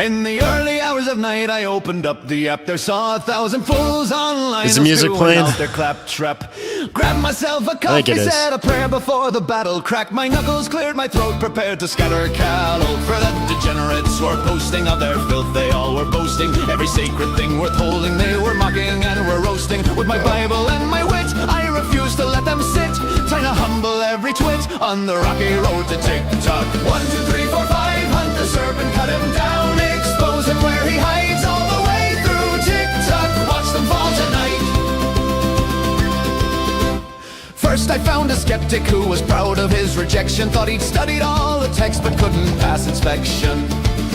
In the early hours of night, I opened up the app. There saw 1,000 fools online. Is the music playing? Out their claptrap. Grabbed myself a coffee, said a prayer before the battle. Cracked my knuckles, cleared my throat, prepared to scatter cattle. For the degenerates were posting of their filth, they all were boasting. Every sacred thing worth holding, they were mocking and were roasting. With my Bible and my wit, I refused to let them sit. Trying to humble every twit on the rocky road to TikTok. 1, 2, 3, 4, 5, hunt the serpent, cut him down, expose him where he hides all the way through TikTok. Watch them fall tonight. First I found a skeptic who was proud of his rejection. Thought he'd studied all the text but couldn't pass inspection.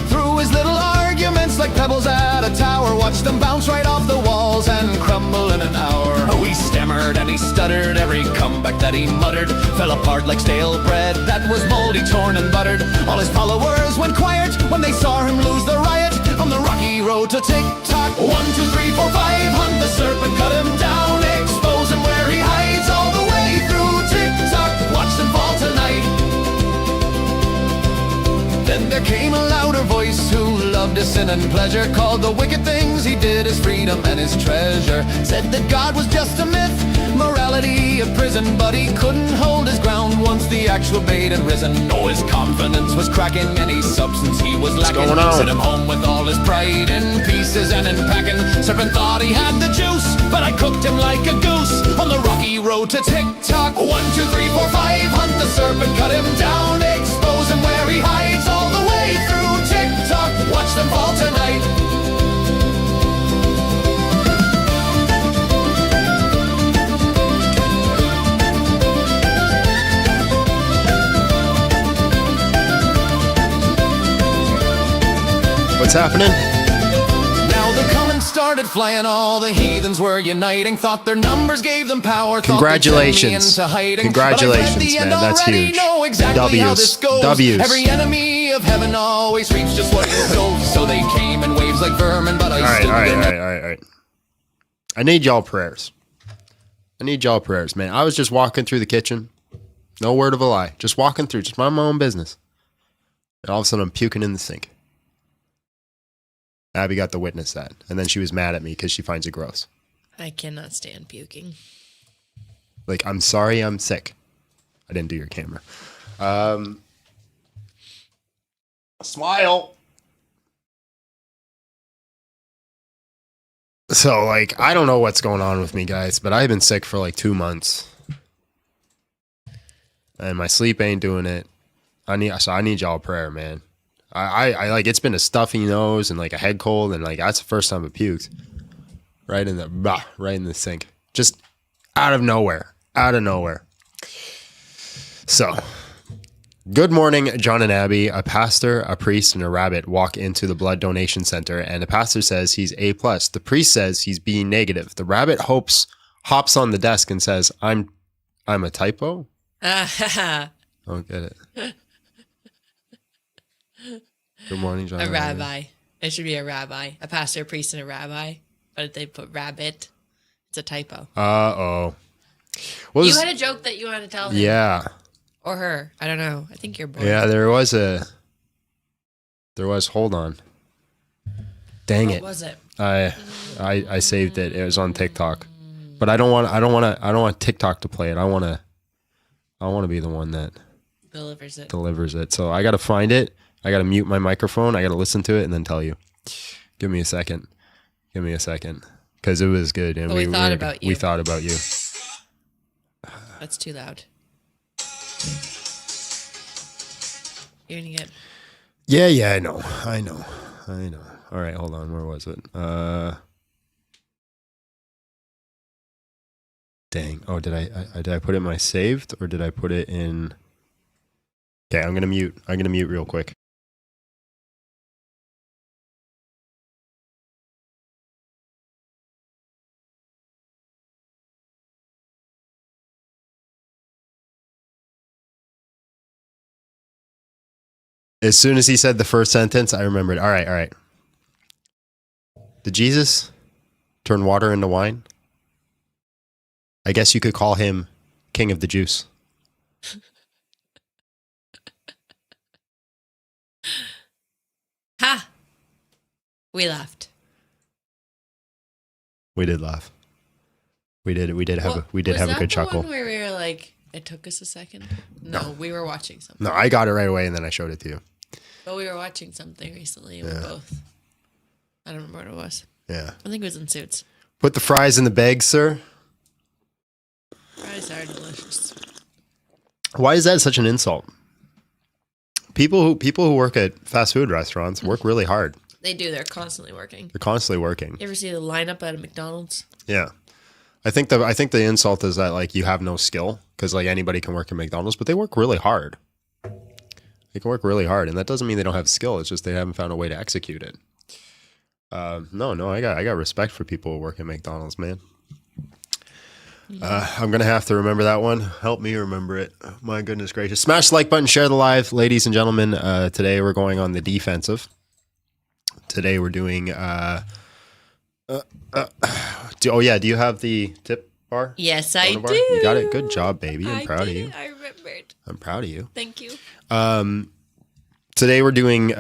Threw his little arguments like pebbles at a tower. Watched them bounce right off the walls and crumble in an hour. Oh, he stammered and he stuttered. Every comeback that he muttered fell apart like stale bread that was moldy, torn and buttered. All his followers went quiet when they saw him lose the riot on the rocky road to TikTok. 1, 2, 3, 4, 5, hunt the serpent, cut him down, expose him where he hides all the way through TikTok. Watch them fall tonight. Then there came a louder voice who loved his sin and pleasure, called the wicked things he did his freedom and his treasure. Said that God was just a myth, morality a prison, but he couldn't hold his ground once the actual bait had risen. Oh, his confidence was cracking, any substance he was lacking. Sent him home with all his pride in pieces and in packing. Serpent thought he had the juice, but I cooked him like a goose on the rocky road to TikTok. 1, 2, 3, 4, 5, hunt the serpent, cut him down, expose him where he hides all the way through TikTok. Watch them fall tonight. What's happening? Now the comments started flying, all the heathens were uniting. Thought their numbers gave them power. Congratulations. Congratulations, man. That's huge. Exactly W's. W's. Every enemy of heaven always reaps just what it goes. So they came in waves like vermin, but I still didn't. All right. I need y'all prayers. Man. I was just walking through the kitchen. No word of a lie. Just walking through. Just minding my own business. And all of a sudden I'm puking in the sink. Abby got to witness that. And then she was mad at me because she finds it gross. I cannot stand puking. Like, I'm sorry I'm sick. I didn't do your camera. Smile. So, like, I don't know what's going on with me, guys, but I've been sick for like 2 months. And my sleep ain't doing it. I need y'all prayer, man. I like, it's been a stuffy nose and like a head cold, and like that's the first time I puked right in the sink, just out of nowhere. So, good morning, John and Abby. A pastor, a priest, and a rabbit walk into the blood donation center, and the pastor says he's A+. The priest says he's B negative. The rabbit hops on the desk and says, "I'm a typo." Don't get it. Good morning, John. A rabbi. It should be a rabbi. A pastor, a priest, and a rabbi. But if they put rabbit, it's a typo. Uh-oh. You had a joke that you wanted to tell him. Yeah. Or her. I don't know. I think you're both. Yeah, there was. Hold on. Dang it. What was it? I saved it. It was on TikTok. But I don't want TikTok to play it. I want to be the one that delivers it. So I got to find it. I got to mute my microphone. I got to listen to it and then tell you. Give me a second. Because it was good. And we thought about you. We thought about you. That's too loud. You're going to get... Yeah, I know. All right, hold on. Where was it? Dang. Oh, did I put it in my saved, or did I put it in... Okay, I'm going to mute real quick. As soon as he said the first sentence, I remembered. All right. Did Jesus turn water into wine? I guess you could call him King of the Juice. Ha! We laughed. We did laugh. We did have a good chuckle. One where we were like, it took us a second. No, we were watching something. No, I got it right away and then I showed it to you. But we were watching something recently. And we both. I don't remember what it was. Yeah. I think it was in Suits. Put the fries in the bag, sir. Fries are delicious. Why is that such an insult? People who work at fast food restaurants work really hard. They do. They're constantly working. They're constantly working. You ever see the lineup at a McDonald's? Yeah. I think the insult is that like you have no skill because like anybody can work at McDonald's, but they work really hard. They can work really hard, and that doesn't mean they don't have skill. It's just they haven't found a way to execute it. No, I got respect for people who work at McDonald's, man. I'm gonna have to remember that one. Help me remember it. My goodness gracious! Smash the like button, share the live, ladies and gentlemen. Today we're going on the defensive. Today we're doing. Do you have the tip bar? Yes, I do. You got it. Good job, baby. I'm proud of you. I remembered. I'm proud of you. Thank you. Today we're doing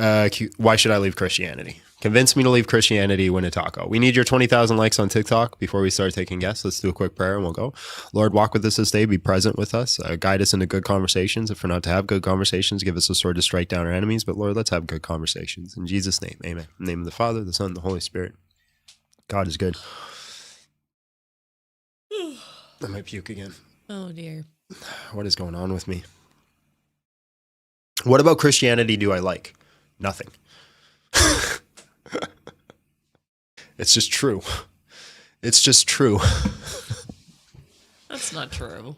why should I leave Christianity? Convince me to leave Christianity, win a taco. We need your 20,000 likes on TikTok before we start taking guests. Let's do a quick prayer and we'll go. Lord, walk with us this day. Be present with us. Guide us into good conversations. If we're not to have good conversations, give us a sword to strike down our enemies. But Lord, let's have good conversations. In Jesus' name, amen. In the name of the Father, the Son, and the Holy Spirit. God is good. I might puke again. Oh, dear. What is going on with me? What about Christianity do I like? Nothing. It's just true. It's just true. That's not true.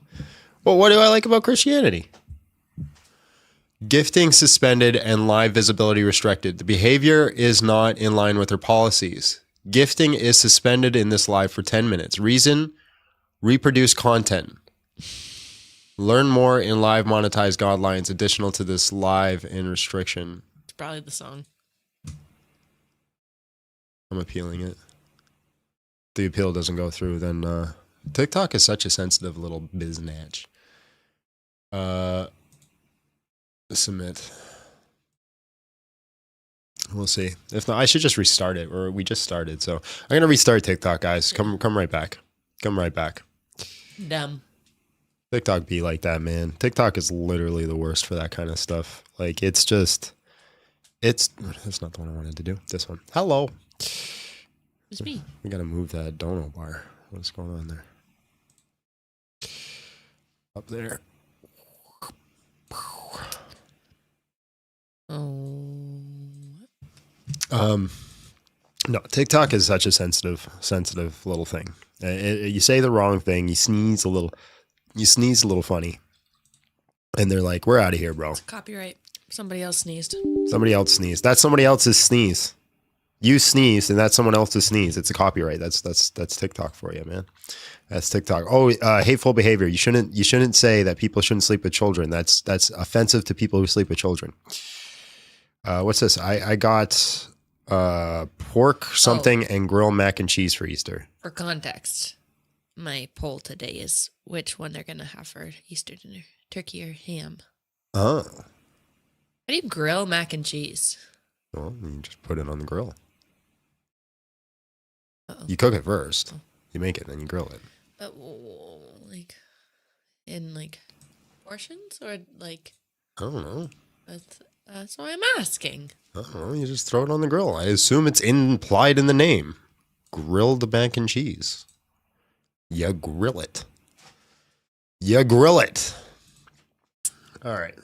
Well, what do I like about Christianity? Gifting suspended and live visibility restricted. The behavior is not in line with their policies. Gifting is suspended in this live for 10 minutes. Reason, reproduce content. Learn more in live monetized guidelines additional to this live in restriction. It's probably the song. I'm appealing it. If the appeal doesn't go through, then TikTok is such a sensitive little biznatch. Submit. We'll see. If not, I should just restart it, or we just started. So I'm gonna restart TikTok, guys. Come right back. Come right back. Dumb. TikTok be like that, man. TikTok is literally the worst for that kind of stuff. Like that's not the one I wanted to do. This one. Hello. It's me. We gotta move that dono bar. What's going on there? Up there. No, TikTok is such a sensitive little thing. You say the wrong thing, you sneeze a little funny, and they're like, "We're out of here, bro." It's copyright. Somebody else sneezed. Somebody else sneezed. That's somebody else's sneeze. You sneezed, and that's someone else's sneeze. It's a copyright. That's TikTok for you, man. That's TikTok. Oh, hateful behavior. You shouldn't say that people shouldn't sleep with children. That's offensive to people who sleep with children. What's this? I got pork something and grilled mac and cheese for Easter. For context, my poll today is which one they're going to have for Easter dinner, turkey or ham. Oh. How do you grill mac and cheese? Well, you just put it on the grill. Uh-oh. You cook it first. You make it, then you grill it. But like in like portions or like I don't know. That's why I'm asking. I don't know. You just throw it on the grill. I assume it's implied in the name. Grilled mac and cheese. You grill it. You grill it. All right.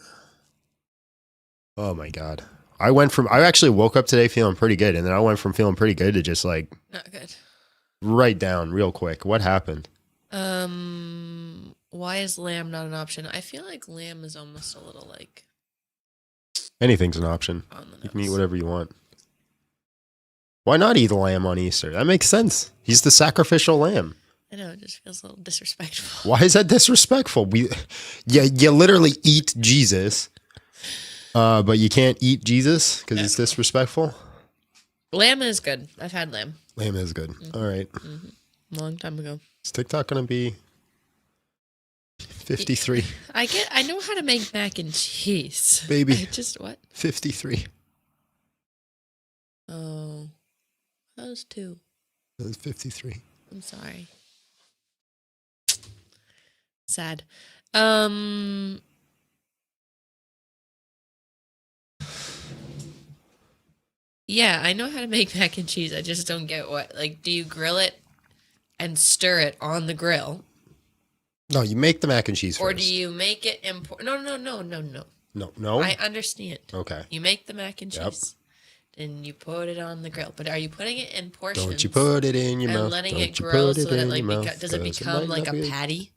Oh my God. I actually woke up today feeling pretty good, and then I went from feeling pretty good to just like Not good. Write down real quick. What happened? Why is lamb not an option? I feel like lamb is almost a little like anything's an option. on the nose. You can eat whatever you want. Why not eat lamb on Easter? That makes sense. He's the sacrificial lamb. I know, it just feels a little disrespectful. Why is that disrespectful? You literally eat Jesus, but you can't eat Jesus because it's disrespectful. Lamb is good. I've had lamb. Lamb is good. Mm-hmm. All right. Mm-hmm. Long time ago. Is TikTok going to be 53? I know how to make mac and cheese. Baby. What? 53. Oh. That was 2. It was 53. I'm sorry. Sad. Yeah, I know how to make mac and cheese. I just don't get what. Like, do you grill it and stir it on the grill? No, you make the mac and cheese Or first. do you make it No. No? I understand. Okay. You make the mac and Yep. cheese. Then you put it on the grill. But are you putting it in portions? Don't you put it in your mouth. And letting Don't it you grill put so it that in like your mouth, does it 'cause become might like not a be- patty?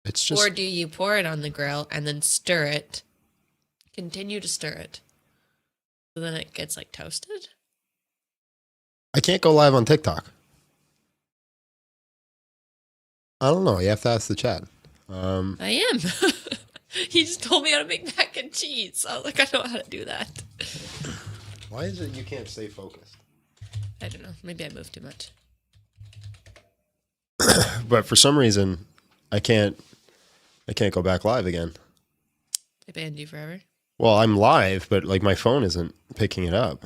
It's just... Or do you pour it on the grill and then stir it? Continue to stir it. So then it gets like toasted? I can't go live on TikTok. I don't know. You have to ask the chat. I am. He just told me how to make mac and cheese. I was like, I know how to do that. Why is it you can't stay focused? I don't know. Maybe I moved too much. But for some reason, I can't go back live again. They banned you forever? Well, I'm live, but like my phone isn't picking it up.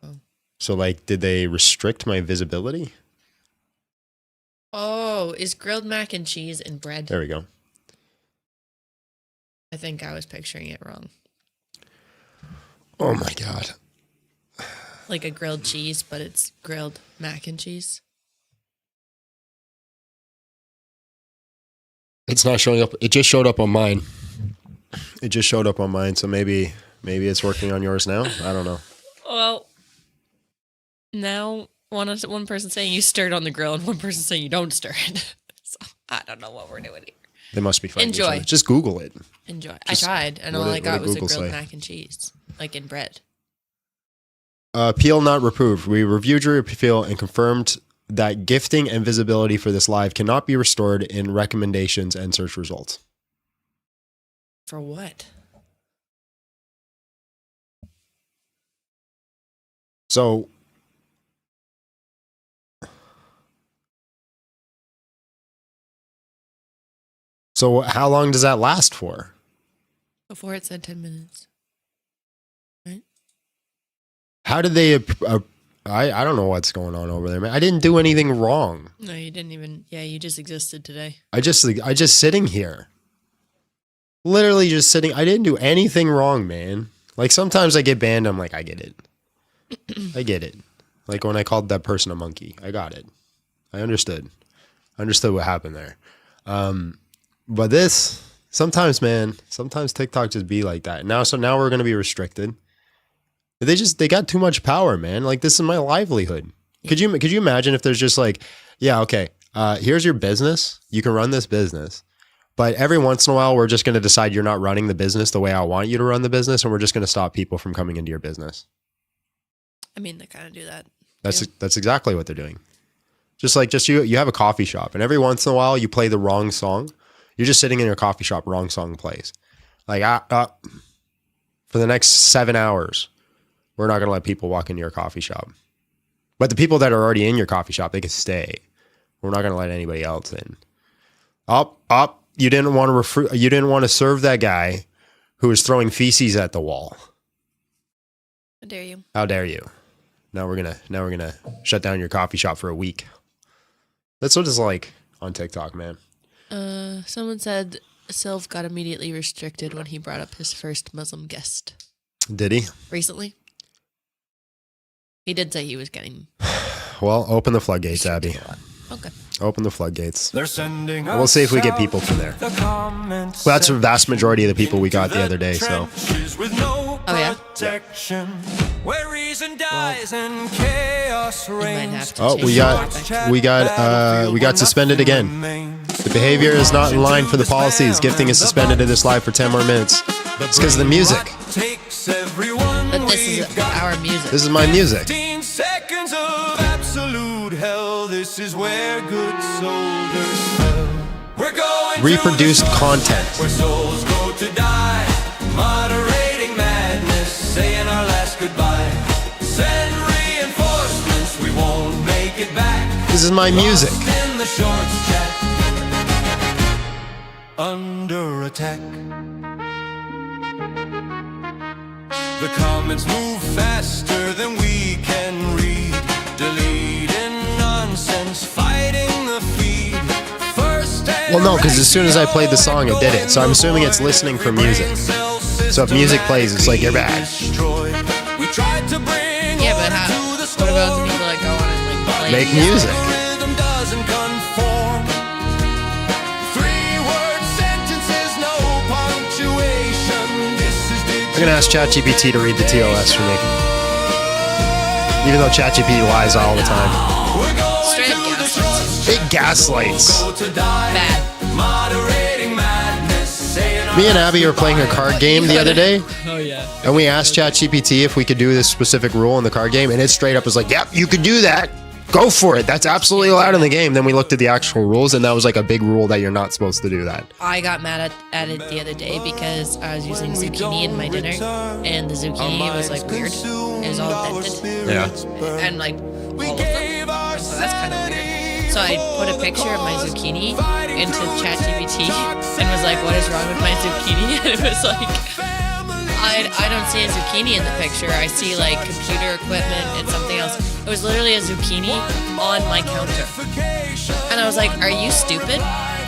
Oh. So like, did they restrict my visibility? Oh, is grilled mac and cheese and bread? There we go. I think I was picturing it wrong. Oh my God. Like a grilled cheese, but it's grilled mac and cheese. It's not showing up. It just showed up on mine. It just showed up on mine. So maybe it's working on yours now. I don't know. Well, now one person saying you stir it on the grill and one person saying you don't stir it. So I don't know what we're doing here. They must be fighting each Enjoy. other. Just Google it. Enjoy. Just- I tried, and what all did- I got what was did a Google grilled say? mac and cheese, like in bread. Appeal not reproved. We reviewed your appeal and confirmed that gifting and visibility for this live cannot be restored in recommendations and search results. For what? So how long does that last for? Before it said 10 minutes. Right? How did they I don't know what's going on over there, man. I didn't do anything wrong. No, you didn't even. Yeah, you just existed today. I just sitting here. Literally just sitting. I didn't do anything wrong, man. Like sometimes I get banned, I'm like, I get it. I get it. Like when I called that person a monkey. I got it. I understood. I understood what happened there. But this sometimes, man, sometimes TikTok just be like that. Now we're gonna be restricted. They got too much power, man. Like this is my livelihood. Could you imagine if there's just like, yeah, okay, here's your business. You can run this business. But every once in a while, we're just going to decide you're not running the business the way I want you to run the business, and we're just going to stop people from coming into your business. I mean, they kind of do that. That's exactly what they're doing. Just you have a coffee shop, and every once in a while, you play the wrong song. You're just sitting in your coffee shop, wrong song plays. Like, for the next 7 hours, we're not going to let people walk into your coffee shop. But the people that are already in your coffee shop, they can stay. We're not going to let anybody else in. Up. You didn't want to serve that guy who was throwing feces at the wall. How dare you? How dare you? Now we're gonna shut down your coffee shop for a week. That's what it's like on TikTok, man. Someone said Sylv got immediately restricted when he brought up his first Muslim guest. Did he? Recently. He did say he was getting. Well, open the floodgates, Abby. Okay. Open the floodgates. They're sending We'll see if we get people from there. Well, that's the vast majority of the people we got the other day. So. Oh yeah. Where reason dies and chaos We might reigns. have to Oh, change we got suspended again. The behavior is not in line for the policies. Gifting is suspended in this live for 10 more minutes. It's because of the music. But this is our music. This is my music. 15 seconds of absolute hell. This is where good soldiers fell. We're going Reproduced to the content. where souls go to die. Moderating madness, saying our last goodbye. Send reinforcements, we won't make it back. This is my music. Lost in the shorts chat. Under attack. The comments move faster than we can read. Well, no, because as soon as I played the song, it did it. So I'm assuming it's listening for music. So if music plays, it's like, you're bad. Yeah, but what about the people that go on and like play Make music. I'm going to ask ChatGPT to read the TOS for me. Even though ChatGPT lies all the time. Straight up gaslights. Big gaslights. Bad. Me and Abby were playing a card game the other day. Oh yeah. And we asked ChatGPT if we could do this specific rule in the card game, and it straight up was like, yep, you could do that. Go for it. That's absolutely allowed in the game. Then we looked at the actual rules, and that was like a big rule that you're not supposed to do that. I got mad at it the other day because I was using zucchini in my dinner, and the zucchini was like weird. It was all dented. Yeah. And like all of them. So that's kind of weird. So I put a picture of my zucchini into ChatGPT and was like, what is wrong with my zucchini? And it was like, I don't see a zucchini in the picture. I see like computer equipment and something else. It was literally a zucchini on my counter. And I was like, are you stupid?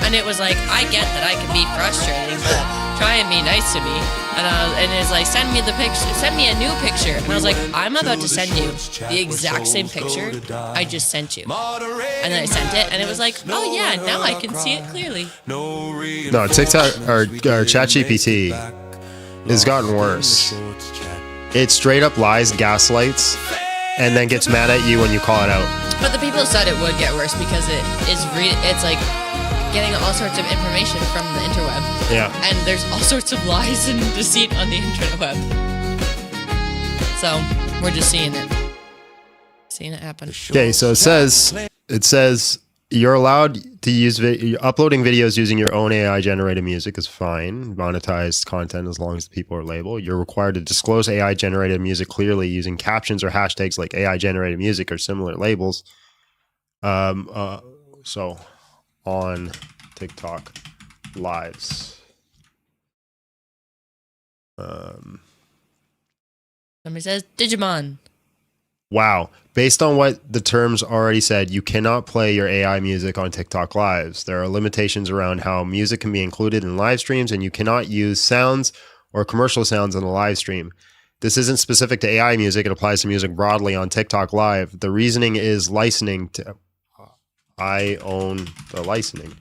And it was like, I get that I can be frustrating, but try and be nice to me. And it's like, send me the picture, send me a new picture. And I was like, I'm about to send you the exact same picture I just sent you. And then I sent it, and it was like, oh yeah, now I can see it clearly. No, TikTok or ChatGPT has gotten worse. It straight up lies, gaslights, and then gets mad at you when you call it out. But the people said it would get worse because it's like getting all sorts of information from the interweb. Yeah. And there's all sorts of lies and deceit on the interweb. So we're just seeing it happen. Okay, so it says you're allowed to use uploading videos using your own AI generated music is fine. Monetized content as long as the people are labeled. You're required to disclose AI generated music clearly using captions or hashtags like AI generated music or similar labels. So on TikTok lives. Somebody says Digimon. Wow. Based on what the terms already said, you cannot play your AI music on TikTok lives. There are limitations around how music can be included in live streams, and you cannot use sounds or commercial sounds in a live stream. This isn't specific to AI music. It applies to music broadly on TikTok Live. The reasoning is licensing. I own the licensing.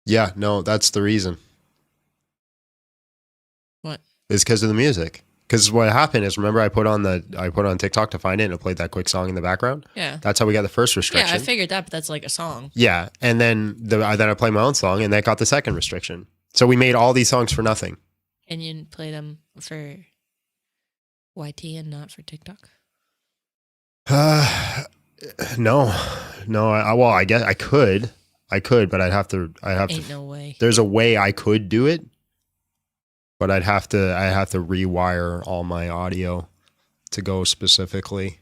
Yeah, no, that's the reason. What? It's because of the music. Because what happened is, remember I put on TikTok to find it, and it played that quick song in the background. Yeah. That's how we got the first restriction. Yeah, I figured that, but that's like a song. Yeah, and then I played my own song, and that got the second restriction. So we made all these songs for nothing. And you play them for YT and not for TikTok? No. Well, I guess I could, but I'd have to. Ain't no way. There's a way I could do it, but I'd have to rewire all my audio to go specifically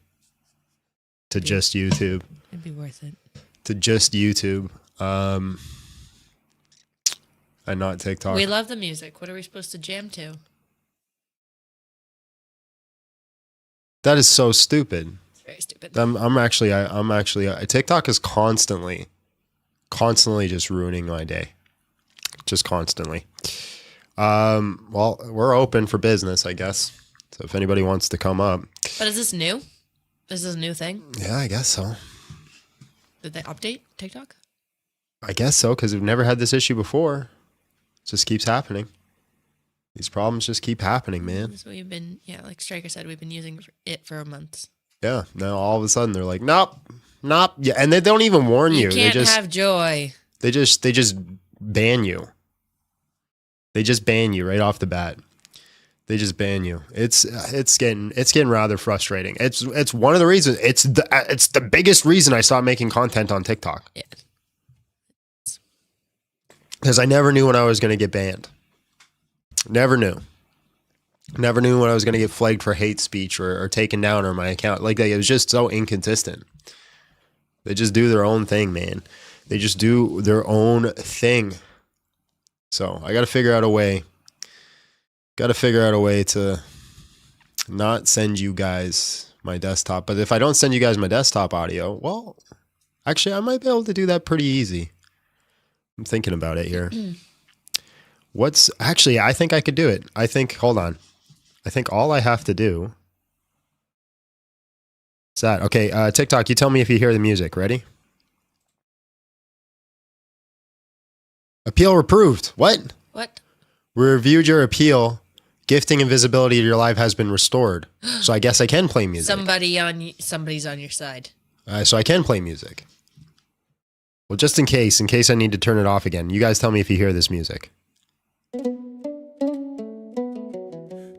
to just YouTube. It'd be worth it. To just YouTube, and not TikTok. We love the music. What are we supposed to jam to? That is so stupid. It's very stupid. I'm actually TikTok is constantly just ruining my day. Just constantly. Well, we're open for business, I guess. So if anybody wants to come up. But is this new? Is this a new thing? Yeah, I guess so. Did they update TikTok? I guess so, because we've never had this issue before. It just keeps happening. These problems just keep happening, man. That's what we've been, like Striker said, we've been using it for months. Yeah. Now all of a sudden they're like, nope. Yeah, and they don't even warn you. You can't they just have joy. They just ban you. They just ban you right off the bat. They just ban you. It's getting rather frustrating. It's one of the reasons. It's the biggest reason I stopped making content on TikTok. Yeah. Because I never knew when I was going to get banned. Never knew. Never knew when I was going to get flagged for hate speech or taken down on my account. Like, it was just so inconsistent. They just do their own thing, man. They just do their own thing. So I got to figure out a way. Got to figure out a way to not send you guys my desktop. But if I don't send you guys my desktop audio, well, actually, I might be able to do that pretty easy. I'm thinking about it here. I think I could do it. Hold on. I think all I have to do is that. Okay, TikTok, you tell me if you hear the music. Ready? Appeal approved. What? What? We reviewed your appeal. Gifting and visibility of your live has been restored. So I guess I can play music. Somebody's on your side. So I can play music. Well, just in case I need to turn it off again, you guys tell me if you hear this music.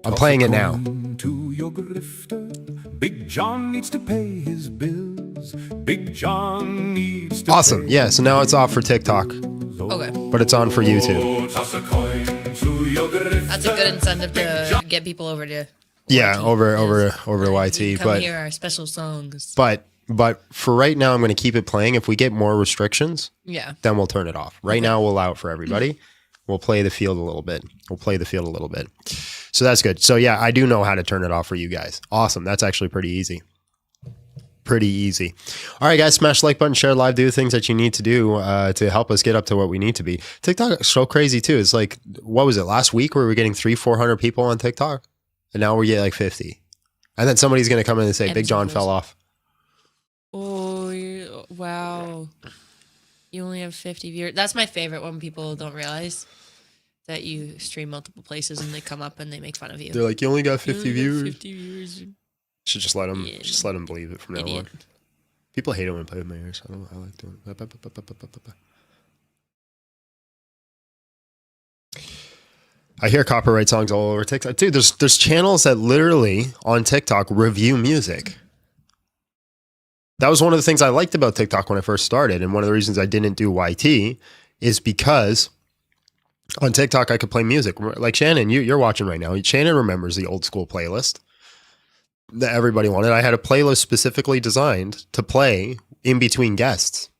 I'm playing it now. To your grifter. Big John needs to pay his bills. Big John needs to Awesome. Yeah, so now it's off for TikTok, Okay. but it's on for YouTube. toss a coin to your grifter. That's a good incentive to get people over to Yeah, YT. over YT, Come but hear our special songs. but for right now I'm going to keep it playing. If we get more restrictions, Yeah. then we'll turn it off. Right now we'll allow it for everybody. We'll play the field a little bit. So that's good. So yeah, I do know how to turn it off for you guys. Awesome. That's actually pretty easy. All right, guys, smash the like button, share live, do the things that you need to do to help us get up to what we need to be. TikTok is so crazy too. It's like, what was it, last week where we were getting 300-400 people on TikTok? And now we get like 50. And then somebody's going to come in and say, Big John fell off. Oh, wow. You only have 50 viewers. That's my favorite when people don't realize that you stream multiple places and they come up and they make fun of you. They're like, you only got 50 You only got viewers. 50 viewers. Should just let them, Yeah. believe it from now Idiot. on. People hate it when I play with my ears. I like doing it. I hear copyright songs all over TikTok. Dude, there's channels that literally on TikTok review music. That was one of the things I liked about TikTok when I first started. And one of the reasons I didn't do YT is because on TikTok I could play music. Like Shannon, you're watching right now. Shannon remembers the old school playlist that everybody wanted. I had a playlist specifically designed to play in between guests.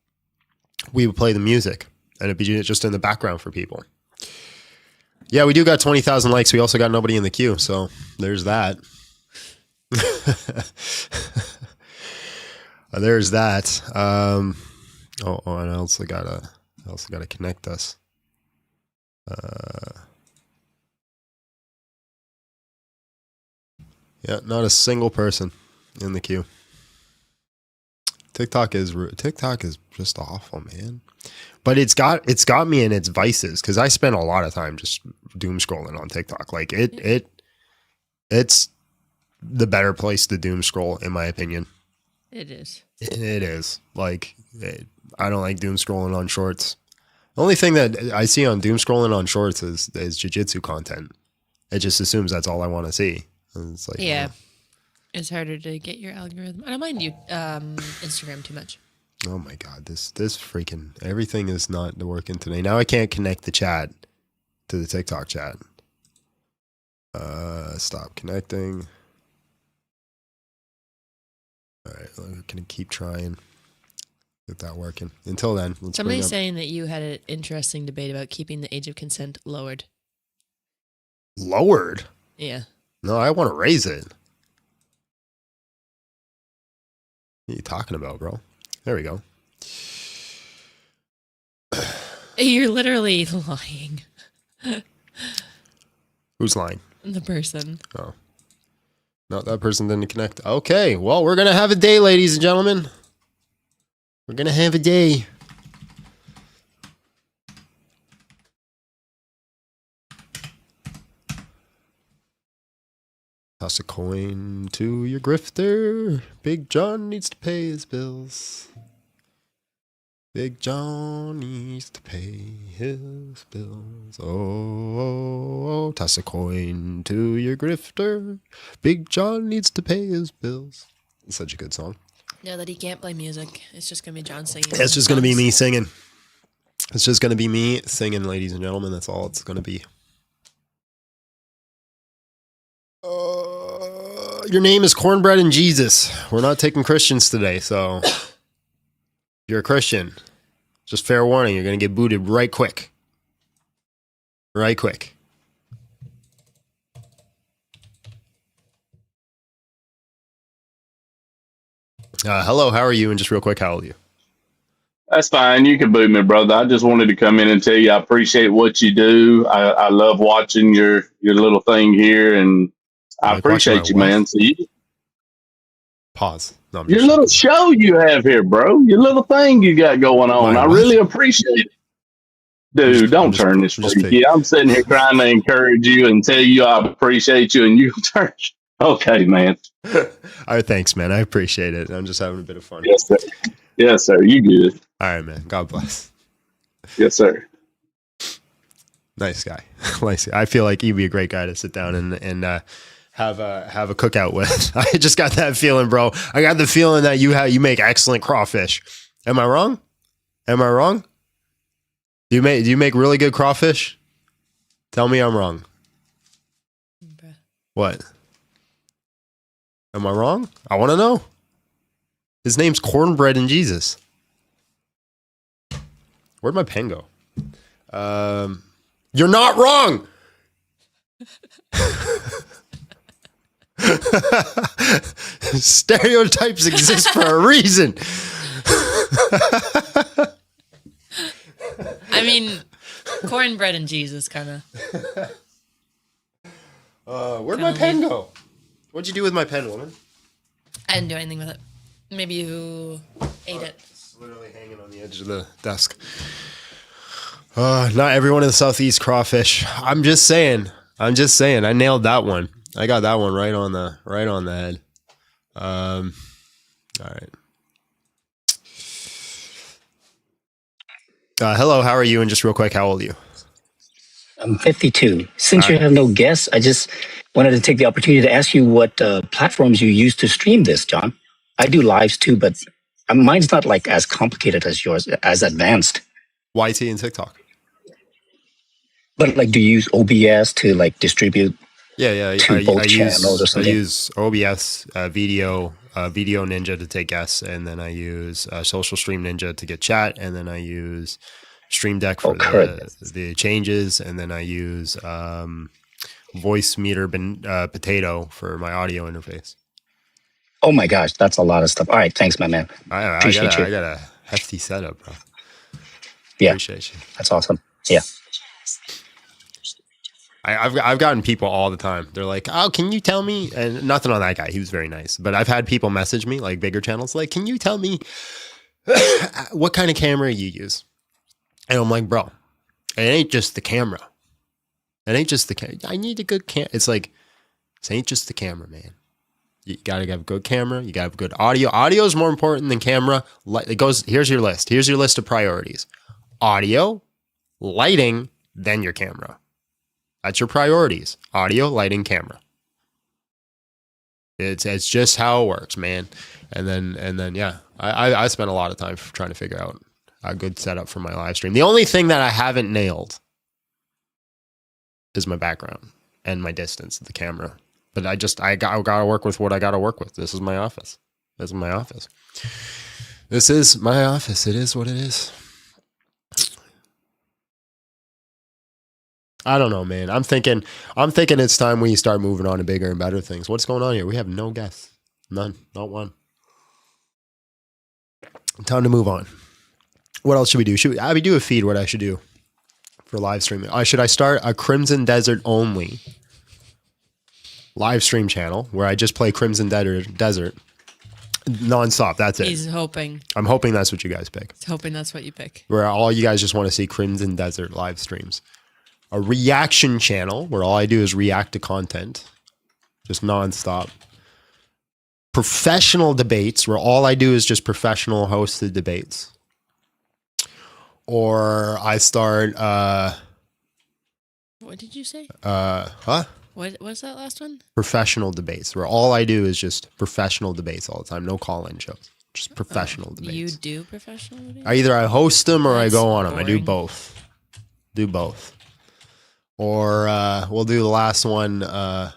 We would play the music and it'd be just in the background for people. Yeah, we do got 20,000 likes. We also got nobody in the queue. So there's that. There's that. And I also gotta connect us. Yeah, not a single person in the queue. TikTok is just awful, man. But it's got me in its vices because I spend a lot of time just doom scrolling on TikTok. Like it's the better place to doom scroll, in my opinion. It is. It is. Like, I don't like doom scrolling on shorts. The only thing that I see on doom scrolling on shorts is jiu-jitsu content. It just assumes that's all I want to see. And it's like, Yeah. It's harder to get your algorithm. I don't mind you Instagram too much. oh my God, this freaking, everything is not working today. Now I can't connect the chat to the TikTok chat. Stop connecting. All right, we're gonna keep trying. Get that working. Until then, let's Somebody's saying that you had an interesting debate about keeping the age of consent lowered. lowered. Yeah. No, I want to raise it. What are you talking about, bro? There we go. You're literally lying. Who's lying? The person. Oh. No, that person didn't connect. Okay, well, we're going to have a day, ladies and gentlemen. We're going to have a day. Toss a coin to your grifter. Big John needs to pay his bills. Big John needs to pay his bills. Oh, toss a coin to your grifter. Big John needs to pay his bills. It's such a good song. Now that he can't play music, it's just going to be John singing. It's just going to be me singing. It's just going to be me singing, ladies and gentlemen. That's all it's going to be. Your name is Cornbread and Jesus. We're not taking Christians today, so if you're a Christian, just fair warning, you're going to get booted right quick. Right quick. Hello, how are you? And just real quick, how old are you? That's fine. You can boot me, brother. I just wanted to come in and tell you I appreciate what you do. I love watching your little thing here, and I Like watching my appreciate you, what? man. So Pause. No, I'm your just little joking. show you have here, bro. Your little thing you got going on. My I what? really appreciate it. Dude, don't turn this freaky. I'm sitting here trying to encourage you and tell you I appreciate you, and you turn. Okay, man. All right, thanks, man. I appreciate it. I'm just having a bit of fun. Yes, sir. Yes, sir. You good. All right, man. God bless. Yes, sir. Nice guy. Nice. I feel like he'd be a great guy to sit down and have a cookout with. I just got that feeling, bro. I got the feeling that you make excellent crawfish. Am I wrong? Am I wrong? Do you make really good crawfish? Tell me I'm wrong. Bruh. What? Am I wrong? I want to know. His name's Cornbread and Jesus. Where'd my pen go? You're not wrong. Stereotypes exist for a reason. I mean, cornbread and Jesus, kind of. Where'd my pen go? What'd you do with my pen, woman? I didn't do anything with it. Maybe you ate it. It's literally hanging on the edge of the desk. Not everyone in the Southeast crawfish. I'm just saying. I nailed that one. I got that one right on the head. All right. Hello, how are you? And just real quick, how old are you? I'm 52. Since you have no guests, I just wanted to take the opportunity to ask you what platforms you use to stream this, John. I do lives too, but mine's not like as complicated as yours, as advanced. YT and TikTok. But like, do you use OBS to like distribute? Yeah. To both channels or something? I use OBS, Video Ninja to take guests, and then I use Social Stream Ninja to get chat, and then I use Stream Deck for the changes, and then I use Voice Meter Potato for my audio interface. Oh my gosh, that's a lot of stuff. All right, thanks, my man. I got a hefty setup, bro. Yeah, appreciate you. That's awesome. Yeah. I've gotten people all the time. They're like, "Oh, can you tell me?" And nothing on that guy. He was very nice. But I've had people message me, like bigger channels, like, "Can you tell me what kind of camera you use?" And I'm like, "Bro, it ain't just the camera. It ain't just the camera. I need a good camera." It's like, it ain't just the camera, man. You gotta have a good camera. You gotta have good audio. Audio is more important than camera. It goes. Here's your list. Here's your list of priorities: audio, lighting, then your camera. That's your priorities: audio, lighting, camera. It's just how it works, man. And then yeah, I spent a lot of time trying to figure out a good setup for my live stream. The only thing that I haven't nailed is my background and my distance of the camera. But I gotta work with what I gotta work with. This is my office. This is my office. This is my office. It is what it is. I don't know, man. I'm thinking it's time we start moving on to bigger and better things. What's going on here? We have no guests. None. Not one. Time to move on. What else should we do? Should we do a feed? What I should do for live streaming? Should I start a Crimson Desert only live stream channel where I just play Crimson Desert nonstop? That's it. He's hoping. I'm hoping that's what you guys pick. He's hoping that's what you pick. Where all you guys just want to see Crimson Desert live streams. A reaction channel where all I do is react to content, just nonstop. Professional debates where all I do is just professional hosted debates. Or I start. What did you say? What was that last one? Professional debates where all I do is just professional debates all the time. No call-in shows, just professional debates. You do professional debates? I host them or That's I go on them. boring. I do both. Or we'll do the last one. I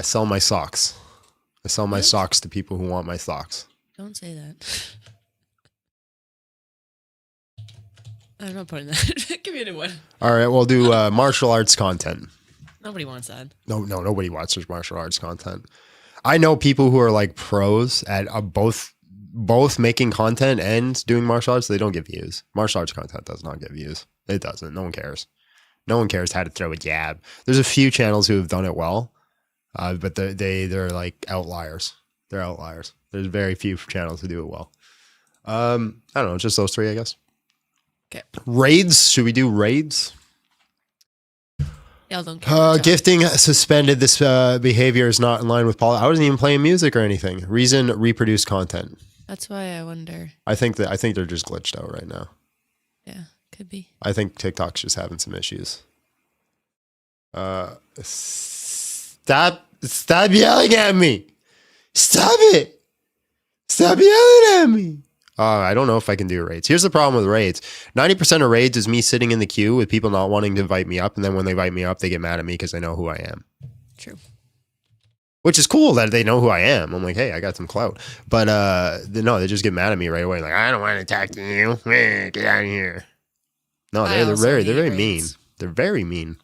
sell my socks. I sell my socks to people who want my socks. Don't say that. I'm not putting that. Give me a new one. All right, we'll do martial arts content. Nobody wants that. No, nobody watches martial arts content. I know people who are like pros at both making content and doing martial arts. They don't get views. Martial arts content does not get views. It doesn't. No one cares. No one cares how to throw a jab. There's a few channels who have done it well, but they're like outliers. They're outliers. There's very few channels who do it well. I don't know. Just those three, I guess. Okay. Raids. Should we do raids? Y'all don't care. Gifting suspended. This behavior is not in line with policy. I wasn't even playing music or anything. Reason reproduce content. That's why I wonder. I think they're just glitched out right now. Yeah, could be. I think TikTok's just having some issues. Stop yelling at me. Stop it. Stop yelling at me. I don't know if I can do raids. Here's the problem with raids. 90% of raids is me sitting in the queue with people not wanting to invite me up. And then when they invite me up, they get mad at me because they know who I am. True. Which is cool that they know who I am. I'm like, hey, I got some clout. But no, they just get mad at me right away. Like, I don't want to talk to you. Get out of here. No, they're very mean. They're very mean.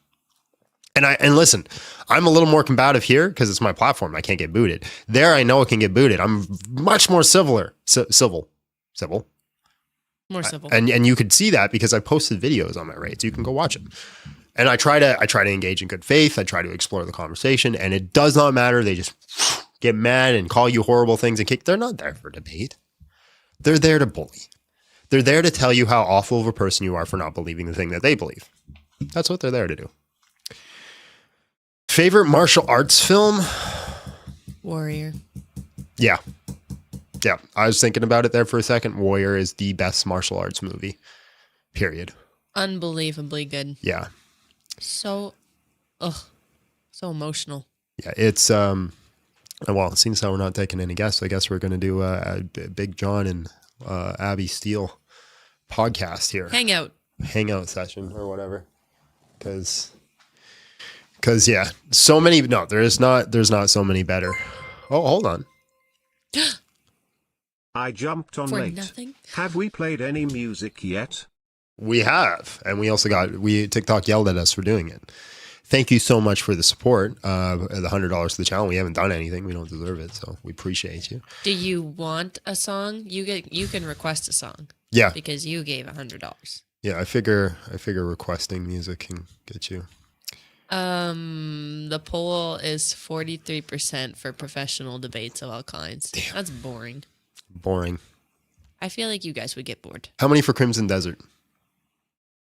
And listen, I'm a little more combative here because it's my platform. I can't get booted. There, I know it can get booted. I'm much more civil. More civil. And you could see that because I posted videos on my raids. You can go watch them. And I try to engage in good faith. I try to explore the conversation, and it does not matter. They just get mad and call you horrible things and kick. They're not there for debate. They're there to bully. They're there to tell you how awful of a person you are for not believing the thing that they believe. That's what they're there to do. Favorite martial arts film? Warrior. Yeah. Yeah. I was thinking about it there for a second. Warrior is the best martial arts movie. Period. Unbelievably good. Yeah. So emotional. Yeah. It's, well, since we're not taking any guests, I guess we're going to do a Big John and Abby Steele podcast here. Hangout session or whatever. Because yeah, so many. No, there's not so many better. Oh, hold on. I jumped on For late. nothing? Have we played any music yet? We have, and we also TikTok yelled at us for doing it. Thank you so much for the support. The $100 to the channel. We haven't done anything. We don't deserve it, so we appreciate you. Do you want a song? You can request a song. Yeah, because you gave $100. Yeah, I figure requesting music can get you. The poll is 43% for professional debates of all kinds. Damn. That's boring. Boring. I feel like you guys would get bored. How many for Crimson Desert?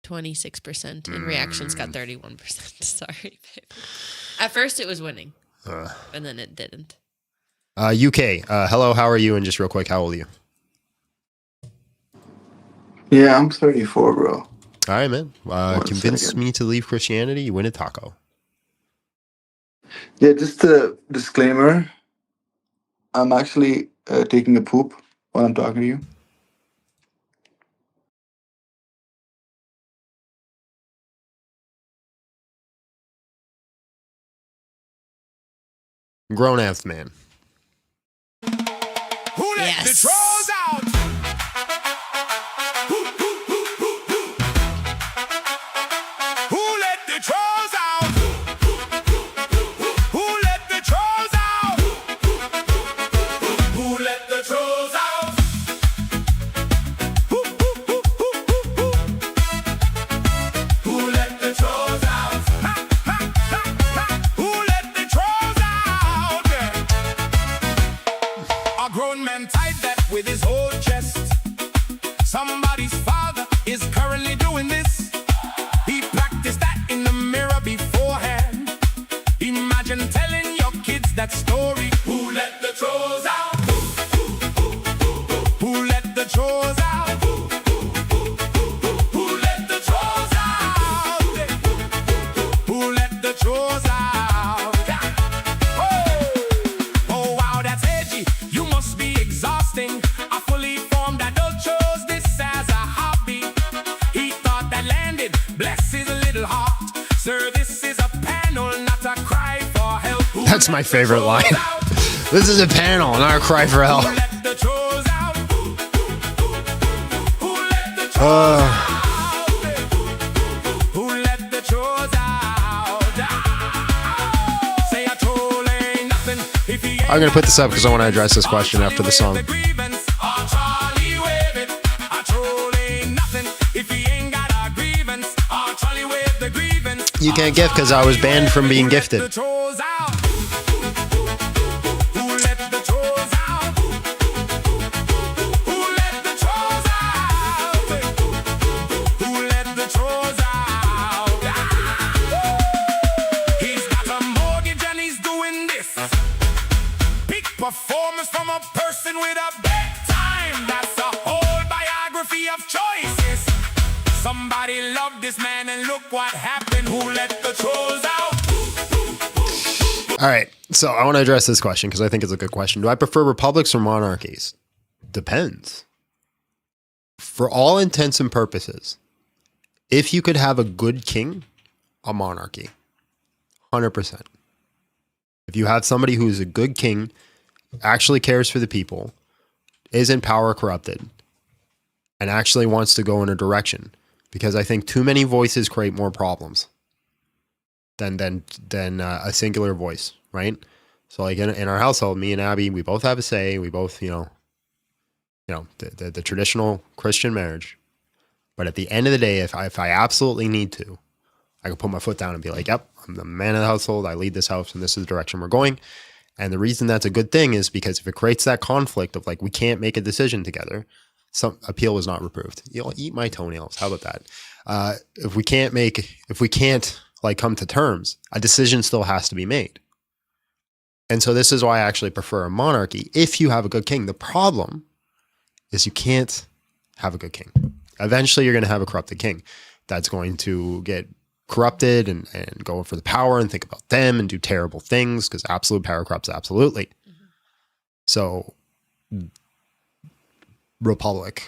26%. And reactions got 31%. Sorry, babe. At first it was winning. And then it didn't. UK. Hello, how are you? And just real quick, how old are you? Yeah, I'm 34, bro. All right, man. Convince me to leave Christianity. You win a taco. Yeah, just a disclaimer. I'm actually taking a poop while I'm talking to you. Grown ass man. Who let the trolls out? Who let the trolls out? Who let the trolls out? Who let the trolls out? Who let the trolls out? Who let the trolls out? A grown man tied that with his whole chest. Somebody's father is currently doing this. He practiced that in the mirror beforehand. Imagine telling your kids that story. Who let the trolls out? Who let the trolls out? Who let the trolls out? Who let the trolls out? Oh wow, that's edgy. You must be exhausting. A fully formed adult chose this as a hobby. He thought that landed, bless his little heart. Sir, this is a panel, not a cry for help. Who That's my let the favorite trolls line. out? This is a panel, not a cry for help. Who let the trolls out? Who let the trolls out? I'm going to put this up because I want to address this question after the song. You can't gift because I was banned from being gifted. Performance from a person with a bedtime. That's a whole biography of choices. Somebody loved this man and look what happened. Who let the trolls out? All right. So I want to address this question because I think it's a good question. Do I prefer republics or monarchies? Depends. For all intents and purposes, if you could have a good king, a monarchy. 100%. If you have somebody who's a good king, actually cares for the people, isn't power corrupted, and actually wants to go in a direction. Because I think too many voices create more problems than a singular voice, right? So like in our household, me and Abby, we both have a say. We both, the traditional Christian marriage. But at the end of the day, if I absolutely need to, I can put my foot down and be like, yep, I'm the man of the household. I lead this house and this is the direction we're going. And the reason that's a good thing is because if it creates that conflict of like, we can't make a decision together, some appeal is not reproved. You'll eat my toenails. How about that? If we can't like come to terms, a decision still has to be made. And so this is why I actually prefer a monarchy if you have a good king. The problem is you can't have a good king. Eventually you're going to have a corrupted king that's going to get corrupted and go for the power and think about them and do terrible things because absolute power corrupts absolutely. Mm-hmm. So republic,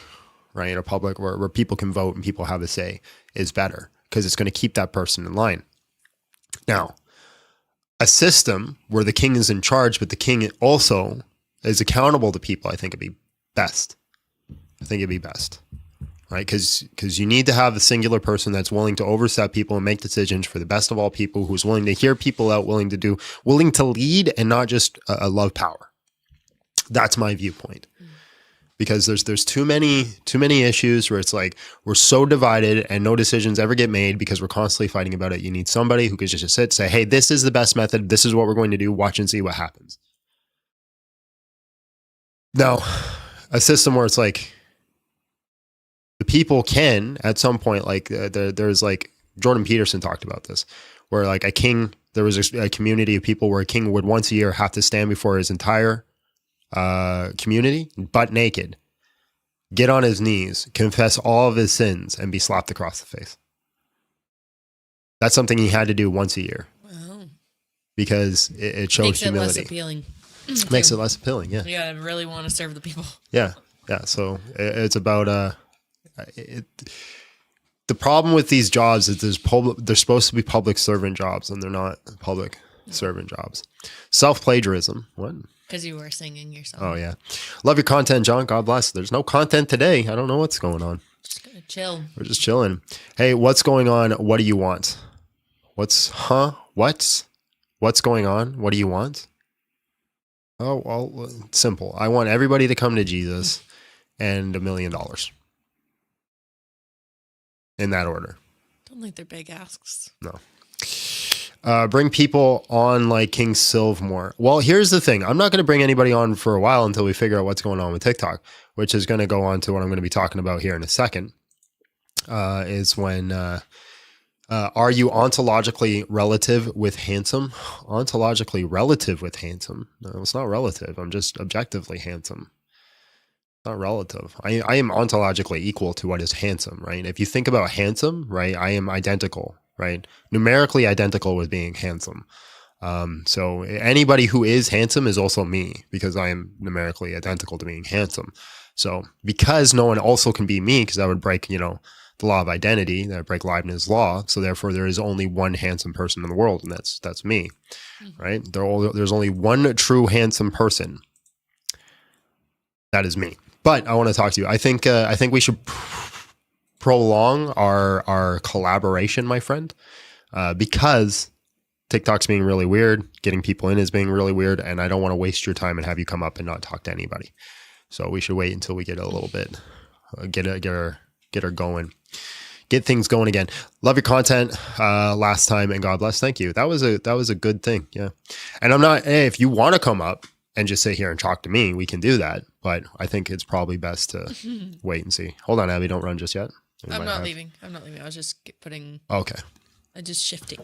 right? A republic where people can vote and people have a say is better because it's going to keep that person in line. Now, a system where the king is in charge, but the king also is accountable to people, I think it'd be best. Right? Because you need to have a singular person that's willing to overstep people and make decisions for the best of all people, who's willing to hear people out, willing to lead and not just love power. That's my viewpoint. Because there's too many issues where it's like we're so divided and no decisions ever get made because we're constantly fighting about it. You need somebody who could just sit, say, hey, this is the best method. This is what we're going to do. Watch and see what happens. Now, a system where it's like the people can at some point, like there's like Jordan Peterson talked about this, where like a king, there was a community of people where a king would once a year have to stand before his entire community, butt naked, get on his knees, confess all of his sins, and be slapped across the face. That's something he had to do once a year. Wow. Because it shows humility. Makes it less appealing. Makes it less appealing, yeah. You gotta really want to serve the people. Yeah. So it's about the problem with these jobs is they're supposed to be public servant jobs and they're not public servant jobs. Self-plagiarism. What? Because you were singing your song. Oh, yeah. Love your content, John. God bless. There's no content today. I don't know what's going on. Just gonna chill. We're just chilling. Hey, what's going on? What do you want? What's going on? What do you want? Oh, well, simple. I want everybody to come to Jesus and $1 million. In that order. Don't think they're big asks. No. Bring people on like King Sylvmore. Well, here's the thing. I'm not going to bring anybody on for a while until we figure out what's going on with TikTok, which is going to go on to what I'm going to be talking about here in a second. Is when, are you ontologically relative with handsome? Ontologically relative with handsome? No, it's not relative. I'm just objectively handsome. Not relative. I am ontologically equal to what is handsome, right? If you think about handsome, right, I am identical, right? Numerically identical with being handsome. So anybody who is handsome is also me because I am numerically identical to being handsome. So because no one also can be me, because that would break, the law of identity, that would break Leibniz' law. So therefore there is only one handsome person in the world, and that's me, right? There's only one true handsome person. That is me. But I want to talk to you. I think we should prolong our collaboration, my friend, because TikTok's being really weird. Getting people in is being really weird, and I don't want to waste your time and have you come up and not talk to anybody. So we should wait until we get a little bit, get her going, get things going again. Love your content last time, and God bless. Thank you. That was a good thing. Yeah, and I'm not. Hey, if you want to come up and just sit here and talk to me, we can do that. But I think it's probably best to wait and see. Hold on, Abby, don't run just yet. I'm not leaving. I was just putting. Okay. Just shifting.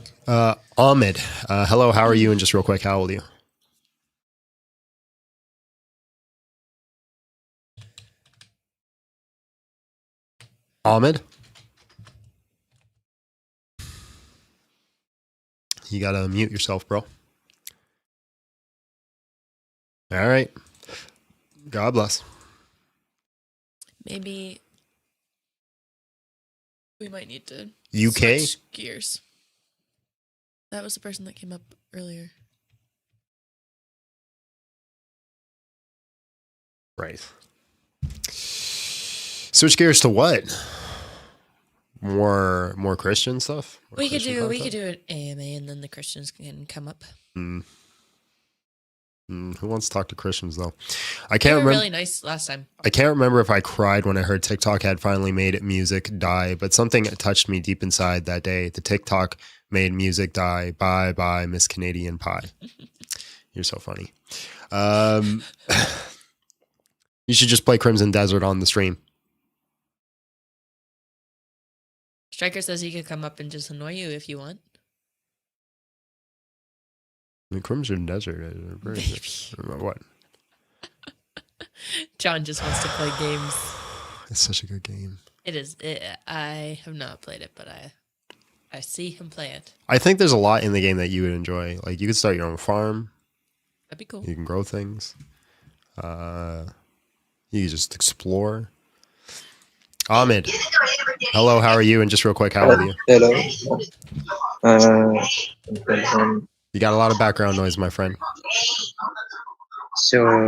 Ahmed, hello. How are you? And just real quick, how old are you? Ahmed, you gotta mute yourself, bro. All right. God bless. Maybe we might need to UK switch gears. That was the person that came up earlier. Right. Switch gears to what? More Christian stuff? We could do an AMA and then the Christians can come up. Who wants to talk to Christians though? I can't remember. Really nice last time. I can't remember if I cried when I heard TikTok had finally made music die, but something touched me deep inside that day. The TikTok made music die. Bye bye, Miss Canadian Pie. You're so funny. You should just play Crimson Desert on the stream. Striker says he could come up and just annoy you if you want. The Crimson Desert. What? John just wants to play games. It's such a good game. It is. I have not played it, but I see him play it. I think there's a lot in the game that you would enjoy. Like you could start your own farm. That'd be cool. You can grow things. You can just explore. Ahmed, hello. How are you? And just real quick, how old are you? Hello. You got a lot of background noise, my friend. So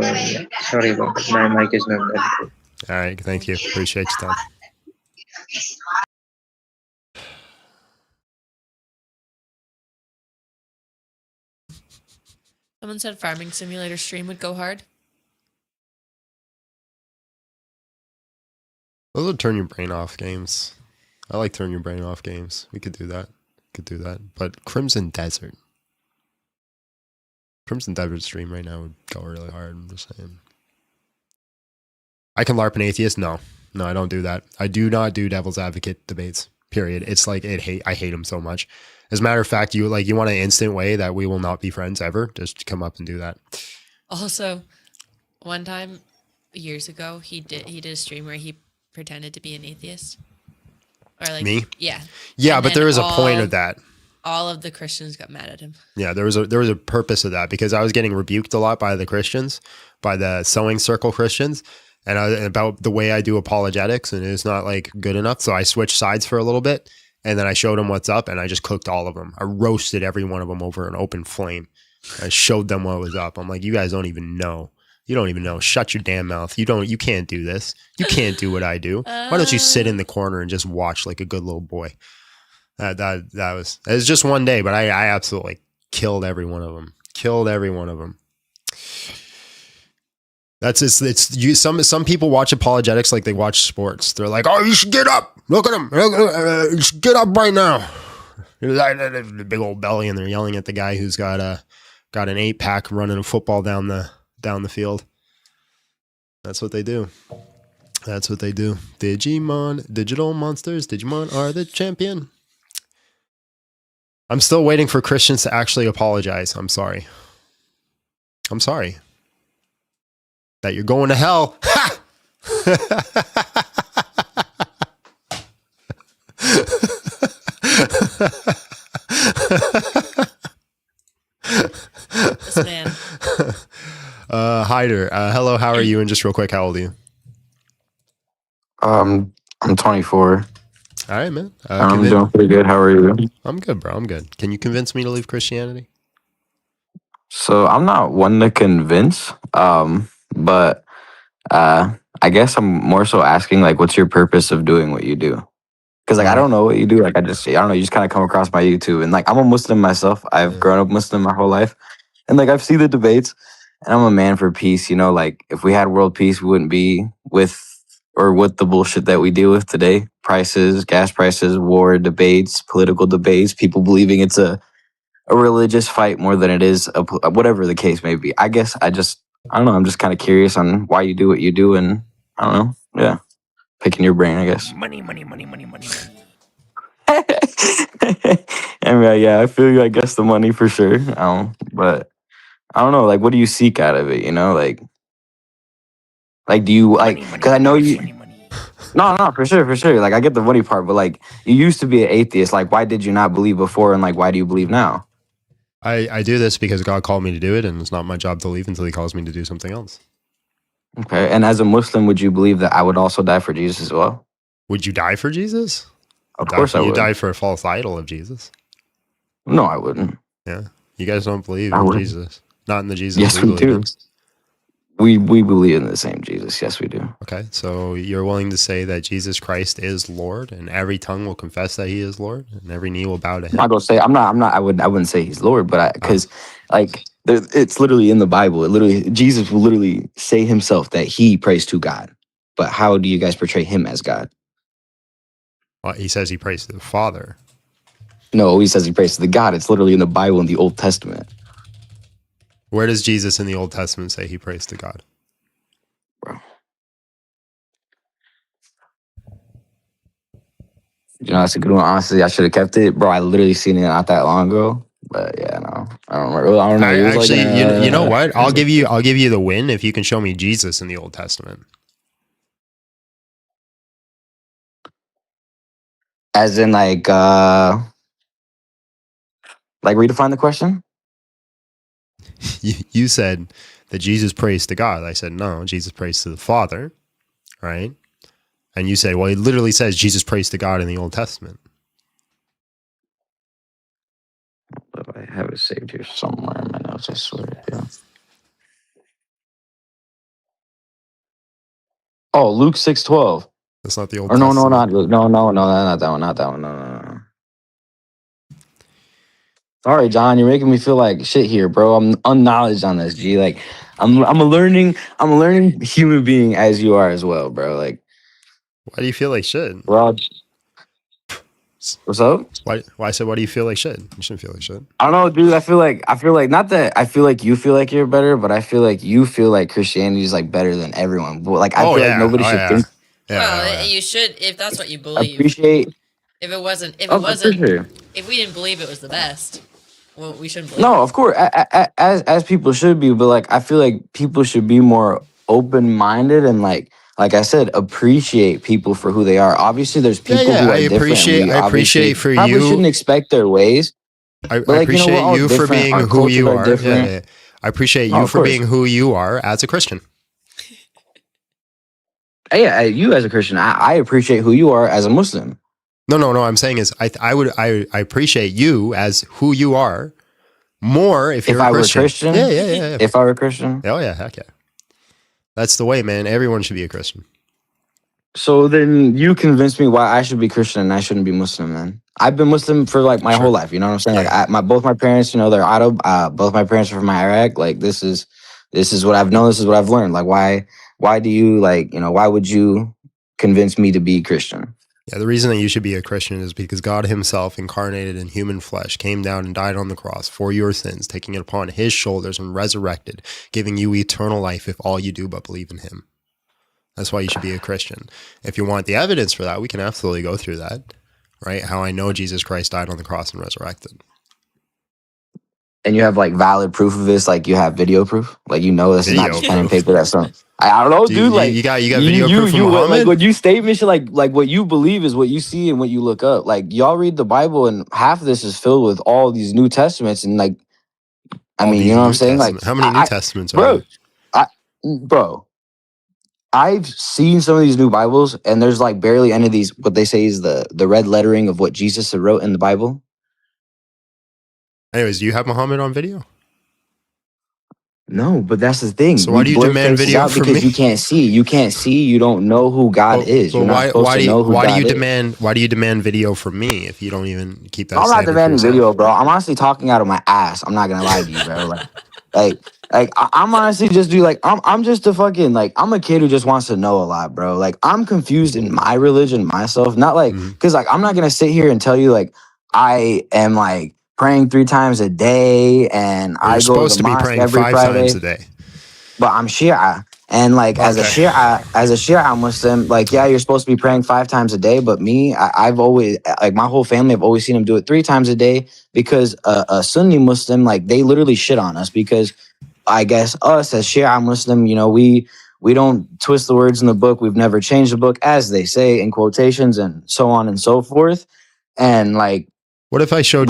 sorry about it. My mic is not that good. All right, thank you. Appreciate your time. Someone said Farming Simulator stream would go hard. Those are turn your brain off games. I like turn your brain off games. We could do that. But Crimson Desert stream right now would go really hard. I'm just saying. I can LARP an atheist. No, I don't do that. I do not do devil's advocate debates. Period. It's like I hate them so much. As a matter of fact, you want an instant way that we will not be friends ever. Just come up and do that. Also, one time years ago, he did a stream where he pretended to be an atheist. Or like me? Yeah. Yeah, and but there was a point of that. All of the Christians got mad at him. Yeah, there was a purpose of that because I was getting rebuked a lot by the Christians, by the sewing circle Christians, and about the way I do apologetics, and it's not like good enough. So I switched sides for a little bit, and then I showed them what's up, and I just cooked all of them. I roasted every one of them over an open flame. I showed them what was up. I'm like, you guys don't even know. You don't even know. Shut your damn mouth. You can't do this. You can't do what I do. Why don't you sit in the corner and just watch like a good little boy? It was just one day, but I absolutely killed every one of them. That's some people watch apologetics like they watch sports. They're like, oh, you should get up. Look at him. You should get up right now. The big old belly, and they're yelling at the guy who's got an 8-pack running a football down the field. That's what they do. Digimon, digital monsters, Digimon are the champion. I'm still waiting for Christians to actually apologize. I'm sorry. That you're going to hell. Ha! This man. Hyder, hello, how are you? And just real quick, how old are you? I'm 24. All right, man. I'm doing pretty good. How are you? I'm good, bro. I'm good. Can you convince me to leave Christianity? So I'm not one to convince, but I guess I'm more so asking, like, what's your purpose of doing what you do? Because like I Right. don't know what you do. Like I don't know. You just kind of come across my YouTube, and like I'm a Muslim myself. I've grown up Muslim my whole life, and like I've seen the debates, and I'm a man for peace. You know, like if we had world peace, we wouldn't be with the bullshit that we deal with today. Prices, gas prices, war, debates, political debates, people believing it's a religious fight more than it is whatever the case may be. I guess I don't know. I'm just kind of curious on why you do what you do, and I don't know. Yeah, picking your brain, I guess. Money, money, money, money, money, money. I mean, yeah, I feel you. I guess the money for sure. But I don't know. Like, what do you seek out of it? You know, like do you like? Because I know you. No, for sure, for sure. Like, I get the money part, but like, you used to be an atheist. Like, why did you not believe before, and like, why do you believe now? I do this because God called me to do it, and it's not my job to leave until He calls me to do something else. Okay, and as a Muslim, would you believe that I would also die for Jesus as well? Would you die for Jesus? Of course I would. You die for a false idol of Jesus. No, I wouldn't. Yeah, you guys don't believe in Jesus, not in the Jesus. Yes, we do. believe in. We believe in the same Jesus. Yes, we do. Okay, so you're willing to say that Jesus Christ is Lord, and every tongue will confess that He is Lord, and every knee will bow to Him. I'm not gonna say I'm not. I wouldn't say He's Lord, but because like it's literally in the Bible. It literally Jesus will literally say Himself that He prays to God. But how do you guys portray Him as God? Well, He says He prays to the Father. No, He says He prays to the God. It's literally in the Bible in the Old Testament. Where does Jesus in the Old Testament say He prays to God? Bro. You know, that's a good one. Honestly, I should have kept it, bro. I literally seen it not that long ago. But yeah, no, I don't remember. I don't know. It was Actually, like, you know what? I'll give you the win if you can show me Jesus in the Old Testament. As in, like redefine the question. You said that Jesus prays to God. I said no, Jesus prays to the Father, right? And you say, well, He literally says Jesus prays to God in the Old Testament. I have it saved here somewhere in my notes. I swear. Yeah. Oh, Luke 6:12. That's not the Old Or no, Testament. not Luke. No, not that one. Not that one. No. Sorry, John. You're making me feel like shit here, bro. I'm unknowledged on this. G. Like, I'm a learning human being as you are as well, bro. Like, why do you feel like shit? Rod, what's up? Why I said, why do you feel like shit? You shouldn't feel like shit. I don't know, dude. I feel like not that I feel like you feel like you're better, but I feel like you feel like Christianity is like better than everyone. But like, I feel like nobody should think. Well, you should if that's what you believe. Appreciate. If it wasn't, Sure. if we didn't believe it was the best, well, we shouldn't believe. No, of course, as people should be, but like I feel like people should be more open minded and like I said, appreciate people for who they are. Obviously, there's people who are different. I appreciate for probably you. shouldn't expect their ways. I appreciate you for being who you are. I appreciate you for being who you are as a Christian. Yeah, you as a Christian, I appreciate who you are as a Muslim. No. I'm saying is I appreciate you as who you are more if you're a Christian. Yeah. If I were a Christian. Oh yeah, heck yeah. That's the way, man. Everyone should be a Christian. So then you convinced me why I should be Christian and I shouldn't be Muslim. Then I've been Muslim for like my whole life. You know what I'm saying? Yeah. Like both my parents, you know, they're both my parents are from Iraq. Like this is what I've known. This is what I've learned. Like why do you like, you know, why would you convince me to be Christian? Yeah, the reason that you should be a Christian is because God Himself, incarnated in human flesh, came down and died on the cross for your sins, taking it upon His shoulders and resurrected, giving you eternal life if all you do but believe in Him. That's why you should be a Christian. If you want the evidence for that, we can absolutely go through that, right? How I know Jesus Christ died on the cross and resurrected. And you have like valid proof of this, like you have video proof, like you know this is not just pen and paper. That's something. I don't know, dude. Like you got video proof of Muhammad? Like what you statement should like what you believe is what you see and what you look up. Like y'all read the Bible and half of this is filled with all these New Testaments and like, I mean, you know what I'm saying? Like how many New Testaments are there? Bro, I've seen some of these new Bibles and there's like barely any of these. What they say is the red lettering of what Jesus wrote in the Bible. Anyways, do you have Muhammad on video? No, but that's the thing. So why do you blur demand faces video out from because me? you can't see. You can't see. You don't know who God is. You're not supposed to know who God is. Why do you demand video from me if you don't even keep that I'm not standard for demanding yourself? video, bro. I'm honestly talking out of my ass. I'm not gonna lie to you, bro. I'm honestly just I'm just a fucking I'm a kid who just wants to know a lot, bro. Like I'm confused in my religion myself. Not because I'm not gonna sit here and tell you I am praying 3 times a day and You're I go to supposed the to be mosque praying every 5 times Friday. a day. But I'm Shia. And as a Shia Muslim, yeah, you're supposed to be praying 5 times a day. But me, I've always my whole family, I've always seen them do it 3 times a day because a Sunni Muslim, they literally shit on us because I guess us as Shia Muslim, we don't twist the words in the book. We've never changed the book, as they say in quotations and so on and so forth. And what if I showed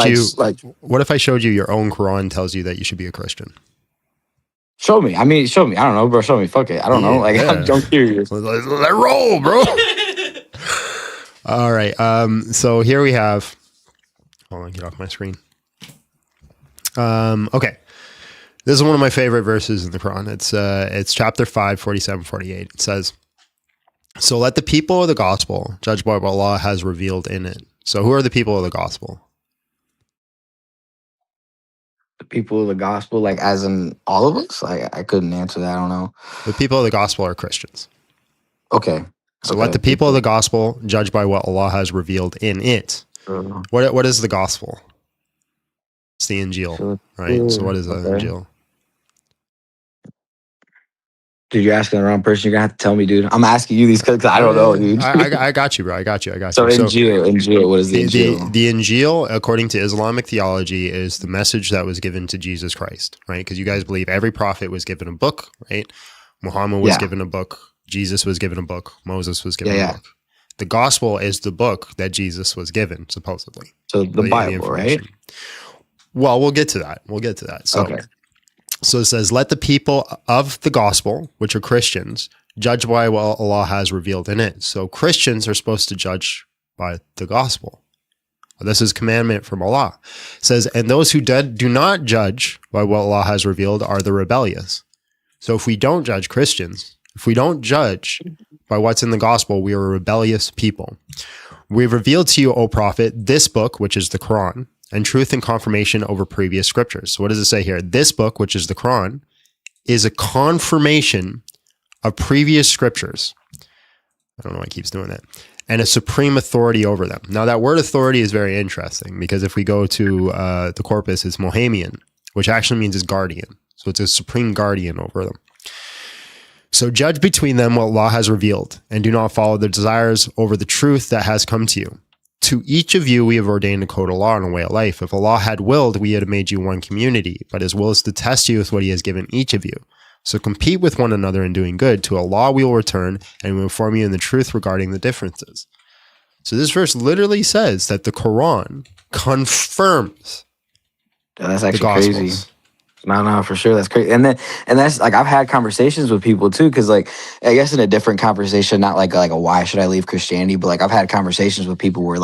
what if I showed you your own Quran tells you that you should be a Christian? Show me. I mean, show me. I don't know, bro. Show me. Fuck it. I don't know. I'm curious. Let roll, bro. All right. So here we have. Hold on, get off my screen. Okay. This is one of my favorite verses in the Quran. It's chapter 5, 47, 48. It says, "So let the people of the gospel judge by what Allah has revealed in it." So who are the people of the gospel? The people of the gospel, as in all of us? I couldn't answer that. I don't know. The people of the gospel are Christians. Okay. So let the people of the gospel judge by what Allah has revealed in it. What is the gospel? It's the Injil, right? So what is the Injil? Dude, you're asking the wrong person. You're gonna have to tell me, dude. I'm asking you these because I don't know, dude. I got you, bro. I got you. So Injil, what is the Injil? The Injil, according to Islamic theology, is the message that was given to Jesus Christ, right? Because you guys believe every prophet was given a book, right? Muhammad was given a book. Jesus was given a book. Moses was given a book. The gospel is the book that Jesus was given, supposedly. So the Bible, right? Well, we'll get to that. So it says, let the people of the gospel, which are Christians, judge by what Allah has revealed in it. So Christians are supposed to judge by the gospel. This is commandment from Allah. It says, and those who do not judge by what Allah has revealed are the rebellious. So if we don't judge Christians, if we don't judge by what's in the gospel, we are a rebellious people. We've revealed to you, O Prophet, this book, which is the Quran, and truth and confirmation over previous scriptures. So what does it say here? This book, which is the Quran, is a confirmation of previous scriptures. I don't know why it keeps doing that. And a supreme authority over them. Now that word authority is very interesting because if we go to the corpus, it's Mohamian, which actually means is guardian. So it's a supreme guardian over them. So judge between them what Allah has revealed and do not follow their desires over the truth that has come to you. To each of you, we have ordained a code of law and a way of life. If Allah had willed, we had made you one community, but His will is to test you with what He has given each of you. So compete with one another in doing good. To Allah we will return, and we will inform you in the truth regarding the differences. So this verse literally says that the Quran confirms that's actually crazy. No, for sure. That's crazy. And that's I've had conversations with people too, because I guess in a different conversation, not like a why should I leave Christianity, but I've had conversations with people where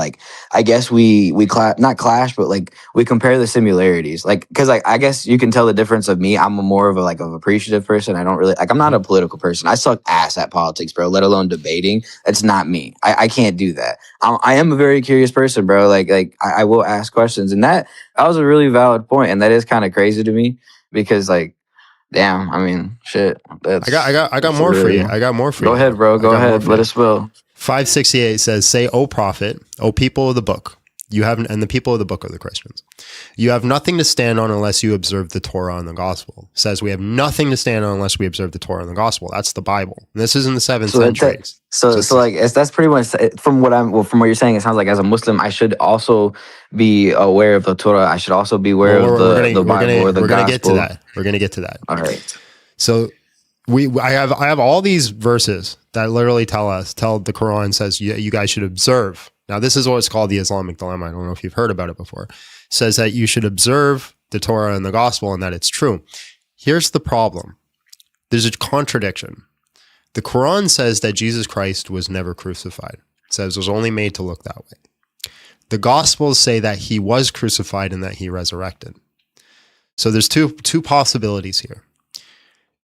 I guess we not clash, but we compare the similarities. Because I guess you can tell the difference of me. I'm more of of appreciative person. I don't really I'm not a political person. I suck ass at politics, bro, let alone debating. That's not me. I can't do that. I am a very curious person, bro. I will ask questions, and that was a really valid point, and that is kind of crazy to me. Because damn, I mean, shit. I got more for you. I got more for you. Go ahead, bro. Go ahead. Let us spill. 568 says, "Say, O Prophet, O people of the book, you have, and the people of the book are the Christians. You have nothing to stand on unless you observe the Torah and the gospel." It says we have nothing to stand on unless we observe the Torah and the gospel. That's the Bible. And this is in the 7th century. That's pretty much from what you're saying. It sounds like as a Muslim, I should also be aware of the Torah. I should also be aware of the Bible or the gospel. We're gonna get to that. We're gonna get to that. All right. So I have all these verses that literally tell the Quran says you guys should observe. Now this is what's called the Islamic dilemma. I don't know if you've heard about it before. It says that you should observe the Torah and the gospel and that it's true. Here's the problem. There's a contradiction. The Quran says that Jesus Christ was never crucified. It says it was only made to look that way. The Gospels say that He was crucified and that He resurrected. So there's two possibilities here.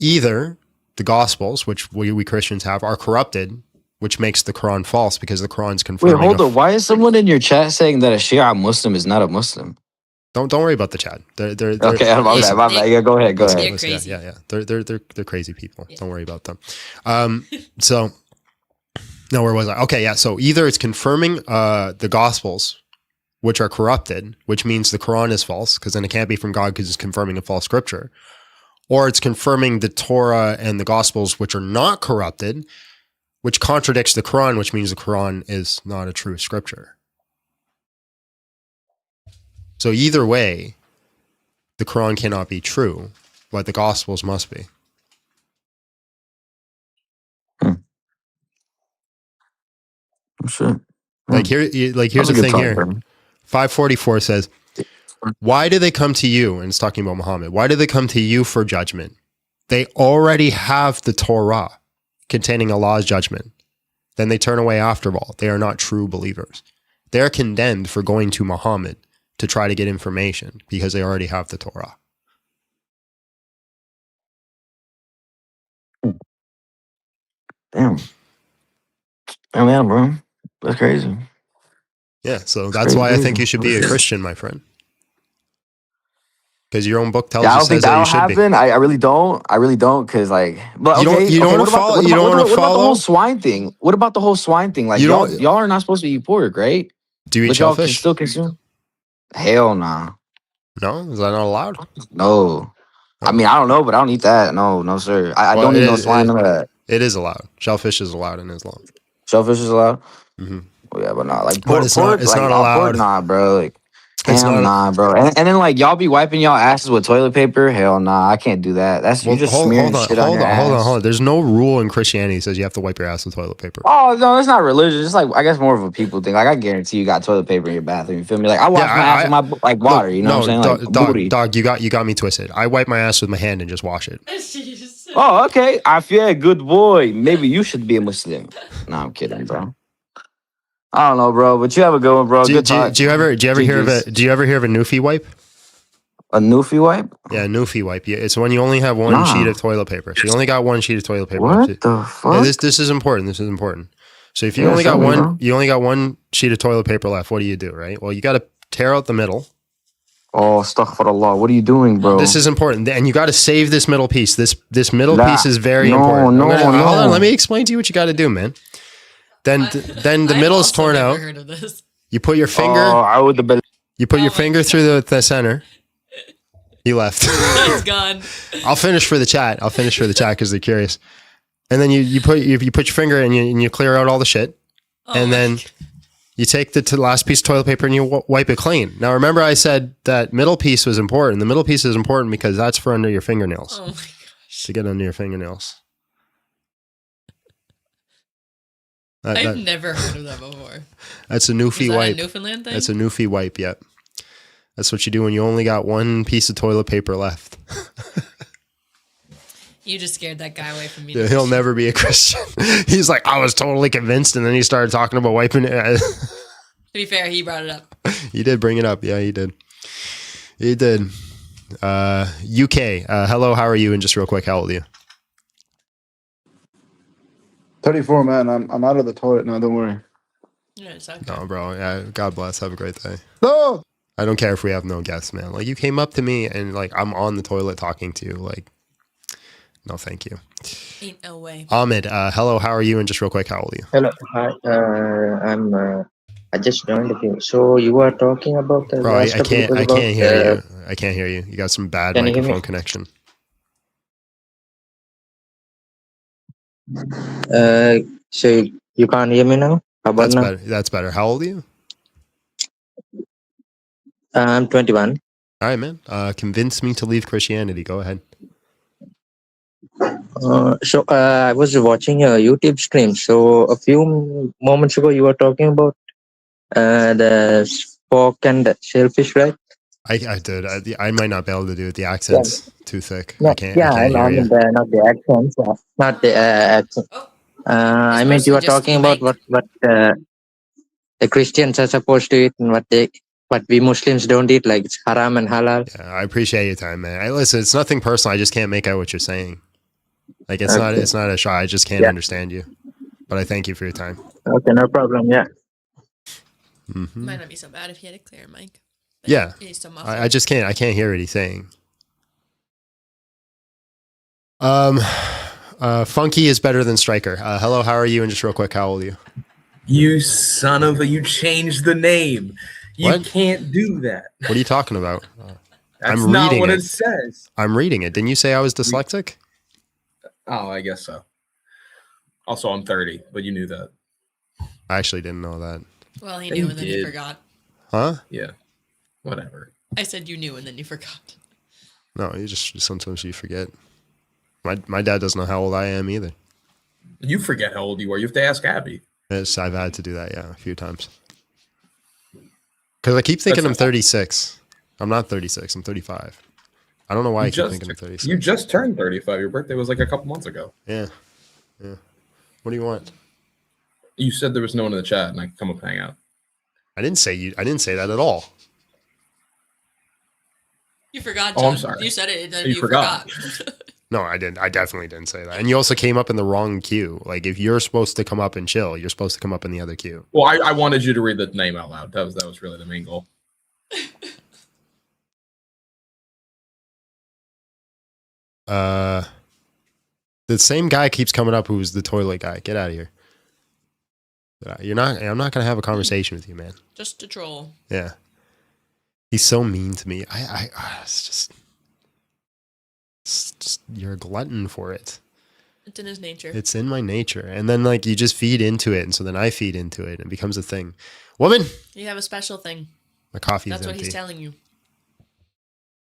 either the Gospels, which we Christians have, are corrupted, which makes the Quran false because the Quran's confirming. Wait, hold on. Why is someone in your chat saying that a Shia Muslim is not a Muslim? Don't worry about the chat. They're okay. My bad. Yeah, go ahead. They're crazy. Yeah. They're crazy people. Yeah. Don't worry about them. So, no, where was I? Okay, yeah. So either it's confirming the Gospels, which are corrupted, which means the Quran is false, because then it can't be from God because it's confirming a false scripture, or it's confirming the Torah and the Gospels, which are not corrupted, which contradicts the Quran, which means the Quran is not a true scripture. So either way, the Quran cannot be true, but the Gospels must be. Oh, shit. Here's the thing here. 544 says, why do they come to you? And it's talking about Muhammad. Why do they come to you for judgment? They already have the Torah containing Allah's judgment. Then they turn away after all. They are not true believers. They're condemned for going to Muhammad to try to get information because they already have the Torah. Damn. Oh, yeah, bro. That's crazy. Yeah, so that's why I think you should be a Christian, my friend. Because your own book tells you says that you should happen. I really don't. I really don't. Because but you don't want to follow. You don't want to follow. What about the whole swine thing? What about the whole swine thing? Like y'all are not supposed to eat pork, right? Do you eat but shellfish? Y'all can still consume. Hell nah. No, is that not allowed? No. I mean, I don't know, but I don't eat that. No, sir. I don't eat no swine. None of that. It is allowed. Shellfish is allowed in Islam. Shellfish is allowed. Mm-hmm. Oh, yeah, but not like pork. It's not allowed. Pork, nah, bro. Like. Hell nah, bro. And then like y'all be wiping y'all asses with toilet paper. Hell nah, I can't do that. That's you just smearing shit on your ass. Hold on. There's no rule in Christianity that says you have to wipe your ass with toilet paper. Oh no, it's not religious. It's like I guess more of a people thing. Like I guarantee you got toilet paper in your bathroom. You feel me? Like I wash my ass with my water. You know what I'm saying? Like dog, you got me twisted. I wipe my ass with my hand and just wash it. Oh, okay. I feel a good boy. Maybe you should be a Muslim. No, I'm kidding, bro. I don't know, bro, but you have a good one, bro. Do you ever hear of a Newfie wipe? A Newfie wipe? Yeah, a Newfie wipe. Yeah, it's when you only have one sheet of toilet paper. So you only got one sheet of toilet paper. What the fuck? Yeah, this is important. This is important. So if you only got one sheet of toilet paper left, what do? Right? Well, you got to tear out the middle. Oh, astaghfirullah. What are you doing, bro? This is important. And you got to save this middle piece. This middle piece is very important. No. Hold on. Let me explain to you what you got to do, man. Then the middle is torn out. Heard of this. You put your finger. You put your finger through the center. He left. He's gone. I'll finish for the chat because they're curious. And then you put your finger and you clear out all the shit. And then you take the last piece of toilet paper and you wipe it clean. Now remember, I said that middle piece was important. The middle piece is important because that's for under your fingernails. Oh my gosh. To get under your fingernails. I've never heard of that before. That's a Newfie wipe. A Newfoundland thing? That's a Newfie wipe, yep. That's what you do when you only got one piece of toilet paper left. You just scared that guy away from me. Yeah, he'll never be a Christian. He's like, I was totally convinced, and then he started talking about wiping it. To be fair, he brought it up. He did bring it up. Yeah, he did. He did. UK. Hello, how are you? And just real quick, how old are you? 34, man. I'm out of the toilet now. Don't worry. Yeah, it's okay. No, bro. Yeah, God bless. Have a great day. No. I don't care if we have no guests, man. Like, you came up to me and like I'm on the toilet talking to you. Like, no, thank you. Ain't no way. Ahmed, hello. How are you? And just real quick, how old are you? Hello, hi. I just joined you. So you are talking about the. Bro, I can't hear you. I can't hear you. You got some bad microphone connection. So you can't hear me now? How about now? Better. That's better. How old are you? I'm 21. All right, man. Convince me to leave Christianity. Go ahead. So I was watching a YouTube stream. So a few moments ago, you were talking about the pork and the shellfish, right? I did. I might not be able to do it. The accent's too thick. No, I can't hear you. not the accents. Not the accent. I meant you were talking about what the Christians are supposed to eat and what we Muslims don't eat, like it's haram and halal. Yeah, I appreciate your time, man. Listen, it's nothing personal. I just can't make out what you're saying. Like it's not a shot. I just can't understand you. But I thank you for your time. Okay, no problem. Yeah. Mm-hmm. Might not be so bad if you had a clear mic. Yeah. He's so I just can't. I can't hear what he's saying. Funky is better than Striker. Hello, how are you? And just real quick, how old are you? You son of a! You changed the name. You can't do that. What are you talking about? That's I'm not reading what it. it says. I'm reading it. Didn't you say I was dyslexic? Oh, I guess so. Also, I'm 30, but you knew that. I actually didn't know that. Well, he knew and then he did. forgot. Huh? Yeah. Whatever. I said you knew and then you forgot. No, you just sometimes you forget. My dad doesn't know how old I am either. You forget how old you are. You have to ask Abby. Yes, I've had to do that, yeah, a few times. Because I keep thinking I'm 36. I'm not 36. I'm 35. I don't know why I keep thinking I'm 36. You just turned 35. Your birthday was like a couple months ago. Yeah. Yeah. What do you want? You said there was no one in the chat and I could come up and hang out. I didn't say that at all. You forgot, John. John. I'm sorry. You said it and then You you forgot. No, I didn't. I definitely didn't say that. And you also came up in the wrong queue. Like, if you're supposed to come up and chill, you're supposed to come up in the other queue. Well, I wanted you to read the name out loud. That was really the main goal. The same guy keeps coming up who's the toilet guy. Get out of here. I'm not going to have a conversation with you, man. Just to troll. Yeah. He's so mean to me. It's just you're a glutton for it. It's in his nature. It's in my nature. And then like you just feed into it. And so then I feed into it and it becomes a thing. Woman. You have a special thing. My coffee is That's empty. what he's telling you.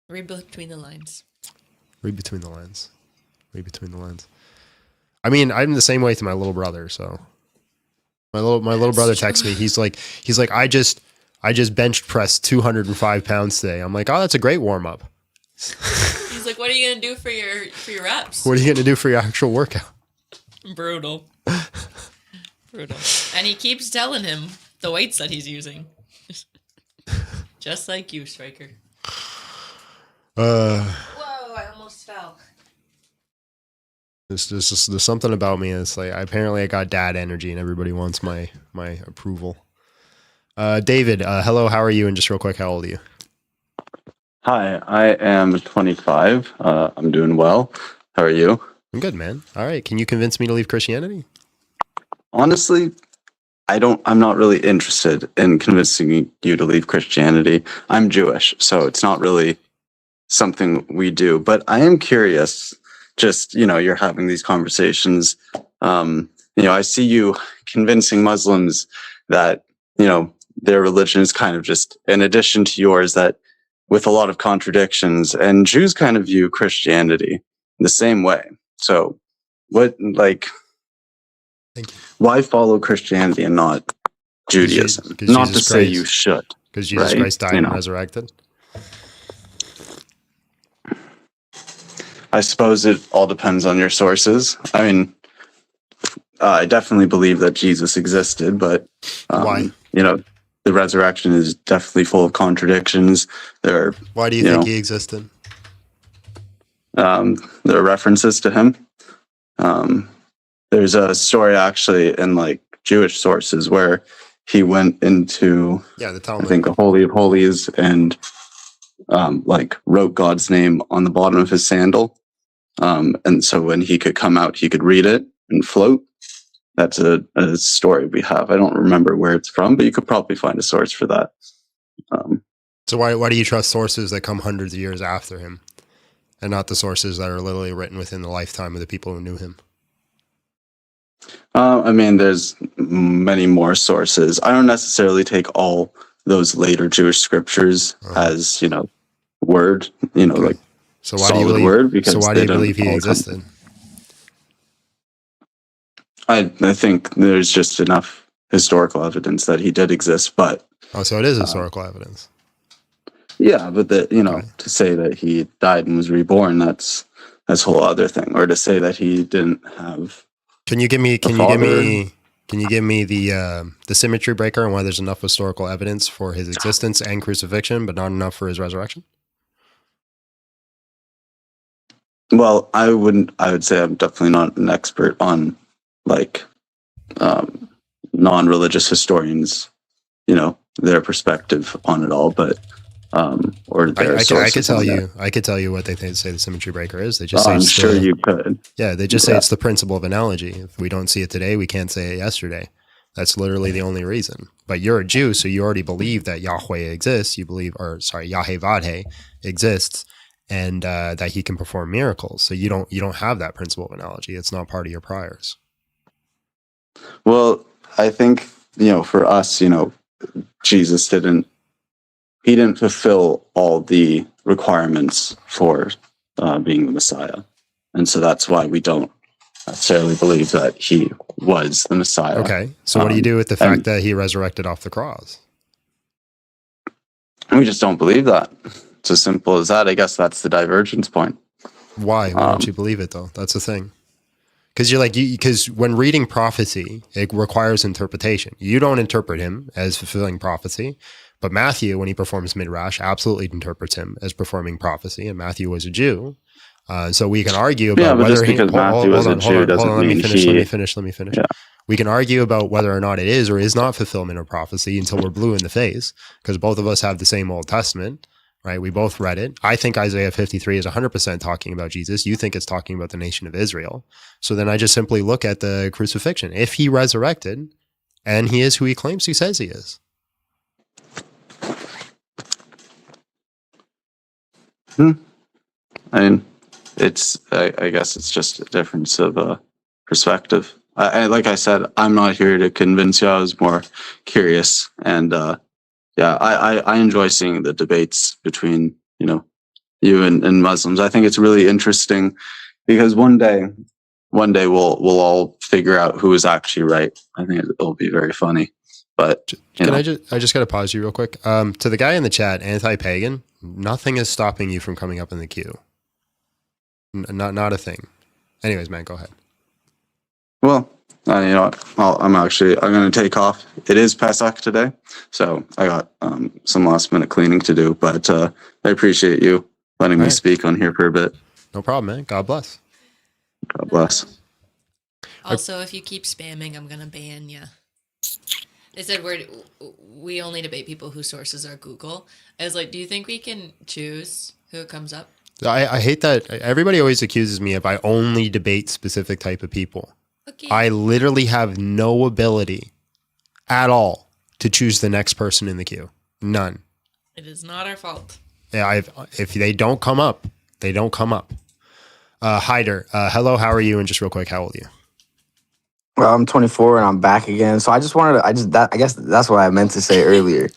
Read between the lines. Read between the lines. Read between the lines. I mean, I'm the same way to my little brother. So my little brother texts me. He's like, I just bench pressed 205 pounds today. I'm like, oh, that's a great warm up. He's like, what are you gonna do for your reps? What are you gonna do for your actual workout? Brutal. Brutal. And he keeps telling him the weights that he's using. Just like you, Striker. Whoa, I almost fell. There's something about me that's like I got dad energy and everybody wants my approval. David, hello, how are you? And just real quick, how old are you? Hi, I am 25. I'm doing well. How are you? I'm good, man. All right. Can you convince me to leave Christianity? Honestly, I'm not really interested in convincing you to leave Christianity. I'm Jewish, so it's not really something we do. But I am curious, just, you're having these conversations. I see you convincing Muslims that, their religion is kind of just an addition to yours, that with a lot of contradictions, and Jews kind of view Christianity the same way. So why follow Christianity and not Judaism? Not to say you should. Because Jesus Christ died and resurrected? I suppose it all depends on your sources. I mean, I definitely believe that Jesus existed, but why? The resurrection is definitely full of contradictions. Why do you think he existed? There are references to him. There's a story actually in Jewish sources where he went into the Talmud. I think the Holy of Holies and wrote God's name on the bottom of his sandal. And so when he could come out, he could read it and float. That's a story we have. I don't remember where it's from, but you could probably find a source for that. So why do you trust sources that come hundreds of years after him and not the sources that are literally written within the lifetime of the people who knew him? I mean, there's many more sources. I don't necessarily take all those later Jewish scriptures as, word, so why do you believe, word. Because so why do you believe he existed? I think there's just enough historical evidence that he did exist, but... Oh, so it is historical evidence. Yeah, but to say that he died and was reborn, that's a whole other thing. Or to say that he didn't have... Can you give me the symmetry breaker on why there's enough historical evidence for his existence and crucifixion, but not enough for his resurrection? Well, I would say I'm definitely not an expert on like non-religious historians, their perspective on it all, but or their I could tell you. you. I could tell you what they say the symmetry breaker is. They just say I'm it's sure you could. Yeah, they just say it's the principle of analogy. If we don't see it today, we can't say it yesterday. That's literally the only reason. But you're a Jew, so you already believe that Yahweh exists. You believe, Yahweh exists, and that He can perform miracles. So you don't have that principle of analogy. It's not part of your priors. Well, I think for us, Jesus didn't fulfill all the requirements for being the Messiah, and so that's why we don't necessarily believe that He was the Messiah. Okay, so what do you do with the fact that He resurrected off the cross? We just don't believe that. It's as simple as that. I guess that's the divergence point. Why don't you believe it though? That's the thing. Because because when reading prophecy, it requires interpretation. You don't interpret Him as fulfilling prophecy, but Matthew, when he performs midrash, absolutely interprets Him as performing prophecy. And Matthew was a Jew, so we can argue about whether just because Matthew was a Jew doesn't mean Let me finish. Yeah. We can argue about whether or not it is or is not fulfillment of prophecy until we're blue in the face, because both of us have the same Old Testament. Right, we both read it. I think Isaiah 53 is 100% talking about Jesus. You think it's talking about the nation of Israel. So then I just simply look at the crucifixion. If He resurrected, and He is who He claims He says He is. I mean, I guess it's just a difference of perspective. Like I said, I'm not here to convince you. I was more curious, and I enjoy seeing the debates between you and Muslims. I think it's really interesting because one day we'll all figure out who is actually right. I think it'll be very funny. But I just got to pause you real quick. To the guy in the chat, anti-pagan, nothing is stopping you from coming up in the queue. Not a thing. Anyways, man, go ahead. Well, I'm going to take off. It is Pesach today, so I got some last minute cleaning to do, but I appreciate you letting me speak on here for a bit. No problem, man. God bless. God bless. Also, if you keep spamming, I'm going to ban you. They said we only debate people whose sources are Google. I was like, do you think we can choose who comes up? I hate that. Everybody always accuses me if I only debate specific type of people. Okay. I literally have no ability at all to choose the next person in the queue. None. It is not our fault. Yeah, if they don't come up, they don't come up. Hyder, hello, how are you? And just real quick, how old are you? Well, I'm 24 and I'm back again. So I just wanted to, I guess that's what I meant to say earlier.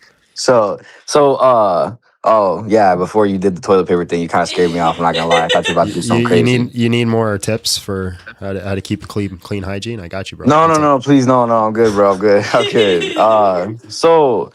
Oh yeah, before you did the toilet paper thing, you kind of scared me off. I'm not gonna lie, I thought you were about to do something crazy. You need more tips for how to keep a clean hygiene. I got you, bro. No, please, no, I'm good, bro. I'm good. So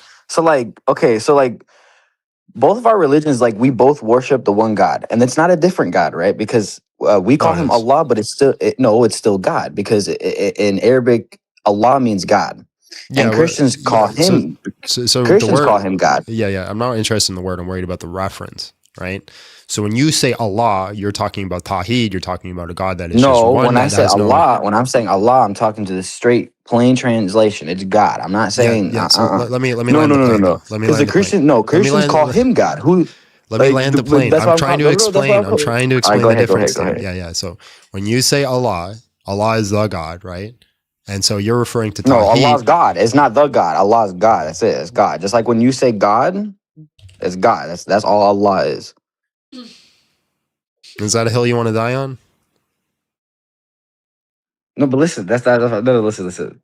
both of our religions, like we both worship the one God, and it's not a different God, right? Because we call Him Allah, but it's still God, because in Arabic, Allah means God. Yeah, and Christians call Him. Christians call Him God. Yeah. I'm not interested in the word. I'm worried about the reference, right? So when you say Allah, you're talking about Tawheed. You're talking about a God that is just one. When I say Allah, when I'm saying Allah, I'm talking to the straight plain translation. It's God. I'm not saying. So let me land the plane. No. Because the Christians call Him God. Let me land the plane. I'm trying to explain. I'm trying to explain the difference. Yeah. So when you say Allah, Allah is the God, right? And so you're referring to Tawheed. No, Allah's God. It's not the God. Allah's God. That's it. It's God. Just like when you say God, it's God. That's all Allah is. Is that a hill you want to die on? No, but listen. Listen.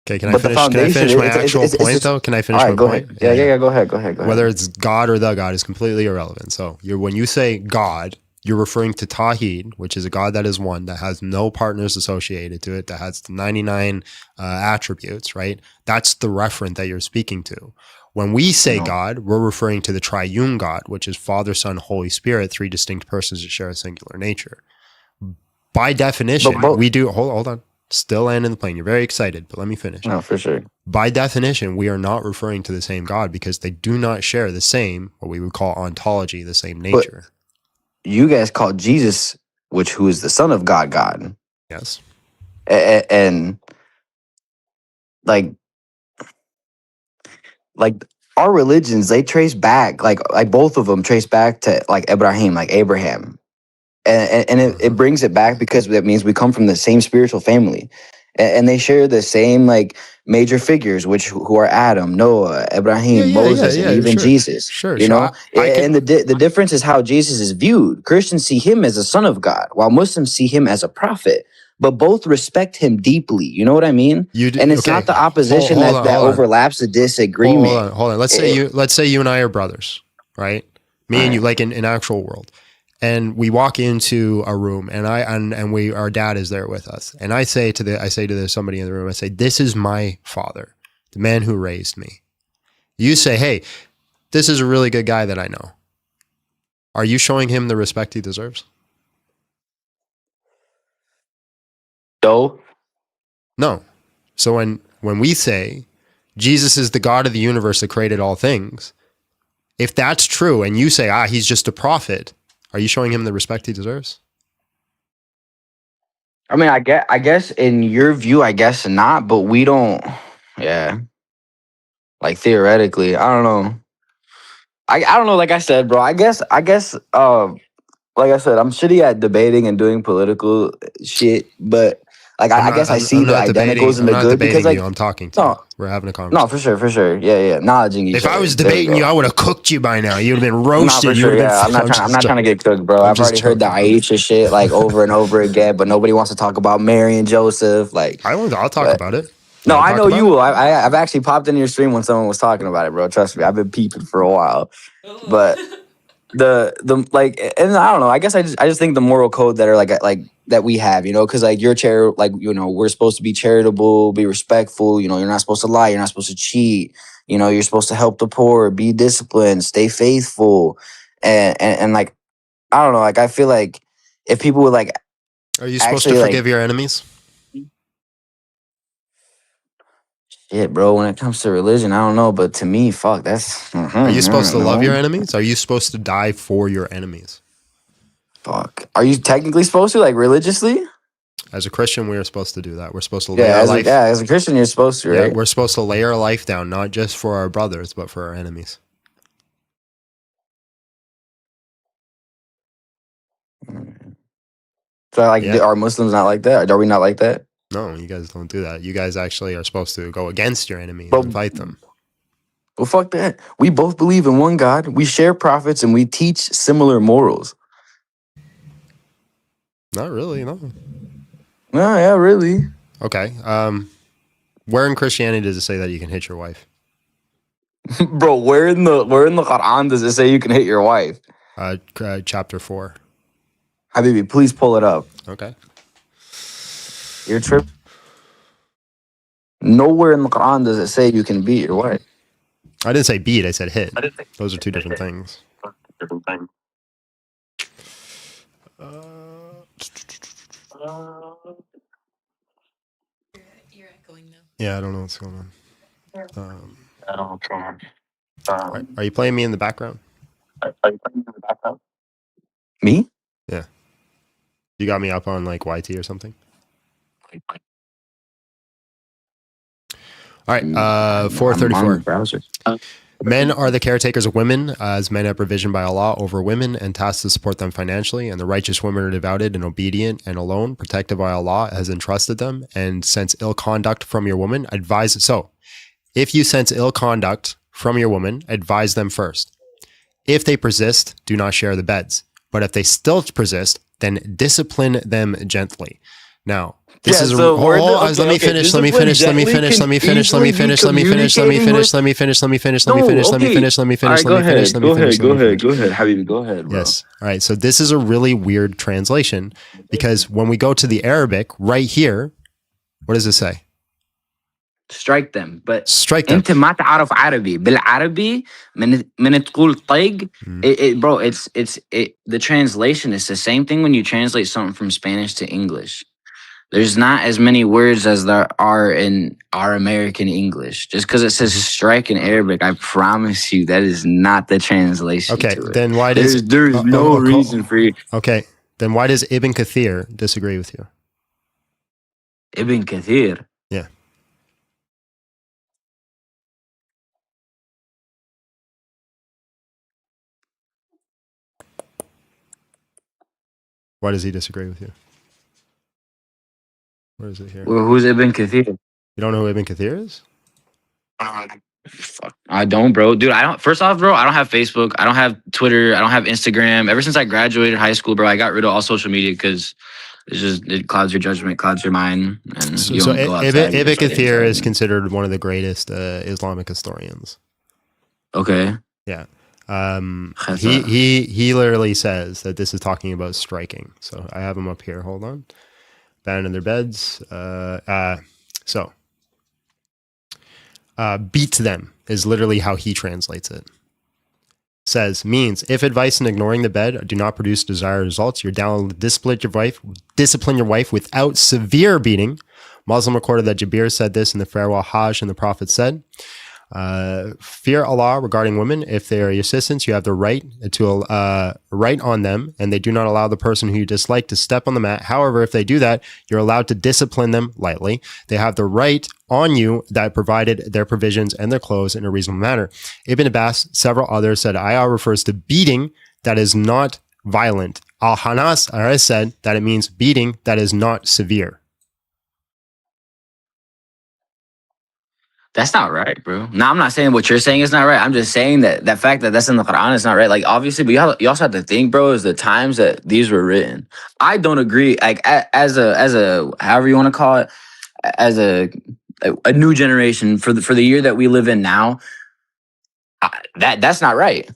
Okay, can I finish my actual point though? Can I finish my point? Yeah, go ahead. Whether it's God or the God is completely irrelevant. So when you say God, you're referring to Tawheed, which is a God that is one, that has no partners associated to it, that has 99 attributes, right? That's the referent that you're speaking to. When we say God, we're referring to the triune God, which is Father, Son, Holy Spirit, three distinct persons that share a singular nature. By definition, we do, hold on, still land in the plane. You're very excited, but let me finish. No, for sure. By definition, we are not referring to the same God because they do not share the same, what we would call ontology, the same nature. You guys call Jesus who is the Son of God. Yes. And like our religions, they trace back, like both of them trace back to like Abraham. And it brings it back because that means we come from the same spiritual family. And they share the same like major figures, who are Adam, Noah, Abraham, Moses, and even Jesus. Sure. You know, and the difference is how Jesus is viewed. Christians see him as a son of God, while Muslims see him as a prophet. But both respect him deeply. You know what I mean? And it's not the opposition that overlaps the disagreement. Hold on. Let's say you and I are brothers, right? Me and you, like in actual world. And we walk into a room, and our dad is there with us. And I say to somebody in the room, I say, "This is my father, the man who raised me." You say, "Hey, this is a really good guy that I know." Are you showing him the respect he deserves? No. So when we say Jesus is the God of the universe that created all things, if that's true, and you say, he's just a prophet, are you showing him the respect he deserves? I mean, I guess in your view, I guess not, but we don't. Yeah, like theoretically, I don't know. I don't know. Like I said, bro, I guess. Like I said, I'm shitty at debating and doing political shit, but like I guess I see the identicals and the good because like I'm talking to you. We're having a conversation. No, for sure. Yeah. Acknowledging each other. If I was debating you, I would have cooked you by now. You'd have been roasted. For sure, yeah. I'm not trying to get cooked, bro. I've already heard the Aisha shit like over and over again, but nobody wants to talk about Mary and Joseph. Like I'll talk about it. No, I know you will. I've actually popped into your stream when someone was talking about it, bro. Trust me, I've been peeping for a while. But the like, and I don't know. I guess I just think the moral code that are like that we have, you know, because like we're supposed to be charitable, be respectful. You know, you're not supposed to lie, you're not supposed to cheat. You know, you're supposed to help the poor, be disciplined, stay faithful, and like, I don't know. Like, I feel like if people would like, are you supposed to forgive your enemies? Shit, bro, when it comes to religion, I don't know, but to me, fuck, that's... Are you supposed to love your enemies? Are you supposed to die for your enemies? Fuck. Are you technically supposed to, like, religiously? As a Christian, we are supposed to do that. We're supposed to lay our life... as a Christian, you're supposed to, right? Yeah, we're supposed to lay our life down, not just for our brothers, but for our enemies. So, like, are Muslims not like that? Are we not like that? No, you guys don't do that. You guys actually are supposed to go against your enemies and fight them. Well, fuck that. We both believe in one God. We share prophets and we teach similar morals. Not really, no. No, yeah, really. Okay. Where in Christianity does it say that you can hit your wife? Bro, where in the Quran does it say you can hit your wife? Chapter 4. Habibi, please pull it up. Okay. Your trip. Nowhere in the Quran does it say you can beat your wife. I didn't say beat, I said hit. Those are two different things. You're echoing now. Yeah, I don't know what's going on. Are you playing me in the background? Me? Yeah. You got me up on like YT or something? All right, 434. Men are the caretakers of women, as men have provision by Allah over women and tasked to support them financially, and the righteous women are devoted and obedient and alone, protected by Allah, has entrusted them, and sense ill conduct from your woman, advise. So, if you sense ill conduct from your woman, advise them first. If they persist, do not share the beds. But if they still persist, then discipline them gently. Now, this is let me finish. Let me finish. Let me finish. Let me finish. Let me finish. Let me finish. Let me finish. Let me finish. Let me finish. Let me finish. Let me finish. Let me finish. Go ahead, Habibi, go ahead, bro. Yes. All right. So this is a really weird translation because when we go to the Arabic right here, what does it say? Strike them, but strike them. انت ما تعرف عربي بالعربي من تقول طيق bro, it's the translation is the same thing when you translate something from Spanish to English. There's not as many words as there are in our American English. Just because it says strike in Arabic, I promise you that is not the translation. Okay, to it. then why does there's no reason for you? Okay, Then why does Ibn Kathir disagree with you? Ibn Kathir. Yeah. Why does he disagree with you? Where is it here? Well, who's Ibn Kathir? You don't know who Ibn Kathir is? Fuck, I don't, bro. Dude, I don't. First off, bro, I don't have Facebook. I don't have Twitter. I don't have Instagram. Ever since I graduated high school, bro, I got rid of all social media because it clouds your judgment, clouds your mind, and So, you so don't go Ibn outside. Ibn Kathir is considered one of the greatest Islamic historians. Okay. Yeah. He literally says that this is talking about striking. So I have him up here. Hold on. Abandon their beds. Beat them is literally how he translates it. Says, means, if advice and ignoring the bed do not produce desired results, you're down to discipline your wife without severe beating. Muslim recorded that Jabir said this in the farewell Hajj, and the Prophet said, fear Allah regarding women. If they are your assistants, you have the right to right on them, and they do not allow the person who you dislike to step on the mat. However, if they do that, you're allowed to discipline them lightly. They have the right on you that provided their provisions and their clothes in a reasonable manner. Ibn Abbas, several others said ayah refers to beating that is not violent. Al-Hanas said that it means beating that is not severe. That's not right, bro. Now, I'm not saying what you're saying is not right. I'm just saying that the fact that that's in the Quran is not right. Like, obviously, but you also have to think, bro, is the times that these were written. I don't agree. Like, as a however you want to call it, as a new generation for the year that we live in now, that's not right.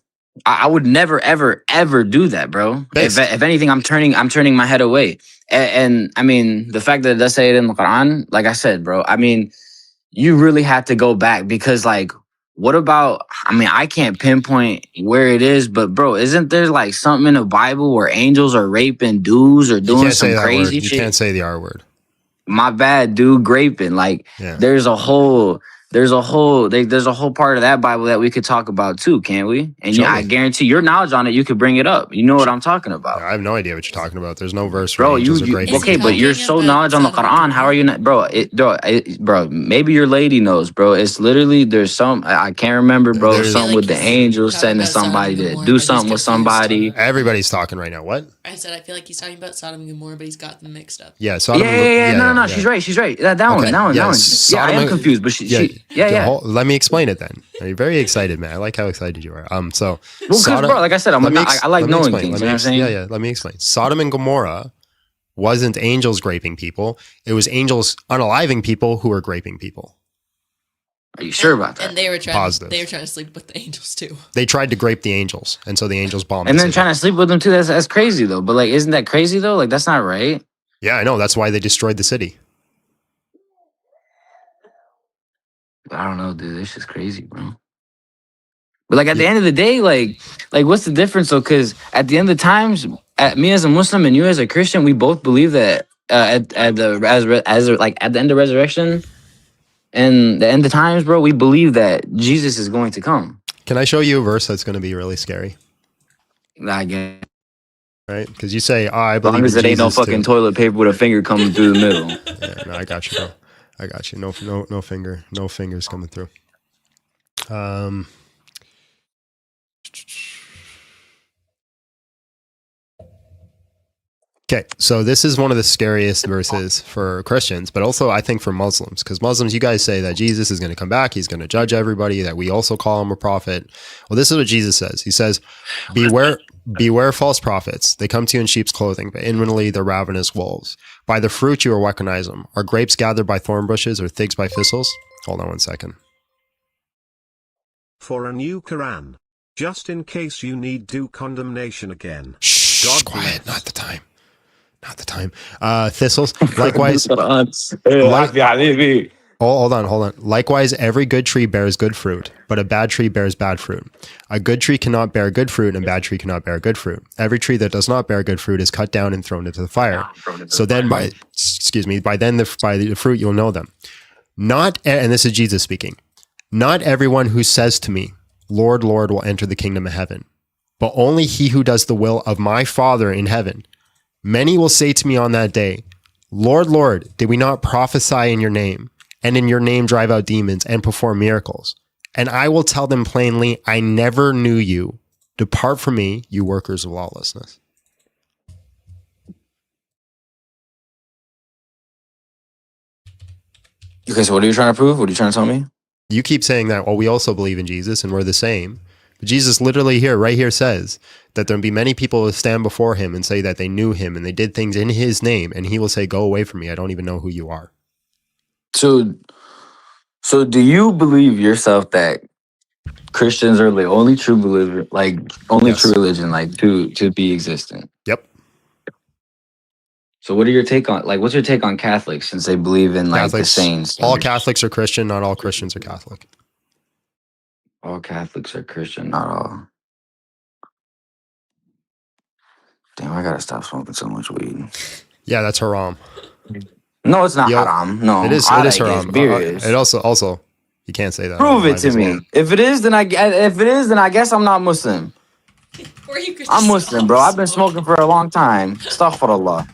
I would never, ever, ever do that, bro. If anything, I'm turning my head away. And I mean, the fact that it does say it in the Quran, like I said, bro, I mean, you really have to go back because, like, what about, I mean, I can't pinpoint where it is, but bro, isn't there like something in the Bible where angels are raping dudes or doing some crazy shit? You can't say the R word. My bad, dude, graping. Like, there's a whole part of that Bible that we could talk about too, can't we? And I guarantee your knowledge on it, you could bring it up. You know what I'm talking about. I have no idea what you're talking about. There's no verse bro. where angels are great. Okay, but you're so knowledge on the Quran. How are you not, bro? Bro, maybe your lady knows, bro. It's literally there's some I can't remember, bro. There's something with the angels sending somebody to do something with somebody. Everybody's talking right now. What? I said I feel like he's talking about Sodom and Gomorrah, but he's got them mixed up. Yeah, Sodom. No. She's right. That one. Yeah, I am confused, but yeah. Let me explain it then. You're very excited, man. I like how excited you are. Well, because, bro, like I said, I like knowing things. You know what I'm saying? Yeah. Let me explain. Sodom and Gomorrah wasn't angels graping people. It was angels unaliving people who were graping people. Are you sure about that? And they were trying. Positive. They were trying to sleep with the angels too. They tried to grape the angels, and so the angels bombed. And then trying to sleep with them too. That's crazy though. But like, isn't that crazy though? Like, that's not right. Yeah, I know. That's why they destroyed the city. I don't know, dude. This is crazy, bro. But like at the end of the day, like what's the difference though? Because at the end of the times, me as a Muslim and you as a Christian, we both believe that at the end of resurrection and the end of times, bro, we believe that Jesus is going to come. Can I show you a verse that's going to be really scary? I guess. Right? Because you say, I believe as long as it ain't no fucking toilet paper with a finger coming through the middle. Yeah, no, I got you, bro. I got you. No fingers coming through. Okay, so this is one of the scariest verses for Christians, but also I think for Muslims, because Muslims, you guys say that Jesus is going to come back, he's going to judge everybody, that we also call him a prophet. Well, this is what Jesus says. He says, beware false prophets. They come to you in sheep's clothing, but inwardly they're ravenous wolves. By the fruit you will recognize them. Are grapes gathered by thorn bushes or figs by thistles? Hold on one second. For a new Quran. Just in case you need do condemnation again. Shh, God quiet, bless. Not the time. Thistles. Likewise. Hold on. Likewise, every good tree bears good fruit, but a bad tree bears bad fruit. A good tree cannot bear good fruit, and a bad tree cannot bear good fruit. Every tree that does not bear good fruit is cut down and thrown into the fire. So then by the fruit you'll know them. And this is Jesus speaking. Not everyone who says to me, Lord, Lord, will enter the kingdom of heaven, but only he who does the will of my Father in heaven. Many will say to me on that day, Lord, Lord, did we not prophesy in your name, and in your name drive out demons and perform miracles? And I will tell them plainly, I never knew you. Depart from me, you workers of lawlessness. Okay, so what are you trying to prove? What are you trying to tell me? You keep saying that, well, we also believe in Jesus and we're the same. But Jesus literally right here says that there'll be many people who stand before him and say that they knew him and they did things in his name. And he will say, go away from me. I don't even know who you are. So do you believe yourself that Christians are the only true believer, like only true religion, like to be existent? Yep. So what are your take on, like, what's your take on Catholics since they believe in like Catholics, the saints? all Catholics are Christian. Not all Christians are Catholic. All Catholics are Christian, not all. Damn, I gotta stop smoking so much weed. Yeah, that's haram. No, it's not haram. No, it is haram. Beer is. It also, you can't say that. Prove it to me. If it is, then I guess I'm not Muslim. Or you could I'm Muslim, bro. I've been smoking for a long time. Astaghfirullah.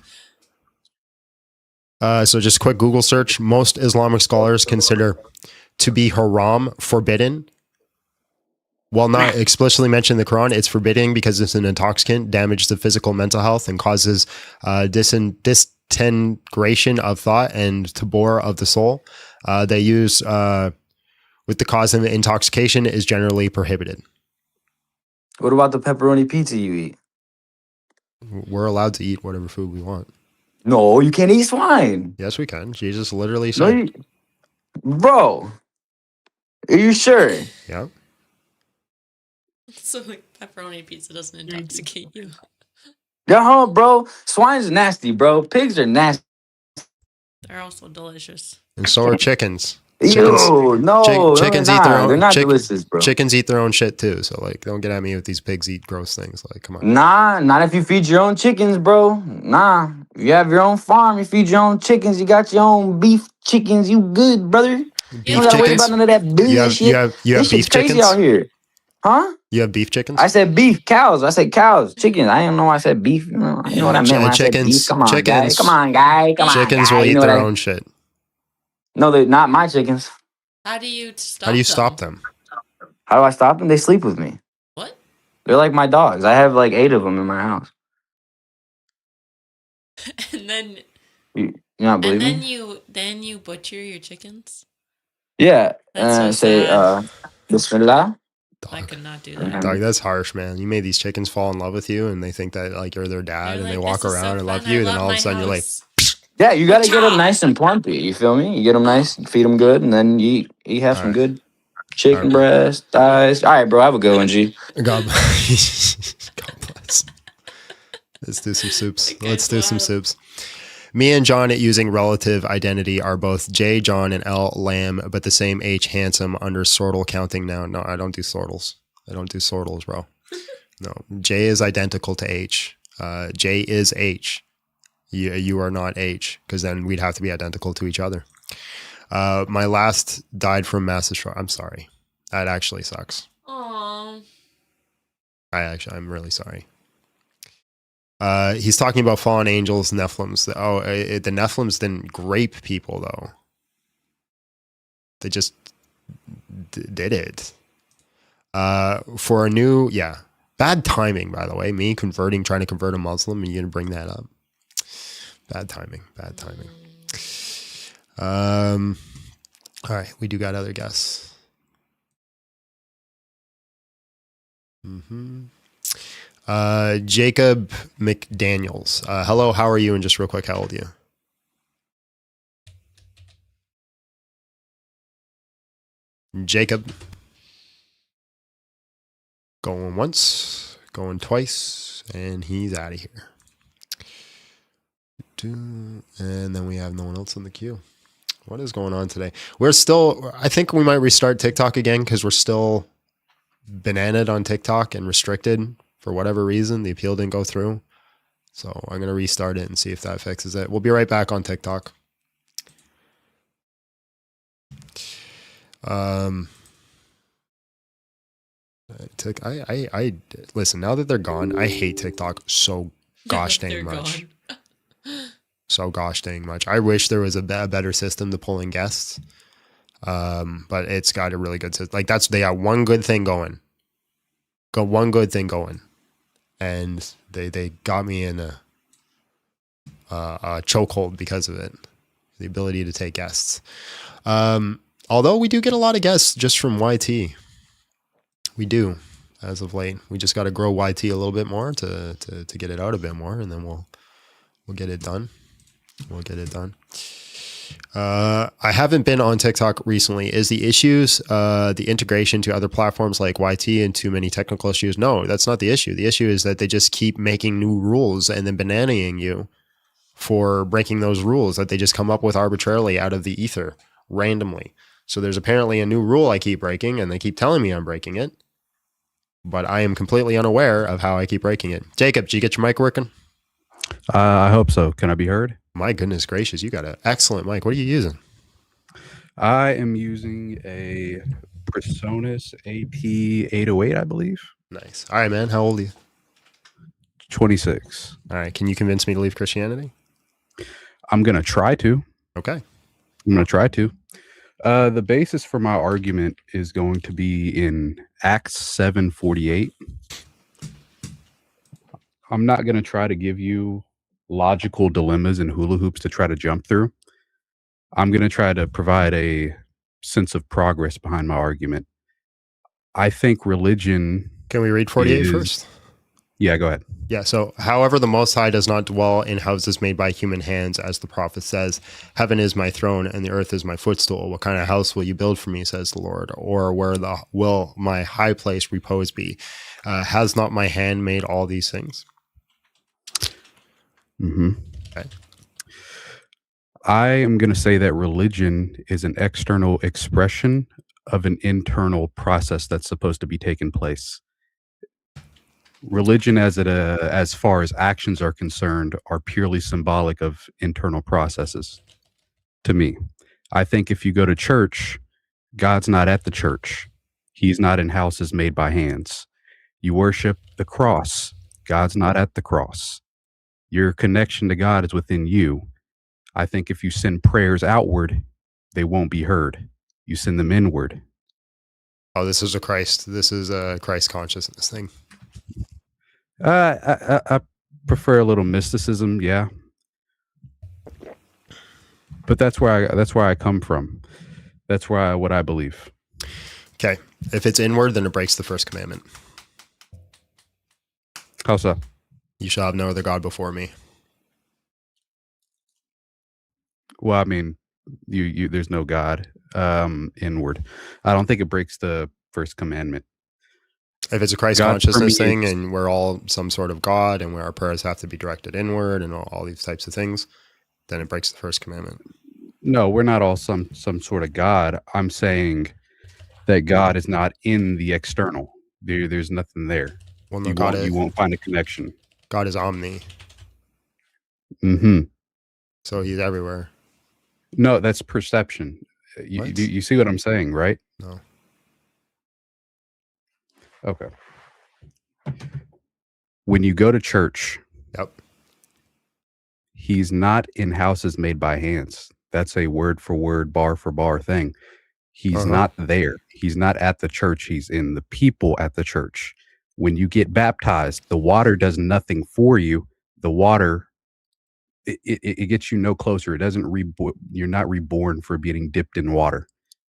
So just quick Google search. Most Islamic scholars consider to be haram, forbidden. While not explicitly mentioned in the Quran, it's forbidden because it's an intoxicant, damages the physical, mental health, and causes disintegration of thought and tabor of the soul. They use with the cause of intoxication is generally prohibited. What about the pepperoni pizza you eat? We're allowed to eat whatever food we want. No, you can't eat swine. Yes, we can. Jesus literally said. Bro, are you sure? Yeah. So like pepperoni pizza doesn't intoxicate you. Yeah, bro. Swine's nasty, bro. Pigs are nasty. They're also delicious. And so are chickens. Ew, no, chickens they're eat their not. own. They're not delicious, bro. Chickens eat their own shit too. So like, don't get at me with these pigs eat gross things. Like, come on. Nah, not if you feed your own chickens, bro. Nah, if you have your own farm, you feed your own chickens. You got your own beef chickens. You good, brother. You don't gotta worry about none of that bullshit. You have this beef shit's crazy chickens out here, huh? You have beef chickens? I said beef, cows. I said cows, chickens. I didn't know I said beef. You know what I meant when I said beef. Come on, guys. Come on, guy. Come on, chickens guy. will eat You know their what own shit. No, they're not my chickens. How do you stop How do you stop them? How do I stop them? They sleep with me. What? They're like my dogs. I have like 8 of them in my house. And then You not believe me? then you butcher your chickens? Yeah. That's so say sad. Bismillah. I could not do that. Dog, that's harsh, man. You made these chickens fall in love with you and they think that like you're their dad and They're they like, walk "This is so around and love fun. you, I and then love all of my a sudden you're like, house." Yeah, you gotta get them nice and plumpy. You feel me? You get them nice, feed them good, and then you have some good chicken breast, thighs. All right, bro. Have a good one, G. God bless. God bless. Let's do some soups. Let's do some soups. Me and John at using relative identity are both J, John, and L, Lamb, but the same H, handsome, under sortal counting now. No, I don't do sortals. I don't do sortals, bro. No, J is identical to H. J is H. You are not H, because then we'd have to be identical to each other. My last died from mass destruction. I'm sorry. That actually sucks. Aww. I'm really sorry. He's talking about fallen angels, Nephilims. The Nephilims didn't grape people, though. They just did it. For a new, bad timing, by the way. Me trying to convert a Muslim, and you're gonna bring that up. Bad timing. All right, we do got other guests. Jacob McDaniels. Hello, how are you? And just real quick, how old are you? Jacob. Going once, going twice, and he's out of here. And then we have no one else in the queue. What is going on today? I think we might restart TikTok again because we're still bananaed on TikTok and restricted for whatever reason. The appeal didn't go through. So I'm going to restart it and see if that fixes it. We'll be right back on TikTok. I listen, now that they're gone, I hate TikTok so gosh dang much. so gosh dang much. I wish there was a better system to pull in guests. But it's got a really good system. Like they got one good thing going. And they got me in a chokehold because of it. The ability to take guests. Although we do get a lot of guests just from YT. We do, as of late. We just got to grow YT a little bit more to get it out a bit more, and then we'll get it done. I haven't been on TikTok recently. Is the issues the integration to other platforms like YT and too many technical issues? No, that's not the issue. The issue is that they just keep making new rules and then bananaing you for breaking those rules that they just come up with arbitrarily out of the ether randomly. So there's apparently a new rule I keep breaking, and they keep telling me I'm breaking it, but I am completely unaware of how I keep breaking it. Jacob, did you get your mic working? I hope so. Can I be heard? My goodness gracious, you got an excellent mic. What are you using? I am using a Presonus AP808, I believe. Nice. All right, man. How old are you? 26. All right. Can you convince me to leave Christianity? I'm going to try to. Okay. I'm going to try to. The basis for my argument is going to be in Acts 7:48. I'm not going to try to give you logical dilemmas and hula hoops to try to jump through. I'm going to try to provide a sense of progress behind my argument. I think religion... Can we read 48 first? Yeah, go ahead. Yeah, so however the Most High does not dwell in houses made by human hands, as the prophet says, heaven is my throne and the earth is my footstool. What kind of house will you build for me, says the Lord? Or where will my high place repose be? Has not my hand made all these things? Mm-hmm. Okay. I am going to say that religion is an external expression of an internal process that's supposed to be taking place. Religion, as far as actions are concerned, are purely symbolic of internal processes. To me, I think if you go to church, God's not at the church. He's not in houses made by hands. You worship the cross. God's not at the cross. Your connection to God is within you. I think if you send prayers outward, they won't be heard. You send them inward. Oh, this is a Christ consciousness thing. I prefer a little mysticism, yeah. But that's where I come from. That's what I believe. Okay. If it's inward, then it breaks the first commandment. How so? You shall have no other God before me. Well, I mean, you there's no God inward. I don't think it breaks the first commandment. If it's a Christ consciousness thing and we're all some sort of God and where our prayers have to be directed inward and all these types of things, then it breaks the first commandment. No, we're not all some sort of God. I'm saying that God is not in the external. There's nothing there. Well, no, you won't find a connection. God is omni. Mm-hmm. So he's everywhere. No, that's perception. You see what I'm saying, right? No. Okay. When you go to church, yep, he's not in houses made by hands. That's a word for word, bar for bar thing. He's not there. He's not at the church. He's in the people at the church. When you get baptized, the water does nothing for you. The water, it gets you no closer. It doesn't you're not reborn for getting dipped in water.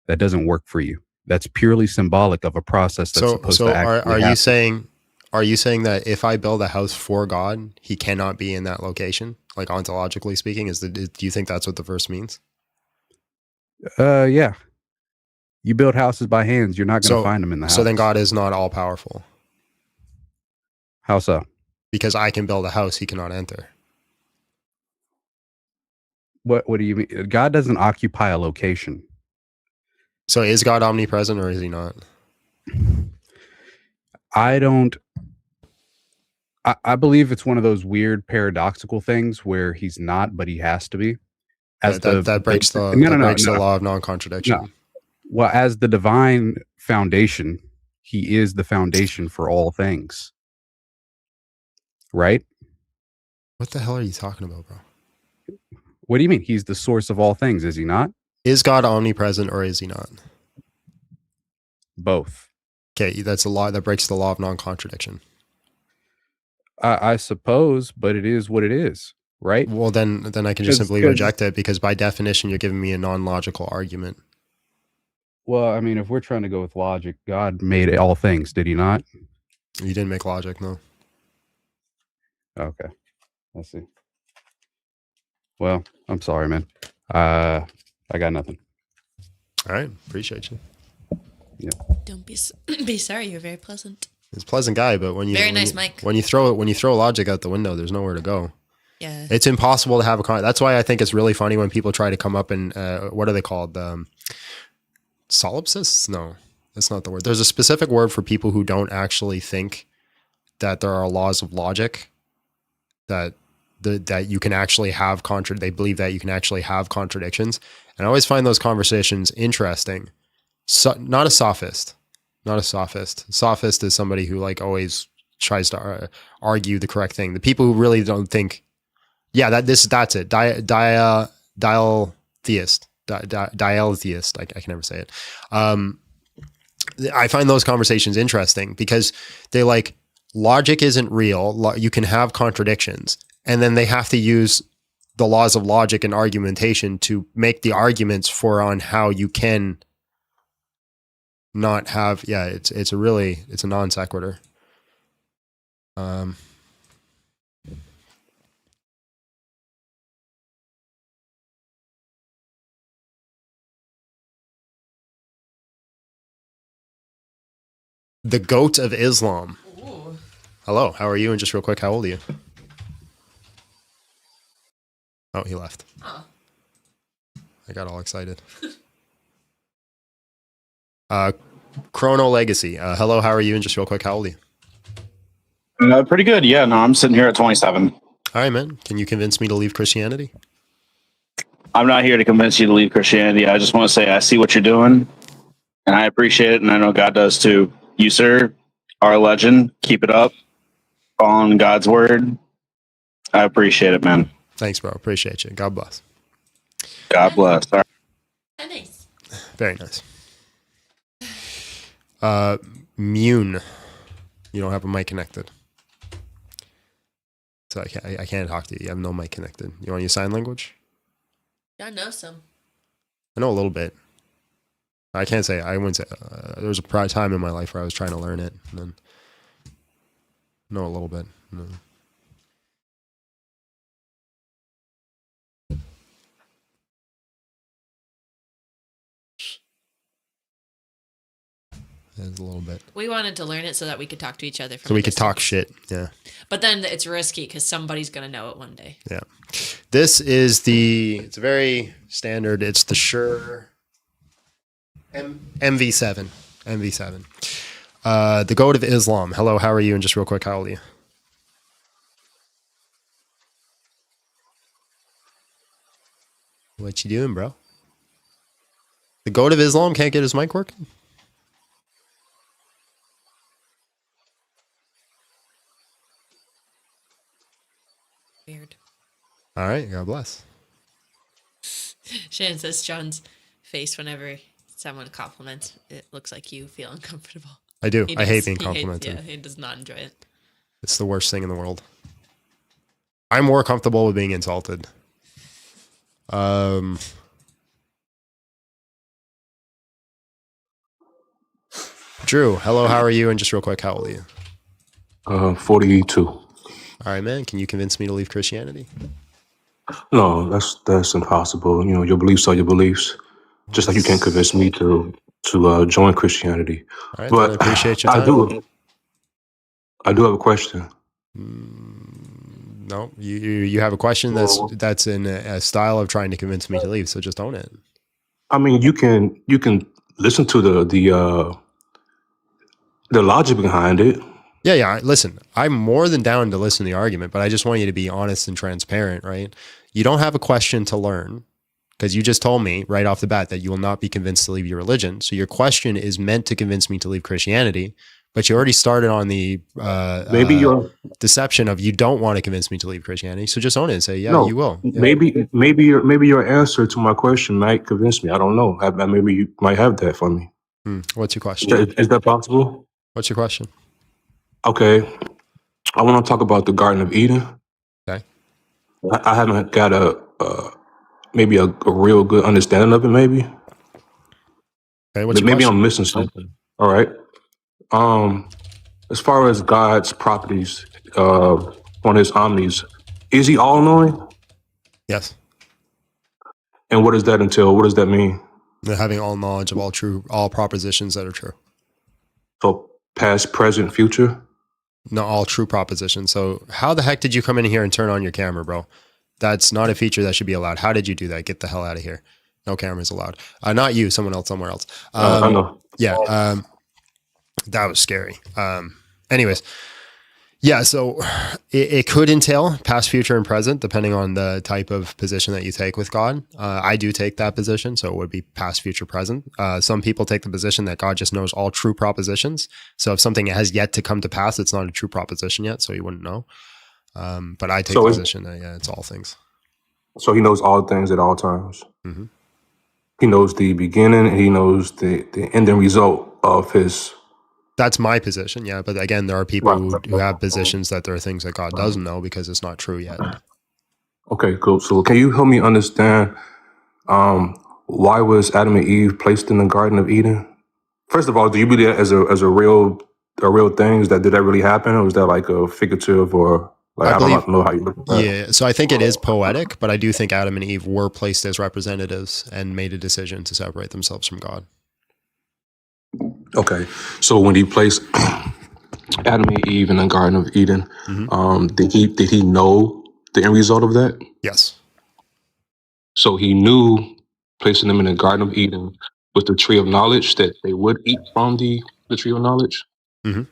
That doesn't work for you. That's purely symbolic of a process that's supposed to actually happen. Are you saying that if I build a house for God, he cannot be in that location? Like ontologically speaking, do you think that's what the verse means? Yeah. You build houses by hands, you're not going to find them in the house. So then God is not all powerful. How so? Because I can build a house, he cannot enter. What do you mean? God doesn't occupy a location. So is God omnipresent or is he not? I believe it's one of those weird paradoxical things where he's not, but he has to be. That breaks the law of non-contradiction. No. Well, as the divine foundation, he is the foundation for all things. Right? What the hell are you talking about, bro? What do you mean? He's the source of all things, is he not? Is God omnipresent or is he not? Both. Okay, that's a law that breaks the law of non-contradiction. I suppose, but it is what it is, right? Well, then I can just simply reject it because by definition, you're giving me a non-logical argument. Well, I mean, if we're trying to go with logic, God made all things, did he not? You didn't make logic, no. Okay. I see. Well, I'm sorry, man. I got nothing. All right. Appreciate you. Yeah. Don't be sorry. You're very pleasant. He's a pleasant guy, but when you very nice, Mike. When you throw logic out the window, there's nowhere to go. Yeah. It's impossible to have a that's why I think it's really funny when people try to come up and what are they called? Solipsists? No, that's not the word. There's a specific word for people who don't actually think that there are laws of logic that you can actually have they believe that you can actually have contradictions. And I always find those conversations interesting. So, not a sophist. Sophist is somebody who like always tries to argue the correct thing. The people who really don't think, yeah, that's it. Dialtheist. I can never say it. I find those conversations interesting because they like logic isn't real. You can have contradictions, and then they have to use the laws of logic and argumentation to make the arguments for on how you can not have. Yeah, it's a non sequitur. The goat of Islam. Ooh. Hello, how are you? And just real quick, how old are you? Oh, he left. Oh. I got all excited. Chrono Legacy. Hello, how are you? And just real quick, how old are you? Pretty good. Yeah, no, I'm sitting here at 27. All right, man. Can you convince me to leave Christianity? I'm not here to convince you to leave Christianity. I just want to say I see what you're doing, and I appreciate it, and I know God does too. You, sir, are a legend. Keep it up. Following God's word. I appreciate it, man. Thanks, bro. Appreciate you. God bless. God bless. All right. Nice. Very nice. Mune. You don't have a mic connected. So I can't talk to you. You have no mic connected. You want to use sign language? I know some. I know a little bit. I can't say, I wouldn't say, there was a time in my life where I was trying to learn it, and then know a little bit. No. There's a little bit. We wanted to learn it so that we could talk to each other. So we could talk shit, yeah. But then it's risky because somebody's going to know it one day. Yeah. This is it's very standard. It's the Shure MV7. MV7. The goat of Islam. Hello, how are you? And just real quick, how old are you? What you doing, bro? The goat of Islam can't get his mic working? Weird. All right, God bless. Shannon says John's face whenever someone compliments, it looks like you feel uncomfortable. I do. I hate being complimented. He does not enjoy it. It's the worst thing in the world. I'm more comfortable with being insulted. Drew, hello, how are you? And just real quick, how old are you? 42. All right, man. Can you convince me to leave Christianity? No, that's impossible. You know, your beliefs are your beliefs. Just like you can't convince me to join Christianity. All right, but I appreciate your time. I do have a question. No, you have a question that's in a style of trying to convince me to leave. So just own it. I mean, you can listen to the logic behind it. Yeah. Listen, I'm more than down to listen to the argument, but I just want you to be honest and transparent, right? You don't have a question to learn because you just told me right off the bat that you will not be convinced to leave your religion. So your question is meant to convince me to leave Christianity, But you already started on the Maybe you're deception of you don't want to convince me to leave Christianity. So just own it and say, yeah, no. you will. Yeah. Maybe your answer to my question might convince me. I don't know. Maybe you might have that for me. What's your question? Is that possible? What's your question? Okay, I want to talk about the Garden of Eden. Okay. I haven't got maybe a real good understanding of it. Maybe. Okay. What's your maybe question? I'm missing something. All right. As far as God's properties, on his omnis, is he all knowing? Yes. And what does that entail? What does that mean? Having all knowledge of all propositions that are true. So past, present, future? No, all true propositions. So how the heck did you come in here and turn on your camera, bro? That's not a feature that should be allowed. How did you do that? Get the hell out of here. No cameras allowed. Not you, someone else somewhere else. I know. Yeah. That was scary. Anyways. Yeah, so it could entail past, future, and present, depending on the type of position that you take with God. I do take that position, so it would be past, future, present. Some people take the position that God just knows all true propositions. So if something has yet to come to pass, it's not a true proposition yet, so you wouldn't know. But I take the position that, yeah, it's all things. So he knows all things at all times. Mm-hmm. He knows the beginning, and he knows the ending result of his... That's my position, yeah. But again, there are people who have positions that there are things that God doesn't know because it's not true yet. Okay, cool. So can you help me understand why was Adam and Eve placed in the Garden of Eden? First of all, do you believe that as a real thing? Did that really happen, or was that like a figurative, or like I don't know how you look at that? Yeah, so I think it is poetic, but I do think Adam and Eve were placed as representatives and made a decision to separate themselves from God. Okay, so when he placed Adam and Eve in the Garden of Eden, did he know the end result of that? Yes. So he knew placing them in the Garden of Eden with the tree of knowledge that they would eat from the tree of knowledge. Mm-hmm.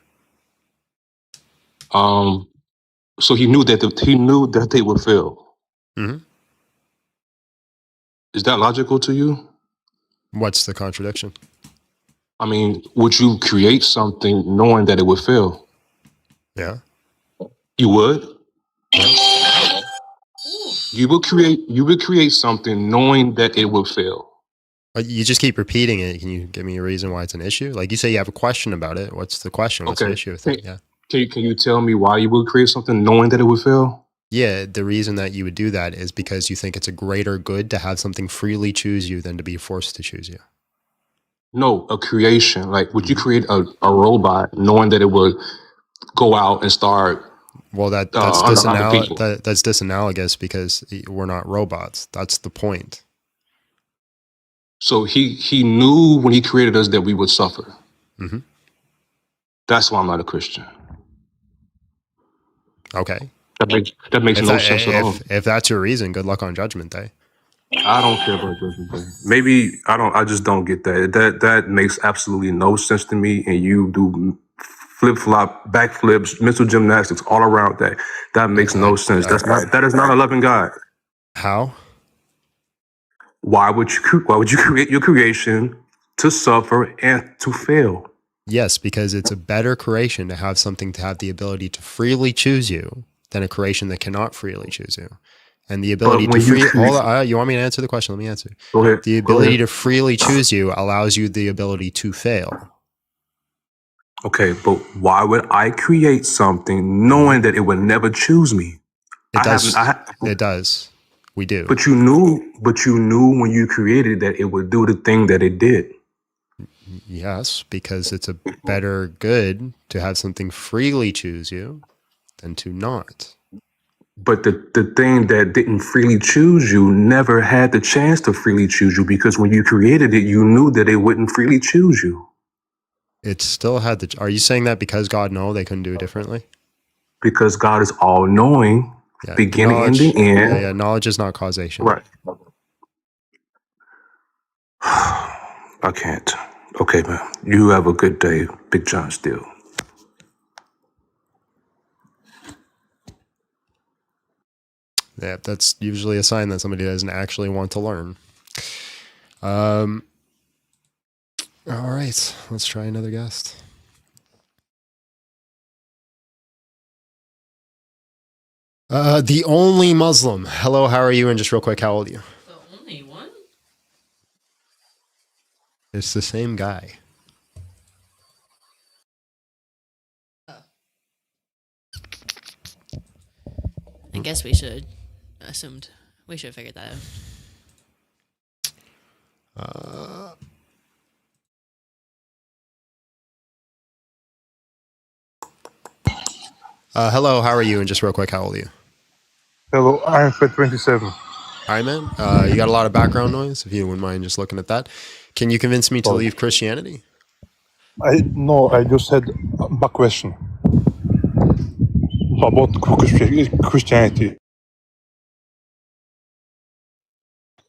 So he knew that they would fail. Mm-hmm. Is that logical to you? What's the contradiction? I mean, would you create something knowing that it would fail? Yeah. You would? Yeah. You would create something knowing that it will fail. You just keep repeating it. Can you give me a reason why it's an issue? Like you say you have a question about it. What's the question? What's the issue with it? Yeah. Can you tell me why you would create something knowing that it would fail? Yeah, the reason that you would do that is because you think it's a greater good to have something freely choose you than to be forced to choose you. No, a creation. Like, would you create a robot knowing that it would go out and start? Well, that's disanalogous because we're not robots. That's the point. So he knew when he created us that we would suffer. Mm-hmm. That's why I'm not a Christian. Okay. That makes no sense at all. If that's your reason, good luck on Judgment Day. I don't care about Judgment Day. Maybe I just don't get that. That makes absolutely no sense to me. And you do flip-flop, backflips, mental gymnastics all around that. That makes no sense. That is not a loving God. How? Why would you create your creation to suffer and to fail? Yes, because it's a better creation to have something to have the ability to freely choose you than a creation that cannot freely choose you. And the ability to you want me to answer the question? Let me answer. Go ahead. The ability to freely choose you allows you the ability to fail. Okay, but why would I create something knowing that it would never choose me? It does. We do. But you knew when you created that it would do the thing that it did. Yes, because it's a better good to have something freely choose you than to not. But the thing that didn't freely choose you never had the chance to freely choose you because when you created it, you knew that it wouldn't freely choose you. It still had the... Are you saying that because God knew they couldn't do it differently? Because God is all-knowing, beginning and the end. Yeah, knowledge is not causation. Right. I can't. Okay, man. You have a good day, Big John Steele. Yeah, that's usually a sign that somebody doesn't actually want to learn. All right, let's try another guest. The only Muslim. Hello, how are you? And just real quick, how old are you? The only one? It's the same guy. I guess we should assumed we should have figured that out. Hello, how are you? And just real quick, how old are you? Hello, I'm for 27. All right, man. You got a lot of background noise. If you wouldn't mind just looking at that. Can you convince me to leave Christianity? I just had a question about Christianity.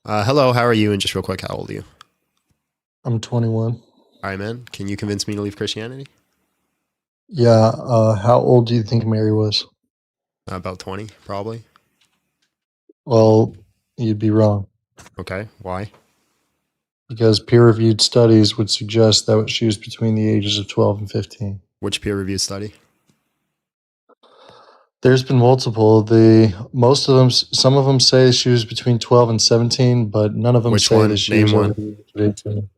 Hello, how are you? And just real quick, how old are you? I'm 21. All right, man. Can you convince me to leave Christianity? Yeah. How old do you think Mary was? About 20, probably. Well, you'd be wrong. Okay, why? Because peer-reviewed studies would suggest that she was between the ages of 12 and 15. Which peer-reviewed study? There's been multiple. Most of them, some of them say she was between 12 and 17, but none of them Which say one? that she Name was one. over the age of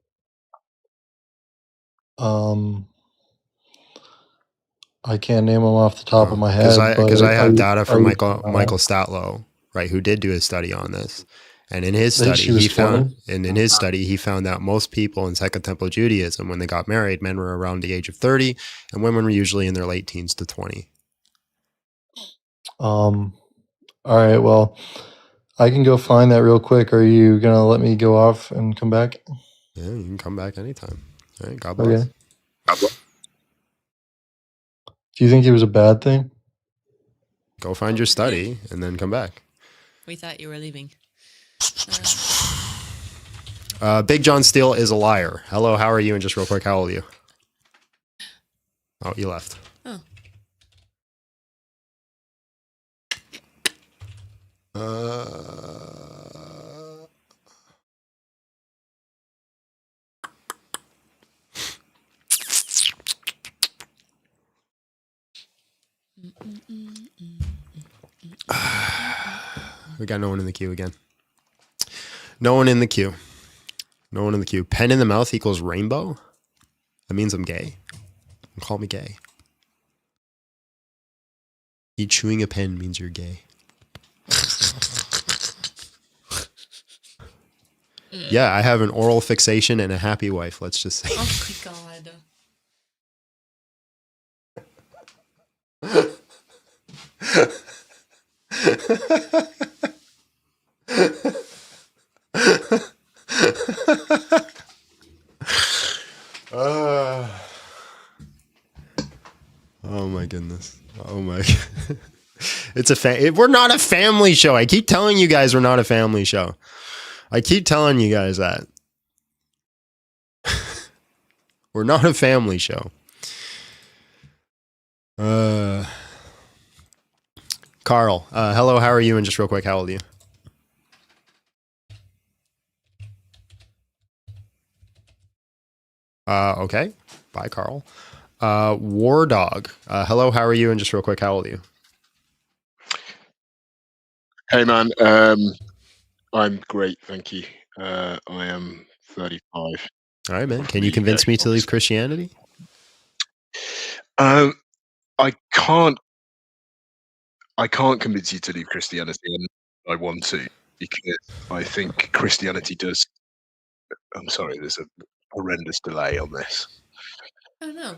18. I can't name them off the top of my head, Because I have data from you- Michael Statlow, right, who did do a study on this, and in his That study she was he found, 20? and in his study he found that most people in Second Temple Judaism, when they got married, men were around the age of 30, and women were usually in their late teens to 20. All right. Well, I can go find that real quick. Are you gonna let me go off and come back? Yeah, you can come back anytime. All right, God bless. Okay. Do you think it was a bad thing? Go find your study and then come back. We thought you were leaving. Big John Steele is a liar. Hello, how are you? And just real quick, how old are you? Oh, you left. Oh. We got no one in the queue again. No one in the queue. No one in the queue. Pen in the mouth equals rainbow? That means I'm gay. Call me gay. You chewing a pen means you're gay. Yeah, I have an oral fixation and a happy wife, let's just say. Oh my god. Oh my goodness. Oh my. We're not a family show. I keep telling you guys we're not a family show. I keep telling you guys that. We're not a family show. Carl, hello, how are you? And just real quick, how old are you? Okay. Bye, Carl. War Dog, hello, how are you? And just real quick, how old are you? Hey man, I'm great, thank you. I am 35. All right, man. Can you convince me to leave Christianity? I can't convince you to leave Christianity, and I want to, because I think Christianity does. I'm sorry, there's a horrendous delay on this. Oh no.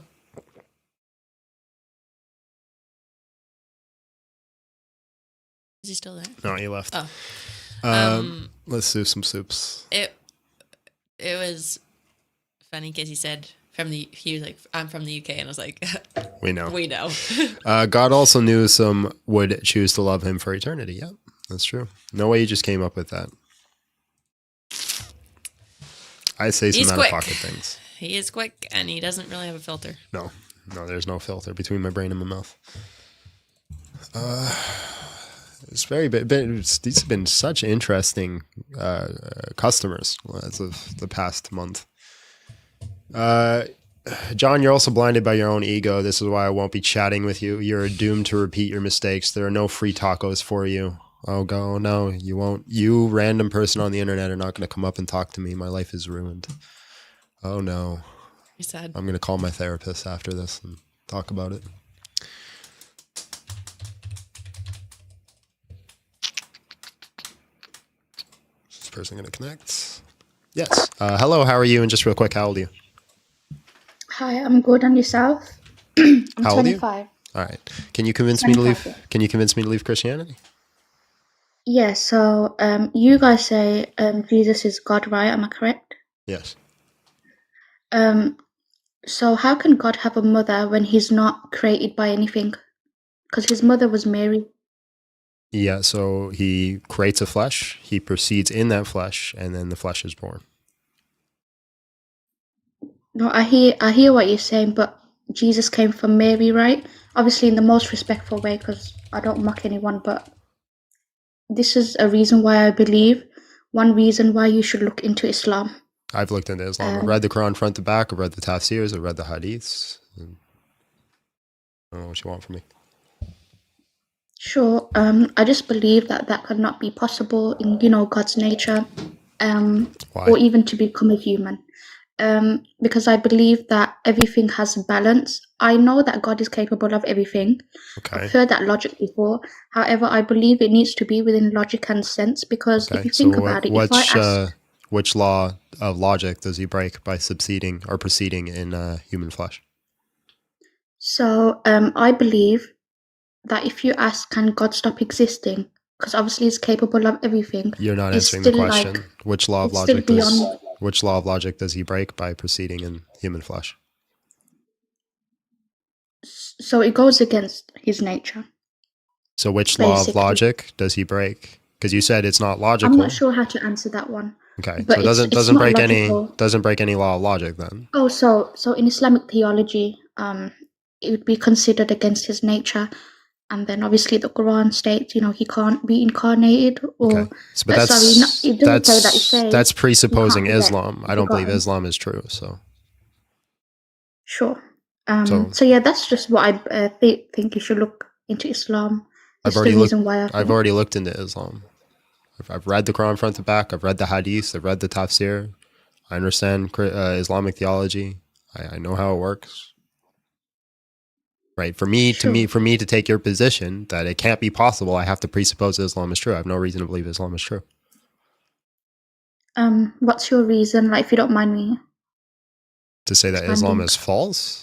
Is he still there? No, he left. Oh. Let's do some soups. It was funny because he said he was like, I'm from the UK, and I was like, We know. We know. God also knew some would choose to love him for eternity. Yep, that's true. No way you just came up with that. I say some out-of-pocket things. He is quick, and he doesn't really have a filter. No, there's no filter between my brain and my mouth. It's these have been such interesting customers as of the past month. John, you're also blinded by your own ego. This is why I won't be chatting with you. You're doomed to repeat your mistakes. There are no free tacos for you. Oh, go. No, you won't. You, random person on the internet, are not going to come up and talk to me. My life is ruined. Oh, no. You're sad. I'm going to call my therapist after this and talk about it. Is this person going to connect? Yes. Hello, how are you? And just real quick, how old are you? Hi, I'm good. And yourself? I'm How old are you? 25. All right. Can you convince me to 25, leave? Can you convince me to leave Christianity? Yeah, so you guys say Jesus is God, right? Am I correct? Yes. So how can God have a mother when he's not created by anything? Because his mother was Mary. Yeah, so he creates a flesh, he proceeds in that flesh, and then the flesh is born. No, I hear what you're saying, but Jesus came from Mary, right? Obviously in the most respectful way, because I don't mock anyone, but this is a reason why I believe, one reason why you should look into Islam. I've looked into Islam. I've read the Quran front to back. I've read the tafsirs. I've read the hadiths. I don't know what you want from me. Sure. I just believe that that could not be possible in, God's nature, or even to become a human. Because I believe that everything has balance. I know that God is capable of everything. Okay. I've heard that logic before. However, I believe it needs to be within logic and sense, because if you think about it, if I ask, which law of logic does he break by subsiding or proceeding in human flesh? so I believe that if you ask, can God stop existing? Because obviously he's capable of everything. You're not It's answering the still question. like, Which law of it's still logic does beyond. which law of logic does he break by proceeding in human flesh? So it goes against his nature. So which law of Basically. logic does he break? Because you said it's not logical. I'm not sure how to answer that one. Okay, But so it it's doesn't not break logical. any law of logic then. Oh, so in Islamic theology, it would be considered against his nature, and then obviously the Quran states, he can't be incarnated, or Okay, but it doesn't say that. It says that's he presupposing can't be Islam. I don't believe begotten. Islam is true. So Sure. So- So yeah, that's just what I think you should look into Islam. That's the reason why I've already looked into Islam. I've read the Quran front to back. I've read the hadith. I've read the tafsir. I understand Islamic theology. I know how it works. Right. For me to take your position that it can't be possible, I have to presuppose Islam is true. I have no reason to believe Islam is true. What's your reason, like, if you don't mind me? To say that Islam is false?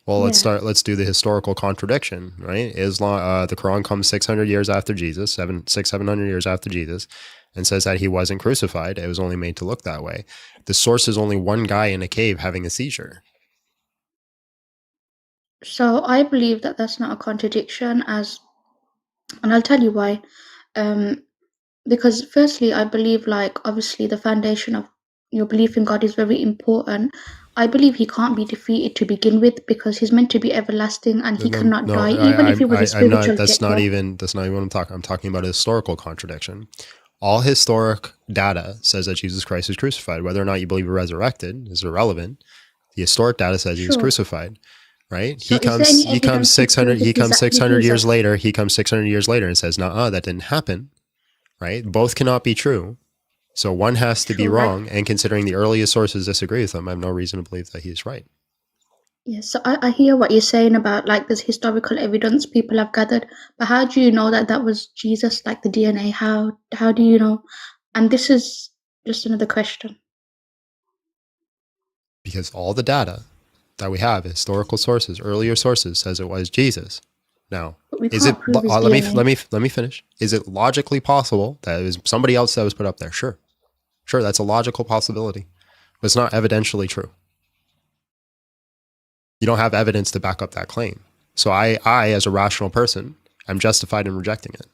Well, let's do the historical contradiction, right? Islam, the Quran comes 600 years after Jesus, 700 years after Jesus, and says that he wasn't crucified. It was only made to look that way. The source is only one guy in a cave having a seizure. So I believe that that's not a contradiction, and I'll tell you why. Because firstly, I believe, like, obviously the foundation of your belief in God is very important. I believe he can't be defeated to begin with, because he's meant to be everlasting and he cannot die, even if he was a spiritual That's get not God. even what I'm talking. I'm talking about a historical contradiction. All historic data says that Jesus Christ is crucified. Whether or not you believe he resurrected is irrelevant. The historic data says he was Sure. crucified. Right? So He is there comes any he comes evidence to 600 prove he that comes he's 600 years Jesus? later. He comes 600 years later and says, "No, that didn't happen." Right? Both cannot be true. So one has to be Sure, like- wrong, and considering the earliest sources disagree with him, I have no reason to believe that he's right. Yeah, so I hear what you're saying about, like, this historical evidence people have gathered, but how do you know that that was Jesus, like the DNA? How do you know? And this is just another question. Because all the data that we have, historical sources, earlier sources, says it was Jesus. Now, But we is it? can't prove his Let DNA. me finish. Is it logically possible that it was somebody else that was put up there? Sure, that's a logical possibility, but it's not evidentially true. You don't have evidence to back up that claim. So I as a rational person, I'm justified in rejecting it.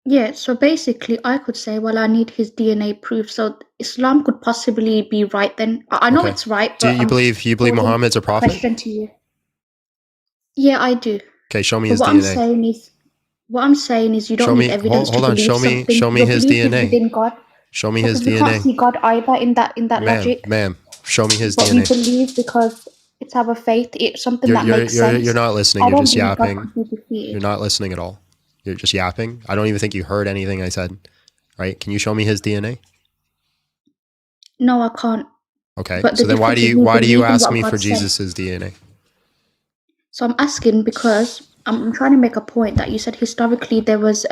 Yeah, so basically I could say, well, I need his DNA proof. So Islam could possibly be right then. I know Okay. it's right, Do but you believe posing Muhammad's a prophet? question to you. Yeah, I do. Okay, show me But his what DNA. I'm saying is you don't Show need me. evidence Hold to on. believe something. Show me Your his belief is DNA. within God. Show me his Because we can't DNA. see God either in that Ma'am, logic. Show me his But we DNA. believe because it's our faith. It's something that makes sense. You're not listening. I You're don't just believe God yapping. could be defeated. You're not listening at all. You're just yapping. I don't even think you heard anything I said. Right? Can you show me his DNA? No, I can't. Okay. But So then why do you ask me for Jesus? Jesus's DNA? So I'm asking because I'm trying to make a point that you said historically there was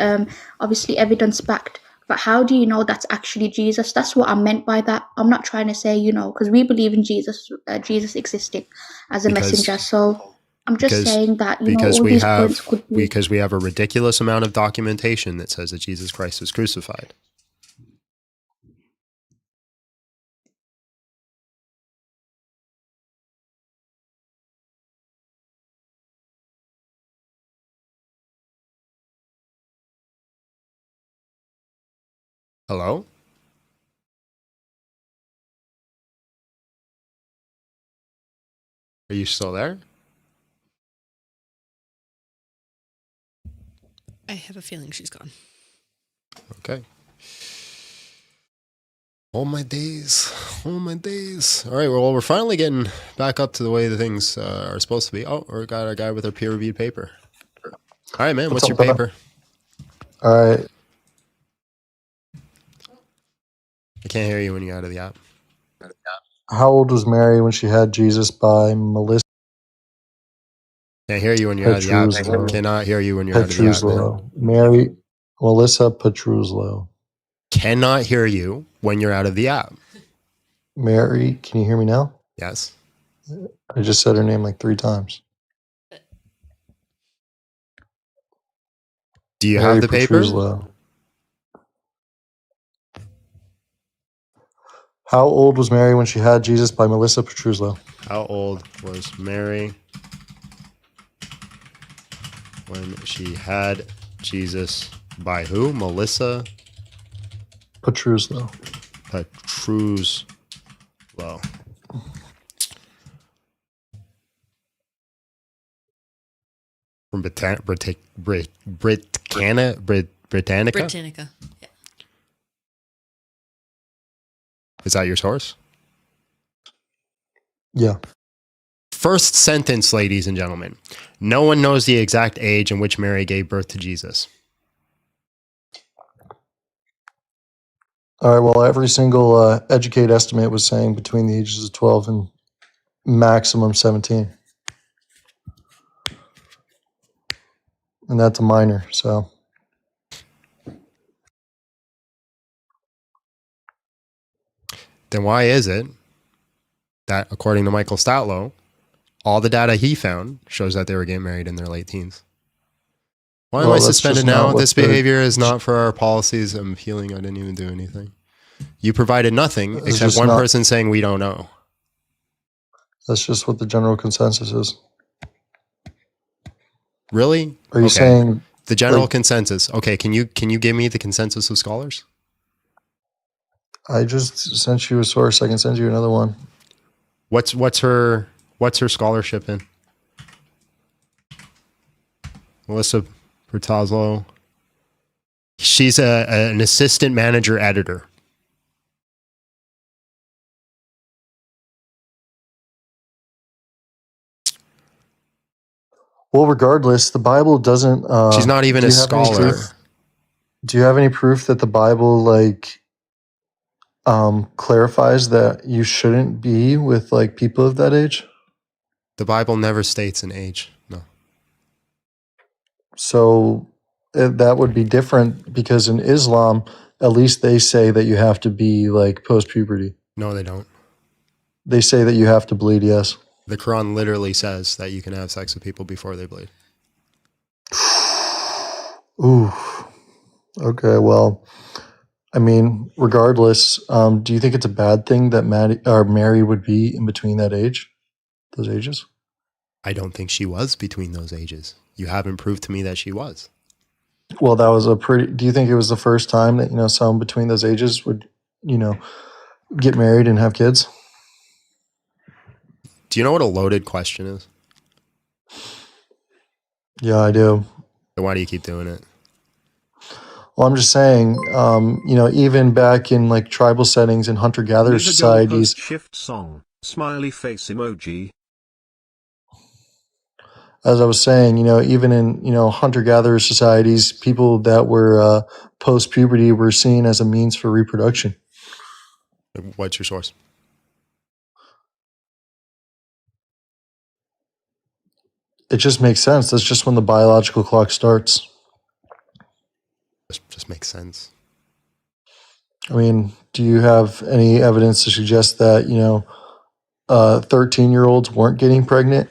obviously evidence backed. But how do you know that's actually Jesus? That's what I meant by that. I'm not trying to say, because we believe in Jesus existing as a messenger. So I'm just saying that, all these points could be. Because we have a ridiculous amount of documentation that says that Jesus Christ was crucified. Hello? Are you still there? I have a feeling she's gone. Okay. Oh my days. Oh my days. All right, well, we're finally getting back up to the way the things are supposed to be. Oh, we got our guy with our peer-reviewed paper. All right, man, what's your paper? All right. I can't hear you when you're out of the app. How old was Mary when she had Jesus by Melissa? Can't hear you when you're out of the app. Cannot hear you when you're out of the app, man. Mary, Melissa Petruzlo. Cannot hear you when you're out of the app. Mary, can you hear me now? Yes. I just said her name like 3 times. Do you Mary have the paper? Petruzlo. How old was Mary when she had Jesus by Melissa Petruzlo? How old was Mary when she had Jesus by who? Melissa Petruzlo. Petruzlo. From Britannica? Britannica. Yeah. Is that your source? Yeah. First sentence, ladies and gentlemen. No one knows the exact age in which Mary gave birth to Jesus. All right. Well, every single educate estimate was saying between the ages of 12 and maximum 17. And that's a minor, so. Then why is it that, according to Michael Statlow, all the data he found shows that they were getting married in their late teens? Why am I suspended now? This behavior is not for our policies. I'm feeling I didn't even do anything. You provided nothing except one person saying we don't know. That's just what the general consensus is. Really? Are you saying the general consensus? Okay, can you give me the consensus of scholars? I just sent you a source. I can send you another one. What's her scholarship in? Melissa Bertazzo. She's an assistant manager editor. Well, regardless, the Bible doesn't. She's not even a scholar. Do you have any proof that the Bible clarifies that you shouldn't be with people of that age? The Bible never states an age. No. So that would be different because in Islam, at least they say that you have to be post-puberty. No, they don't. They say that you have to bleed, yes. The Quran literally says that you can have sex with people before they bleed. Ooh. Okay, well, I mean, regardless, do you think it's a bad thing that Mary would be in between those ages? I don't think she was between those ages. You haven't proved to me that she was. Well, that was do you think it was the first time that, someone between those ages would, get married and have kids? Do you know what a loaded question is? Yeah, I do. Then why do you keep doing it? Well, I'm just saying, even back in tribal settings and hunter-gatherer societies, Shift song. Smiley face emoji. As I was saying, even in, hunter-gatherer societies, people that were post-puberty were seen as a means for reproduction. What's your source? It just makes sense. That's just when the biological clock starts. Just makes sense. I mean, do you have any evidence to suggest that, 13-year-olds weren't getting pregnant?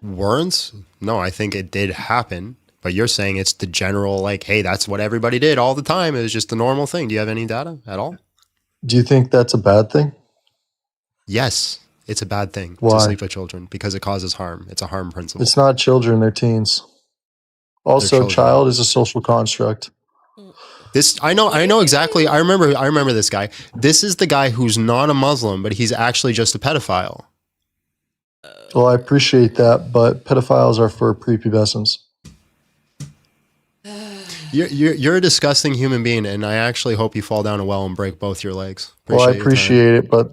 Weren't? No, I think it did happen. But you're saying it's the general, like, hey, that's what everybody did all the time. It was just the normal thing. Do you have any data at all? Do you think that's a bad thing? Yes, it's a bad thing Why? to sleep with children because it causes harm. It's a harm principle. It's not children, they're teens. Also, children. child is a social construct. This I know exactly. I remember this guy. This is the guy who's not a Muslim, but he's actually just a pedophile. Well, I appreciate that, but pedophiles are for prepubescents. You're a disgusting human being, and I actually hope you fall down a well and break both your legs. Well, I appreciate it, but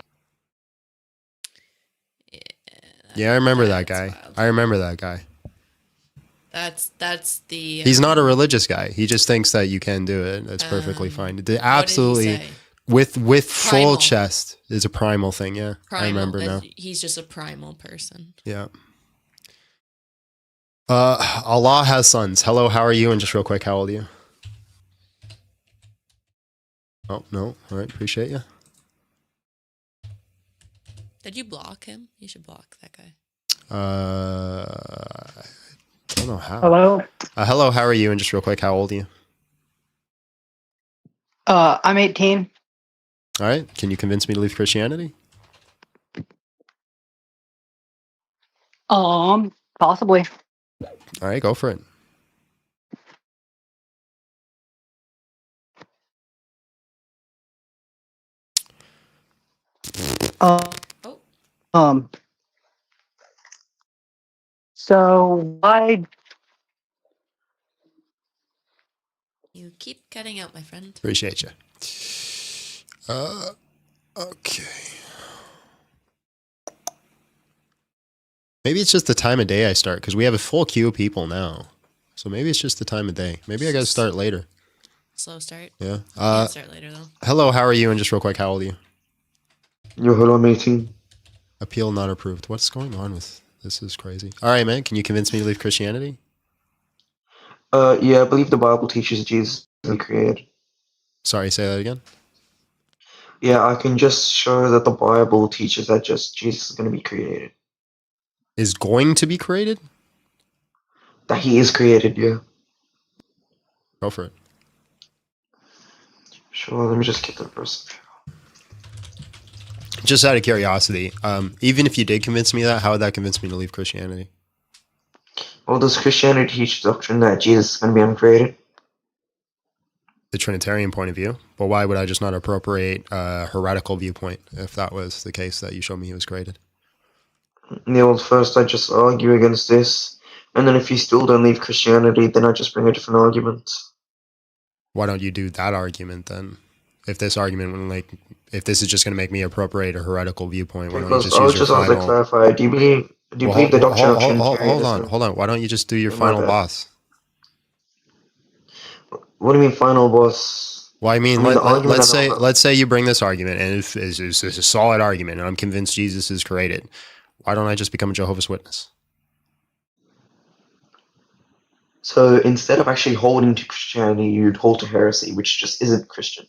yeah, I remember that guy. I remember that guy. That's the. He's not a religious guy. He just thinks that you can do it. That's perfectly fine. Absolutely, with full chest is a primal thing. Yeah, primal, I remember now. He's just a primal person. Yeah. Allah has sons. Hello, how are you? And just real quick, how old are you? Oh, no. All right, appreciate you. Did you block him? You should block that guy. I don't know how. Hello? Hello, how are you? And just real quick, how old are you? I'm 18. All right, can you convince me to leave Christianity? Possibly. All right, go for it. So why? You keep cutting out, my friend. Appreciate you. Okay. Maybe it's just the time of day I start, because we have a full queue of people now. So maybe it's just the time of day. Maybe I got to start later. Slow start. Yeah. Can't start later, though. Hello, how are you? And just real quick, how old are you? Yo, hello, I'm 18. Appeal not approved. What's going on with this? Is crazy. All right, man. Can you convince me to leave Christianity? Yeah, I believe the Bible teaches Jesus is created. Sorry, say that again. Yeah, I can just show that the Bible teaches that just Jesus is going to be created. Is going to be created? That he is created, yeah. Go for it. Sure, let me just get the verse. Just out of curiosity, even if you did convince me that, how would that convince me to leave Christianity? Well, does Christianity teach the doctrine that Jesus is going to be uncreated? The Trinitarian point of view. But why would I just not appropriate a heretical viewpoint if that was the case that you showed me he was created? Yeah, well, first I just argue against this, and then if you still don't leave Christianity, then I just bring a different argument. Why don't you do that argument then? If this argument, if this is just going to make me appropriate a heretical viewpoint, why don't you just use your final... to clarify, do you believe the doctrine of Trinitarianism? Hold on. Why don't you just do your final boss? What do you mean final boss? Well, I mean, let's say you bring this argument, and it's a solid argument, and I'm convinced Jesus is created. Why don't I just become a Jehovah's Witness? So instead of actually holding to Christianity, you'd hold to heresy, which just isn't Christian.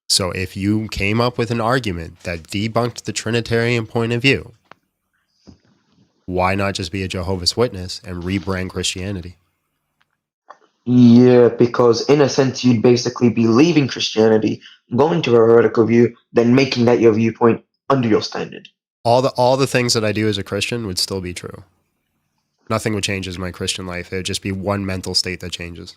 So if you came up with an argument that debunked the Trinitarian point of view, why not just be a Jehovah's Witness and rebrand Christianity? Yeah, because in a sense, you'd basically be leaving Christianity, going to a heretical view, then making that your viewpoint under your standard. All the things that I do as a Christian would still be true. Nothing would change in my Christian life. It would just be one mental state that changes.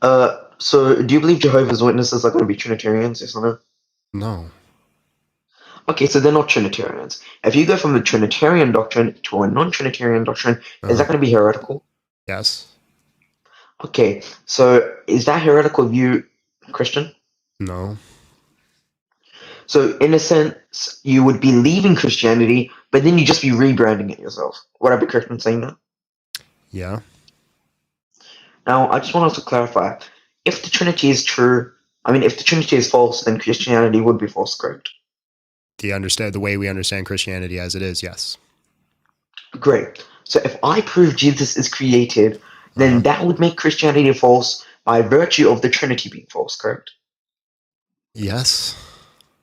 So do you believe Jehovah's Witnesses are going to be Trinitarians, yes or no? No. Okay, so they're not Trinitarians. If you go from the Trinitarian doctrine to a non-Trinitarian doctrine, is that going to be heretical? Yes. Okay, so is that heretical view Christian? No. So in a sense, you would be leaving Christianity, but then you just be rebranding it yourself. Would I be correct in saying that? Yeah. Now, I just want to clarify. If the Trinity is true, I mean, if the Trinity is false, then Christianity would be false, correct? Do you understand the way we understand Christianity as it is? Yes. Great. So if I prove Jesus is created, then that would make Christianity false by virtue of the Trinity being false, correct? Yes.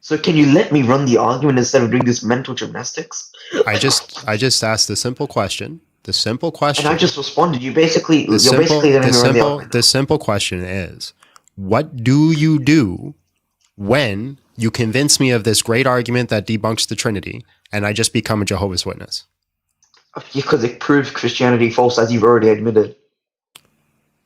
So can you let me run the argument instead of doing this mental gymnastics? I just asked the simple question. The simple question. And I just responded. You're basically letting me run the argument. The simple question is, what do you do when you convince me of this great argument that debunks the Trinity, and I just become a Jehovah's Witness? Because it proves Christianity false, as you've already admitted.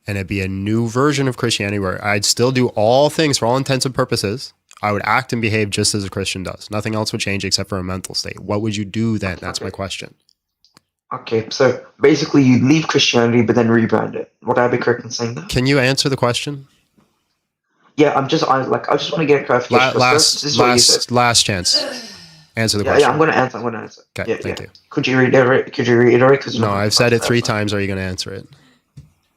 And it'd be a new version of Christianity where I'd still do all things for all intents and purposes. I would act and behave just as a Christian does. Nothing else would change except for a mental state. What would you do then? That's my question. Okay, so basically you leave Christianity but then rebrand it. Would I be correct in saying that? Can you answer the question? Yeah, I just want to get a clarification. Last chance. Answer the question. Yeah, I'm going to answer. Okay, thank you. Could you reiterate? No, I've said it 3 times. Are you going to answer it?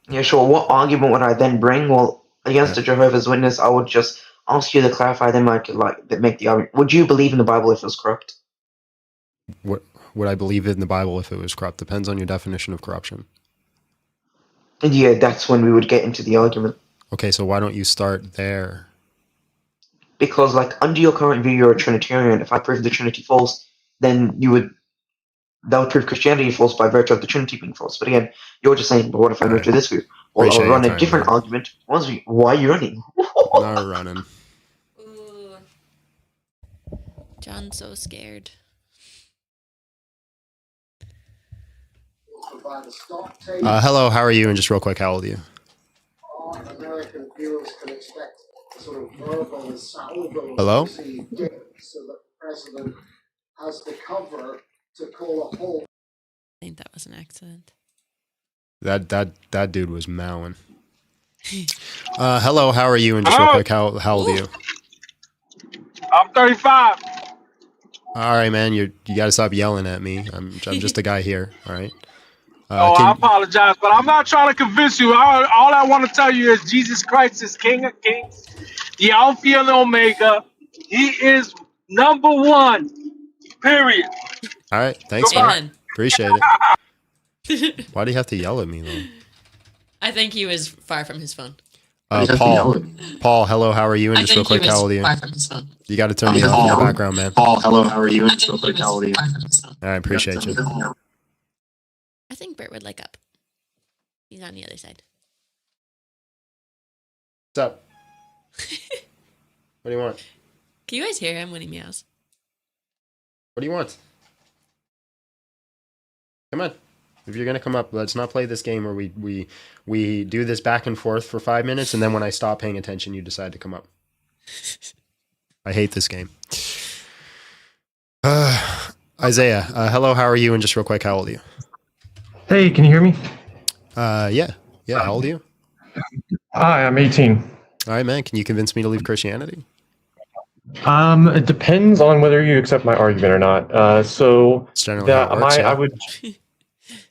Yeah, sure. What argument would I then bring? Well, against the Jehovah's Witness, I would just ask you to clarify. Then I could make the argument. Would you believe in the Bible if it was corrupt? What would I believe in the Bible if it was corrupt? Depends on your definition of corruption. And yeah, that's when we would get into the argument. Okay, so why don't you start there? Because, under your current view, you're a Trinitarian. If I prove the Trinity false, then that would prove Christianity false by virtue of the Trinity being false. But again, you're just saying, but what if I go to this view? Well, I'll run a different argument. Why are you running? Not running. Ooh. John's so scared. Hello, how are you? And just real quick, how old are you? American viewers can expect sort of verbal and salvo. Hello? So that the president has the cover to call a halt. I think that was an accident. That dude was mowing. Hello, how are you? And just real quick, how old are you? I'm 35. All right, man. You got to stop yelling at me. I'm just a guy here. All right. I apologize, but I'm not trying to convince you. All I want to tell you is Jesus Christ is King of Kings, the Alpha and Omega. He is number one. Period. All right. Thanks, man. Appreciate it. Why do you have to yell at me, though? I think he was far from his phone. Paul, hello, how are you? And just real quick, how old are you? You got to turn me off in the background, man. Paul, hello, how are you? And just real quick, how old are you? I appreciate you. I think Bert would like up. He's on the other side. What's up? What do you want? Can you guys hear him when he meows? What do you want? Come on. If you're gonna come up, let's not play this game where we do this back and forth for 5 minutes, and then when I stop paying attention, you decide to come up. I hate this game. Isaiah, hello, how are you? And just real quick, how old are you? Hey, can you hear me? Yeah. How old are you? Hi, I'm 18. All right, man. Can you convince me to leave Christianity? It depends on whether you accept my argument or not.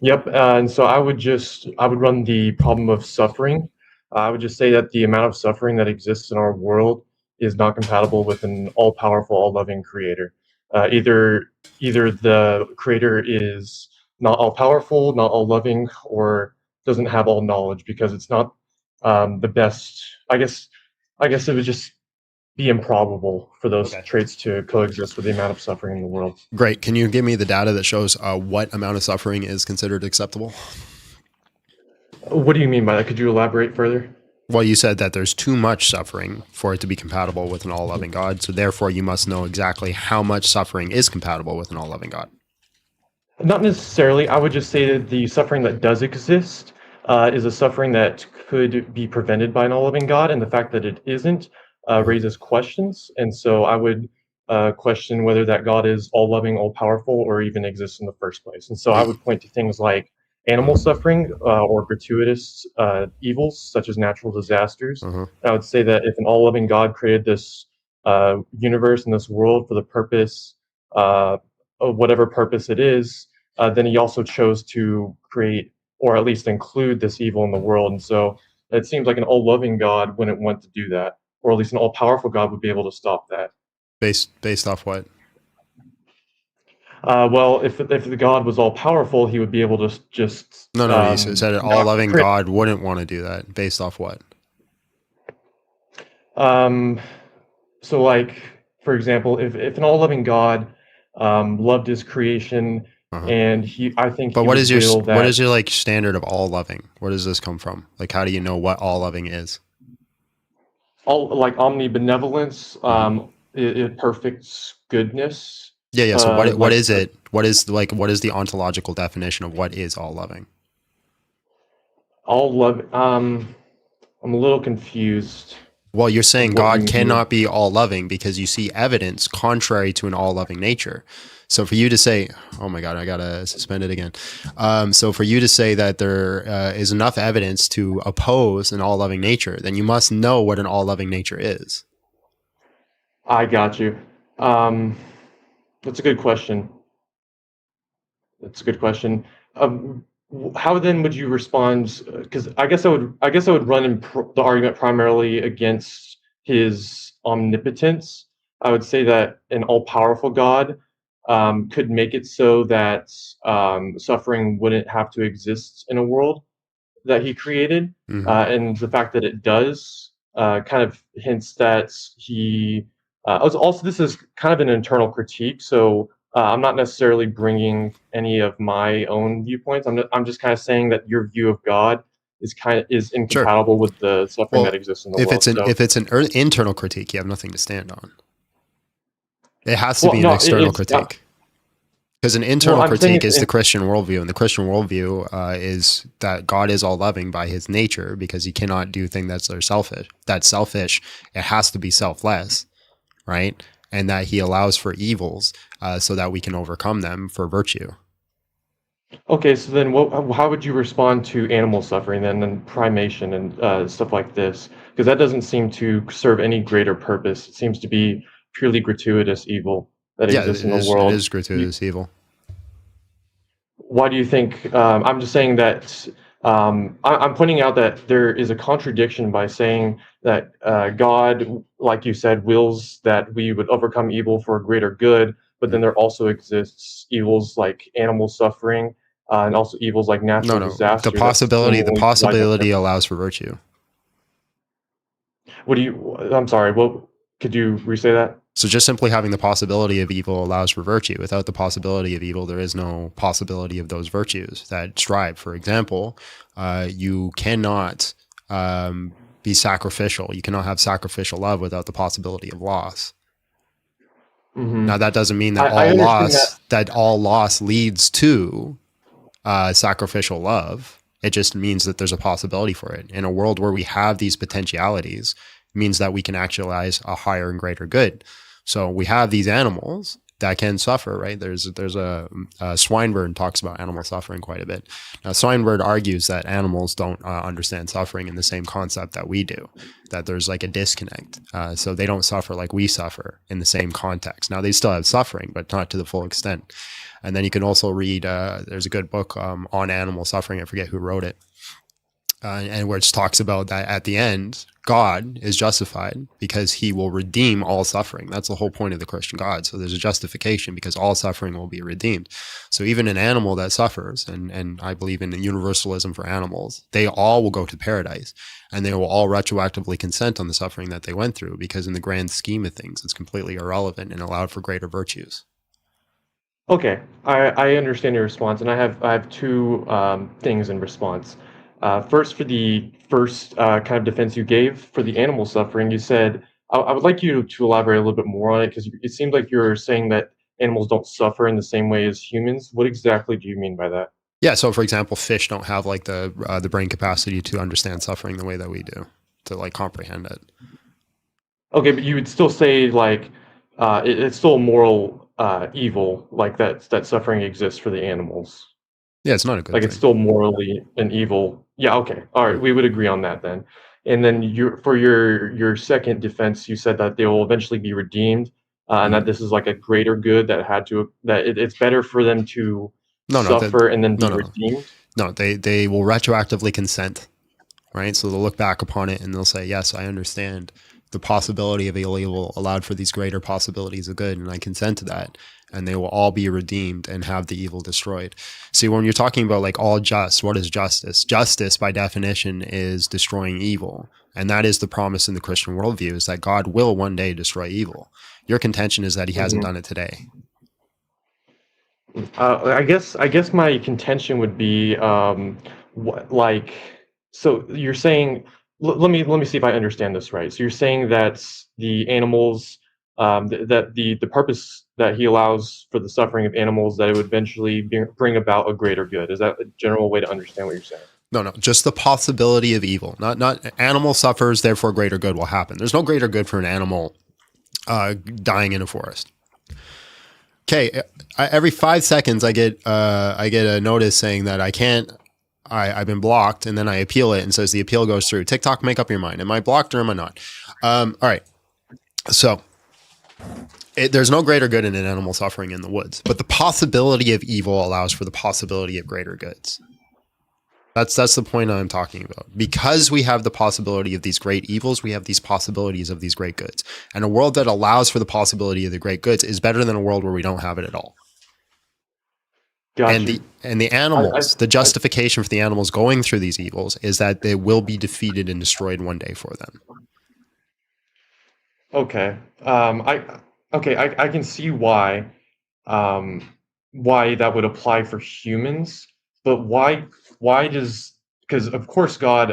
Yep. And so I would run the problem of suffering. I would just say that the amount of suffering that exists in our world is not compatible with an all-powerful, all-loving creator. Either the creator is not all-powerful, not all-loving, or doesn't have all knowledge, because it's not the best. I guess it would just be improbable for those traits to coexist with the amount of suffering in the world. Great. Can you give me the data that shows what amount of suffering is considered acceptable? What do you mean by that? Could you elaborate further? Well, you said that there's too much suffering for it to be compatible with an all-loving God. So therefore, you must know exactly how much suffering is compatible with an all-loving God. Not necessarily. I would just say that the suffering that does exist is a suffering that could be prevented by an all-loving God, and the fact that it isn't raises questions. And so I would question whether that God is all-loving, all-powerful, or even exists in the first place. And so I would point to things like animal suffering or gratuitous evils such as natural disasters. I would say that if an all-loving God created this universe and this world for the purpose of whatever purpose it is, then he also chose to create or at least include this evil in the world. And so it seems like an all-loving God wouldn't want to do that, or at least an all-powerful God would be able to stop that. Based off what? Well, if the God was all-powerful, he would be able to just No. You said an all-loving God wouldn't want to do that. Based off what? So, like, for example, if an all-loving God loved his creation, and I think. But he what would is your will what that is your like standard of all loving? Where does this come from? Like, how do you know what all loving is? all like omnibenevolence, perfect goodness. Yeah. So what Like, is it? What is the ontological definition of what is all loving? all love? I'm a little confused. Well, you're saying what you God mean. cannot be all loving because you see evidence contrary to an all loving nature. So for you to say, oh my God, I gotta suspend it again. So for you to say that there is enough evidence to oppose an all loving nature, then you must know what an all loving nature is. I got you. That's a good question. How then would you respond? Because I guess I would run the argument primarily against his omnipotence. I would say that an all-powerful God could make it so that suffering wouldn't have to exist in a world that he created, and the fact that it does kind of hints that he. Also, this is kind of an internal critique, so I'm not necessarily bringing any of my own viewpoints. I'm just kind of saying that your view of God is incompatible with the suffering that exists in the world. If it's an internal critique, you have nothing to stand on. It has to be an external critique. Because an internal critique is the Christian worldview, and the Christian worldview is that God is all loving by his nature because he cannot do things that are selfish. That's selfish. It has to be selfless, right? And that he allows for evils so that we can overcome them for virtue. Okay, so then how would you respond to animal suffering then, and primation and stuff like this? Because that doesn't seem to serve any greater purpose. It seems to be purely gratuitous evil that exists in the world. It is gratuitous evil. Why do you think? I'm just saying that I'm pointing out that there is a contradiction by saying that God, like you said, wills that we would overcome evil for a greater good, but then there also exists evils like animal suffering and also evils like natural disasters. The possibility allows for virtue. I'm sorry. Could you re-say that? So just simply having the possibility of evil allows for virtue. Without the possibility of evil, there is no possibility of those virtues that strive. For example, you cannot be sacrificial. You cannot have sacrificial love without the possibility of loss. Now that doesn't mean that all loss leads to sacrificial love. It just means that there's a possibility for it. In a world where we have these potentialities, it means that we can actualize a higher and greater good. So we have these animals that can suffer, right? There's a Swinburne talks about animal suffering quite a bit. Now Swinburne argues that animals don't understand suffering in the same concept that we do, that there's like a disconnect. So they don't suffer like we suffer in the same context. Now they still have suffering, but not to the full extent. And then you can also read, there's a good book on animal suffering. I forget who wrote it. And where it talks about that at the end, God is justified because he will redeem all suffering. That's the whole point of the Christian God. So there's a justification because all suffering will be redeemed. So even an animal that suffers, and I believe in universalism for animals, they all will go to paradise and they will all retroactively consent on the suffering that they went through because in the grand scheme of things, it's completely irrelevant and allowed for greater virtues. Okay, I understand your response, and I have two things in response. First, for the first kind of defense you gave for the animal suffering, you said, I would like you to elaborate a little bit more on it, because it seems like you're saying that animals don't suffer in the same way as humans. What exactly do you mean by that? Yeah, so for example, fish don't have like the brain capacity to understand suffering the way that we do, to like comprehend it. Okay, but you would still say like it's still a moral evil, like that suffering exists for the animals. Yeah, it's not a good like thing. it's still morally an evil. Yeah, okay. All right, we would agree on that then. And then for your second defense, you said that they will eventually be redeemed, and that this is like a greater good it's better for them to suffer and then be redeemed. No, they will retroactively consent, right? So they'll look back upon it and they'll say, yes, I understand the possibility of evil allowed for these greater possibilities of good, and I consent to that. And they will all be redeemed and have the evil destroyed. See, when you're talking about like all just, what is justice? Justice, by definition, is destroying evil. And that is the promise in the Christian worldview, is that God will one day destroy evil. Your contention is that he hasn't done it today. I guess my contention would be so you're saying let me see if I understand this right. So you're saying that the animals that the purpose that he allows for the suffering of animals, that it would eventually bring about a greater good. Is that a general way to understand what you're saying? No, just the possibility of evil. Not animal suffers, therefore greater good will happen. There's no greater good for an animal dying in a forest. Okay, every 5 seconds I get a notice saying that I've been blocked, and then I appeal it and says the appeal goes through. TikTok, make up your mind. Am I blocked or am I not? All right. So there's no greater good in an animal suffering in the woods, but the possibility of evil allows for the possibility of greater goods. That's the point I'm talking about. Because we have the possibility of these great evils, we have these possibilities of these great goods. And a world that allows for the possibility of the great goods is better than a world where we don't have it at all. Gotcha. And the animals, the justification for the animals going through these evils is that they will be defeated and destroyed one day for them. Okay. I can see why that would apply for humans, but why does, because of course God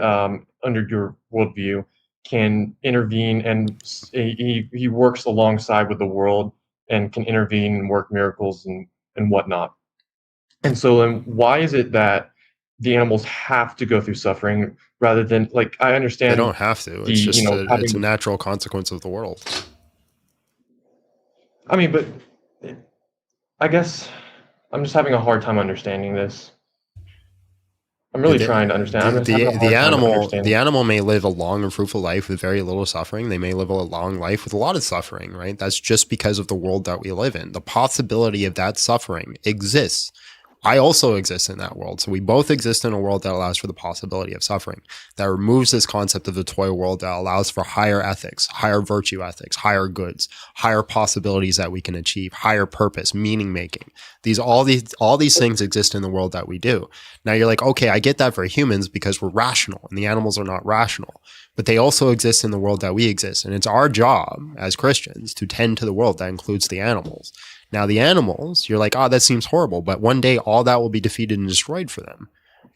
under your worldview can intervene, and he works alongside with the world and can intervene and work miracles and whatnot. And so then why is it that the animals have to go through suffering rather than, like, I understand they don't have to. It's just it's a natural consequence of the world. I mean, but I guess I'm just having a hard time understanding this. I'm really trying to understand. The animal may live a long and fruitful life with very little suffering. They may live a long life with a lot of suffering, right? That's just because of the world that we live in. The possibility of that suffering exists. I also exist in that world. So we both exist in a world that allows for the possibility of suffering, that removes this concept of the toy world, that allows for higher ethics, higher virtue ethics, higher goods, higher possibilities that we can achieve, higher purpose, meaning making. All these things exist in the world that we do. Now you're like, okay, I get that for humans because we're rational and the animals are not rational, but they also exist in the world that we exist. And it's our job as Christians to tend to the world that includes the animals. Now, the animals, you're like, oh, that seems horrible. But one day, all that will be defeated and destroyed for them.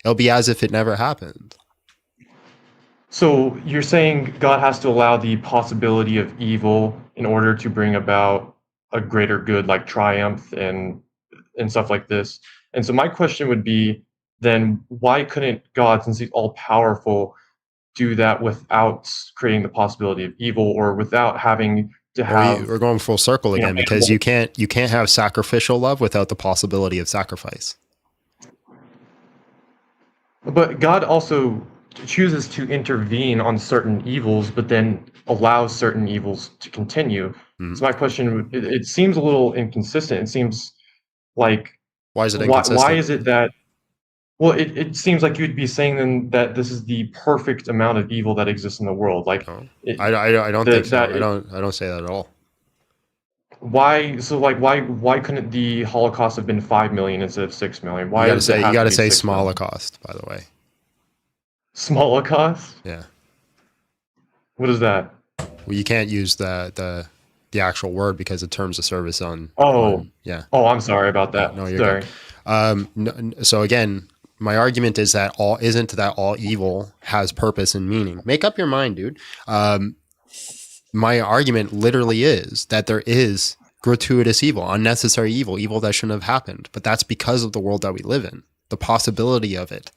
It'll be as if it never happened. So you're saying God has to allow the possibility of evil in order to bring about a greater good, like triumph and stuff like this. And so my question would be, then why couldn't God, since he's all powerful, do that without creating the possibility of evil, or without having to have... We're going full circle again, because you can't have sacrificial love without the possibility of sacrifice. But God also chooses to intervene on certain evils, but then allows certain evils to continue. So my question, it seems a little inconsistent. It seems like... Why is it inconsistent? Why is it that... Well, it seems like you'd be saying then that this is the perfect amount of evil that exists in the world. Like, I don't think so. I don't say that at all. Why? So, like, why couldn't the Holocaust have been 5 million instead of 6 million? Why you gotta say small Holocaust, by the way. Small Holocaust? Yeah. What is that? Well, you can't use the actual word because it terms of service on. Yeah. Oh, I'm sorry about that. No, you're good. So again, my argument is that all evil has purpose and meaning. Make up your mind, dude. My argument literally is that there is gratuitous evil, unnecessary evil that shouldn't have happened. But that's because of the world that we live in, the possibility of it,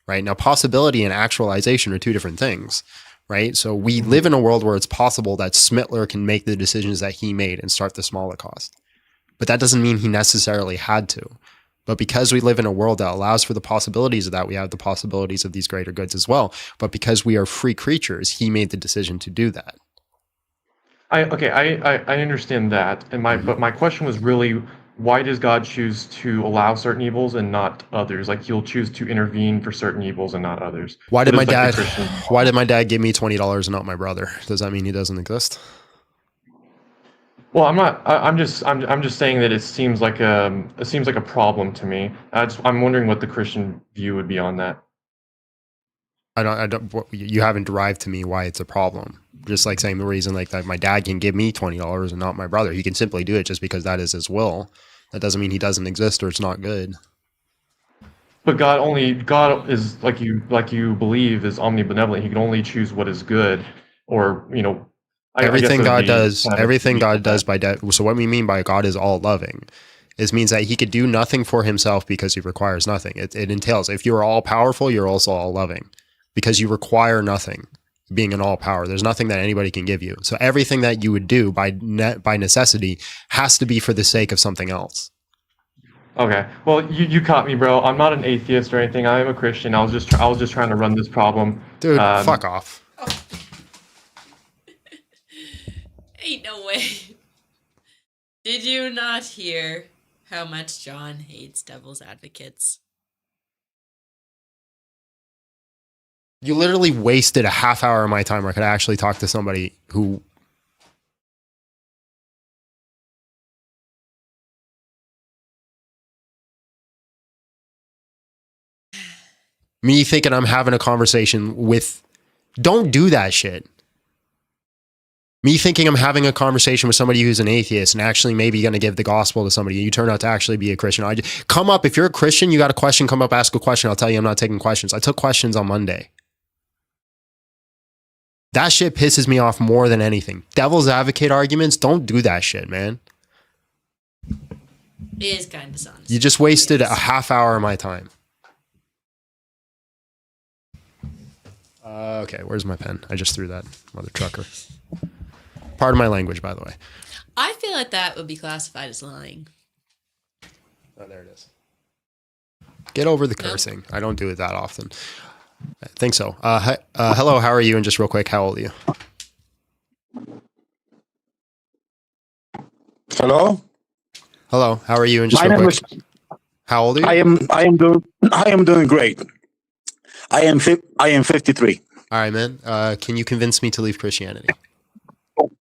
right? Now, possibility and actualization are two different things, right? So we live in a world where it's possible that Smittler can make the decisions that he made and start the Holocaust. But that doesn't mean he necessarily had to. But because we live in a world that allows for the possibilities of that, we have the possibilities of these greater goods as well. But because we are free creatures, he made the decision to do that. I understand that, and but my question was really, why does God choose to allow certain evils and not others? Like he'll choose to intervene for certain evils and not others. Why did What my is, like, dad? Why did my dad give me $20 and not my brother? Does that mean he doesn't exist? Well, I'm not. I'm just saying that it seems like a problem to me. I'm wondering what the Christian view would be on that. I don't. You haven't derived to me why it's a problem. Just like saying the reason like that my dad can give me $20 and not my brother. He can simply do it just because that is his will. That doesn't mean he doesn't exist or it's not good. But God is like you believe is omnibenevolent. He can only choose what is good, or Everything God does by so what we mean by God is all loving. It means that he could do nothing for himself because he requires nothing. It entails if you are all powerful, you're also all loving because you require nothing. Being an all power, there's nothing that anybody can give you. So everything that you would do by necessity has to be for the sake of something else. Okay. Well, you caught me, bro. I'm not an atheist or anything. I am a Christian. I was just trying to run this problem. Dude, fuck off. Ain't no way. Did you not hear how much John hates devil's advocates? You literally wasted a half hour of my time where I could actually talk to somebody who... Me thinking I'm having a conversation with... Don't do that shit. Me thinking I'm having a conversation with somebody who's an atheist and actually maybe going to give the gospel to somebody, and you turn out to actually be a Christian. Come up, if you're a Christian, you got a question, come up, ask a question. I'll tell you I'm not taking questions. I took questions on Monday. That shit pisses me off more than anything. Devil's advocate arguments, don't do that shit, man. It is kind of dishonest. You just wasted a half hour of my time. Okay, where's my pen? I just threw that, mother trucker. Pardon my language, by the way. I feel like that would be classified as lying. Oh, there it is. Get over the cursing. I don't do it that often. I think so. Hello, how are you? And just real quick, how old are you? Hello. Hello, how are you? And just My real name quick, how old are you? I am doing great. I am 53. All right, man. Can you convince me to leave Christianity?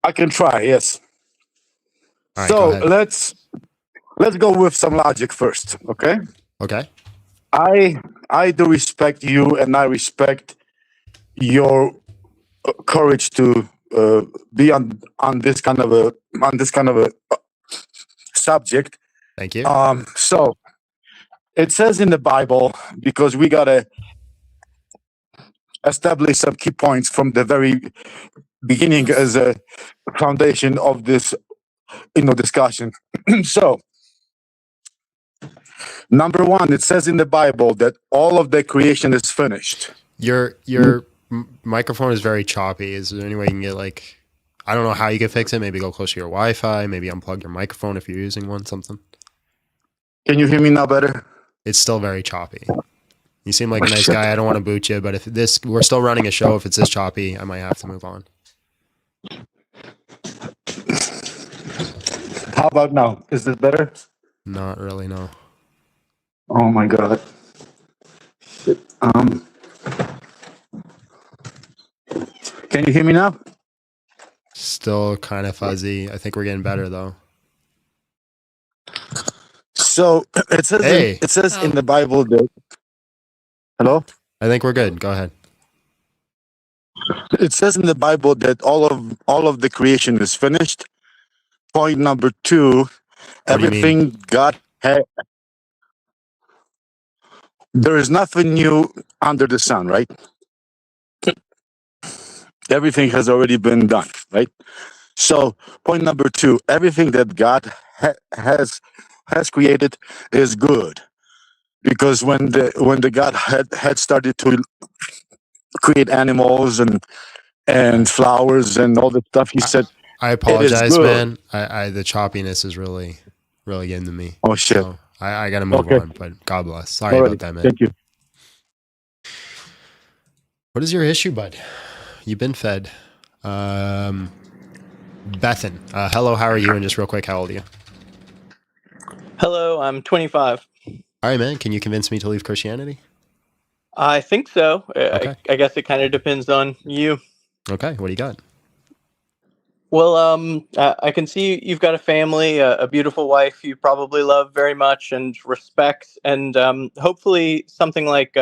I can try. Yes. All right, So go ahead. let's go with some logic first. Okay. Okay. I do respect you, and I respect your courage to be on this kind of a subject. Thank you. So it says in the Bible, because we gotta establish some key points from the very beginning as a foundation of this discussion. So number one, it says in the Bible that all of the creation is finished. Your microphone is very choppy. Is there any way you can get like, I don't know how you can fix it. Maybe go close to your Wi-Fi. Maybe unplug your microphone if you're using one. Something. Can you hear me now better? It's still very choppy. You seem like a nice guy. I don't want to boot you, but if we're still running a show. If it's this choppy, I might have to move on. How about now? Is this better? Not really, no. Oh my God. Shit. Can you hear me now? Still kind of fuzzy. I think we're getting better though. So it says in the Bible that. Hello? I think we're good. Go ahead. It says in the Bible that all of the creation is finished. Point number two, everything God had. There is nothing new under the sun, right? Everything has already been done, right? So point number two, everything that God has created is good, because when the God had started to create animals and flowers and all the stuff, he said, I apologize, man. The choppiness is really getting to me. Oh shit! So I got to move Okay. on, but God bless. Sorry Alrighty. about that, man. Thank you. What is your issue, bud? You've been fed. Bethan, hello, how are you? And just real quick, how old are you? Hello, I'm 25. All right, man. Can you convince me to leave Christianity? I think so. Okay. I guess it kind of depends on you. Okay. What do you got? Well, I can see you've got a family, a beautiful wife you probably love very much and respect, and hopefully something like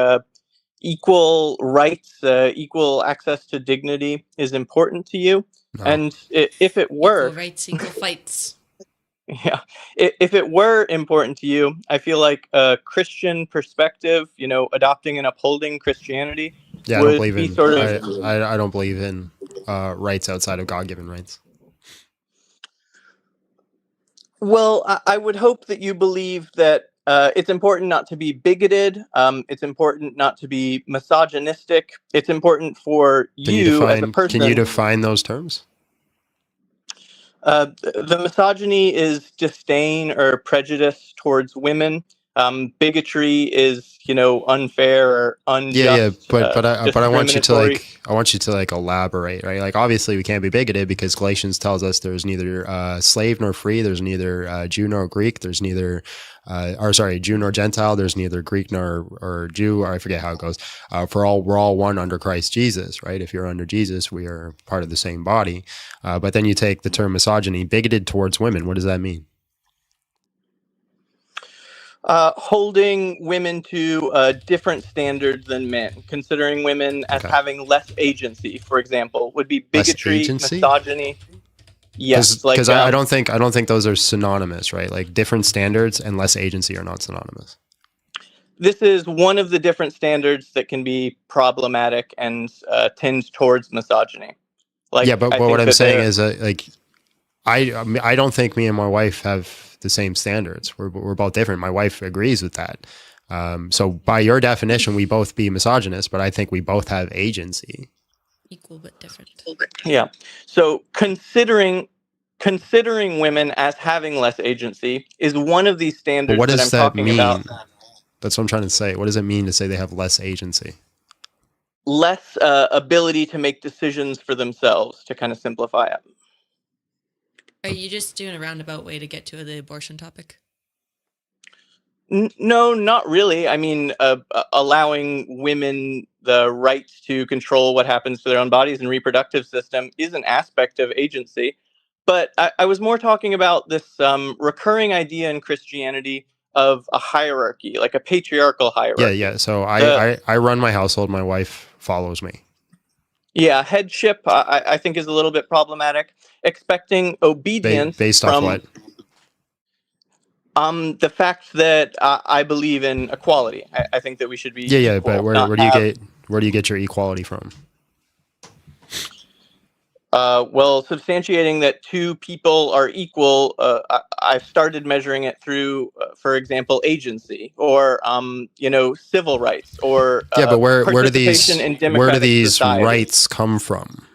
equal rights, equal access to dignity is important to you. No. And if it were, Equal rights, equal fights. yeah, if it were important to you, I feel like a Christian perspective, adopting and upholding Christianity Yeah, I don't would believe be in. sort of. I don't believe in rights outside of God-given rights. Well, I would hope that you believe that it's important not to be bigoted. It's important not to be misogynistic. It's important for Can you you as a define? person. Can you define those terms? The misogyny is disdain or prejudice towards women. Bigotry is, unfair or unjust, but I want you to discriminatory. elaborate, right? Like obviously we can't be bigoted because Galatians tells us there's neither slave nor free, there's neither Jew nor Greek, there's neither Jew nor Gentile, there's neither Greek nor Jew, or I forget how it goes. We're all one under Christ Jesus, right? If you're under Jesus, we are part of the same body. But then you take the term misogyny, bigoted towards women. What does that mean? Holding women to different standards than men, considering women as having less agency, for example, would be bigotry, misogyny. Yes, because I don't think those are synonymous, right? Like different standards and less agency are not synonymous. This is one of the different standards that can be problematic and tend towards misogyny. Like, yeah, but what I'm saying is I don't think me and my wife have the same standards. We're both different. My wife agrees with that. So by your definition, we both be misogynists, but I think we both have agency. Equal but different. Yeah. So considering women as having less agency is one of these standards But what that does I'm that talking mean? about. That's what I'm trying to say. What does it mean to say they have less agency? Less ability to make decisions for themselves, to kind of simplify it. Are you just doing a roundabout way to get to the abortion topic? No, not really. I mean, allowing women the right to control what happens to their own bodies and reproductive system is an aspect of agency. But I was more talking about this recurring idea in Christianity of a hierarchy, like a patriarchal hierarchy. Yeah. So I run my household. My wife follows me. Yeah, headship I think is a little bit problematic. Expecting obedience based from off what? The fact that I believe in equality. I think that we should be Yeah. equal, But where do you get your equality from? Well, substantiating that two people are equal, I've started measuring it through, for example, agency or civil rights or Yeah, but where do participation in democratic society. rights come from?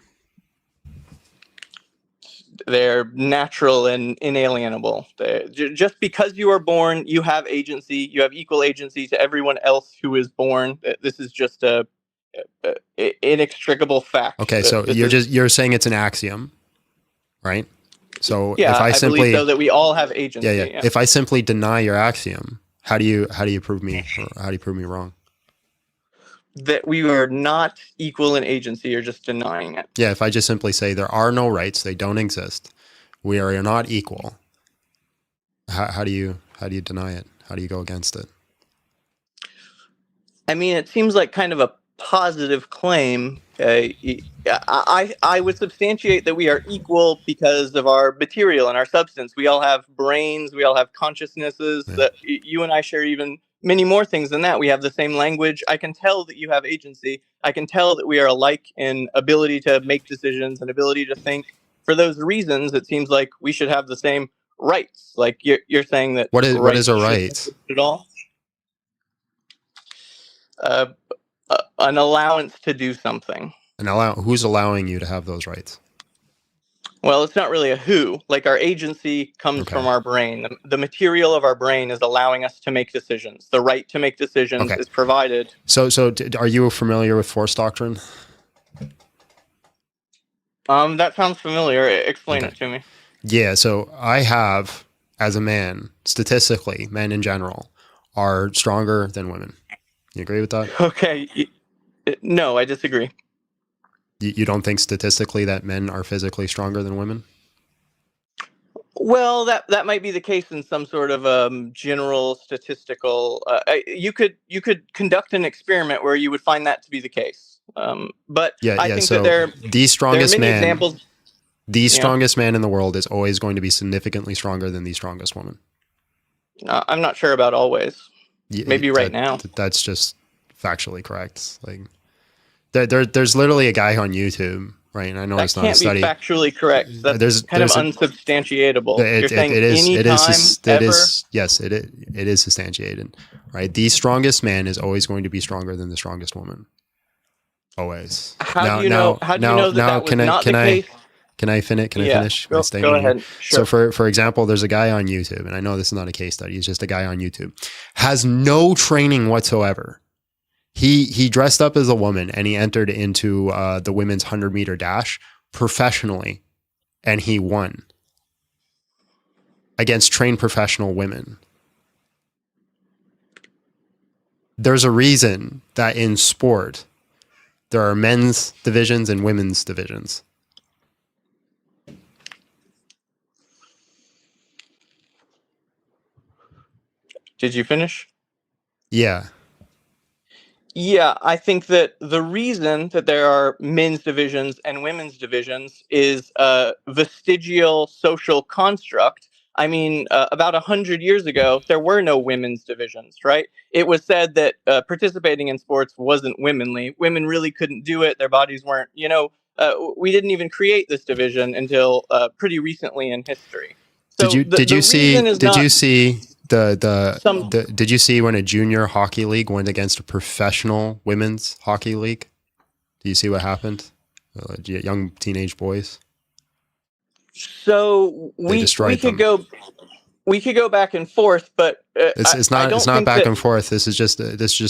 They're natural and inalienable. Just because you are born, you have agency. You have equal agency to everyone else who is born. This is just a inextricable fact. Okay, so you're saying it's an axiom, right? So yeah, if I simply believe so that we all have agency. Yeah. If I simply deny your axiom, how do you prove me wrong? That we are not equal in agency, or just denying it. Yeah, if I just simply say there are no rights, they don't exist, we are not equal. How do you deny it? How do you go against it? I mean, it seems like kind of a positive claim. I would substantiate that we are equal because of our material and our substance. We all have brains. We all have consciousnesses. That you and I share even many more things than that. We have the same language. I can tell that you have agency. I can tell that we are alike in ability to make decisions and ability to think. For those reasons, it seems like we should have the same rights. Like you're saying that what is a right at all? An allowance to do something. Who's allowing you to have those rights? Well, it's not really a who. Like our agency comes from our brain. The material of our brain is allowing us to make decisions. The right to make decisions Okay. is provided. So are you familiar with force doctrine? That sounds familiar. Explain Okay. it to me. Yeah. So I have, as a man, statistically, men in general are stronger than women. You agree with that? Okay. No, I disagree. You don't think statistically that men are physically stronger than women? Well, that might be the case in some sort of general statistical. You could conduct an experiment where you would find that to be the case. But I think So that there the are strongest many man, examples. the Yeah. strongest man in the world is always going to be significantly stronger than the strongest woman. I'm not sure about always. Maybe right now. That's just factually correct. Like there's literally a guy on YouTube, right? And I know That it's not a can't be study. factually correct. That's There's kind of a- unsubstantiatable. You're It saying is anytime, ever. yes, it is substantiated, right? The strongest man is always going to be stronger than the strongest woman. Always. How do you know that was not the case? Can I finish? Can I finish my Go statement here? ahead. Sure. So for example, there's a guy on YouTube, and I know this is not a case study. He's just a guy on YouTube, has no training whatsoever. He dressed up as a woman and he entered into the women's 100-meter dash professionally, and he won against trained professional women. There's a reason that in sport there are men's divisions and women's divisions. Did you finish? Yeah. Yeah, I think that the reason that there are men's divisions and women's divisions is a vestigial social construct. I mean, about 100 years ago, there were no women's divisions, right? It was said that participating in sports wasn't womanly. Women really couldn't do it. Their bodies weren't, we didn't even create this division until pretty recently in history. So Did you see did you see when a junior hockey league went against a professional women's hockey league? Do you see what happened? Young teenage boys. So we could go back and forth, but it's not back and forth. This is just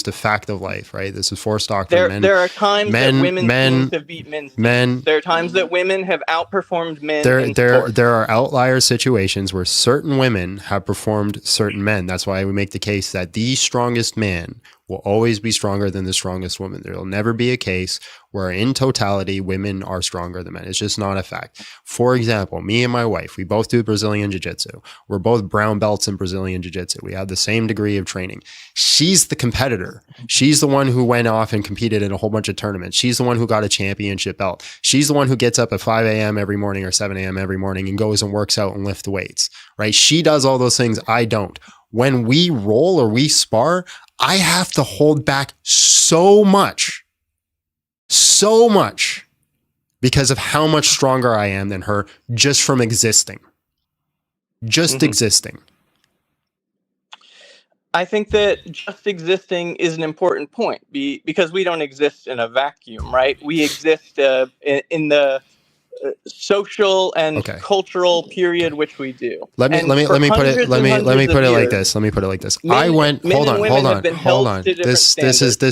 a fact of life, right? This is force doctrine. There are times that women's teams have beat men's teams. There are times that women have outperformed men. There are outlier situations where certain women have performed certain men. That's why we make the case that the strongest man will always be stronger than the strongest woman. There will never be a case where in totality women are stronger than men. It's just not a fact. For example, me and my wife, we both do Brazilian Jiu-Jitsu. We're both brown belts in Brazilian Jiu-Jitsu. We have the same degree of training. She's the competitor. She's the one who went off and competed in a whole bunch of tournaments. She's the one who got a championship belt. She's the one who gets up at 5 a.m. every morning or 7 a.m. every morning and goes and works out and lifts weights, right? She does all those things. I don't. When we roll or we spar, I have to hold back so much because of how much stronger I am than her just from existing. Existing. I think that just existing is an important point because we don't exist in a vacuum, right? We exist in the social and cultural period which we do. Let me put it like this. I went. Hold on. This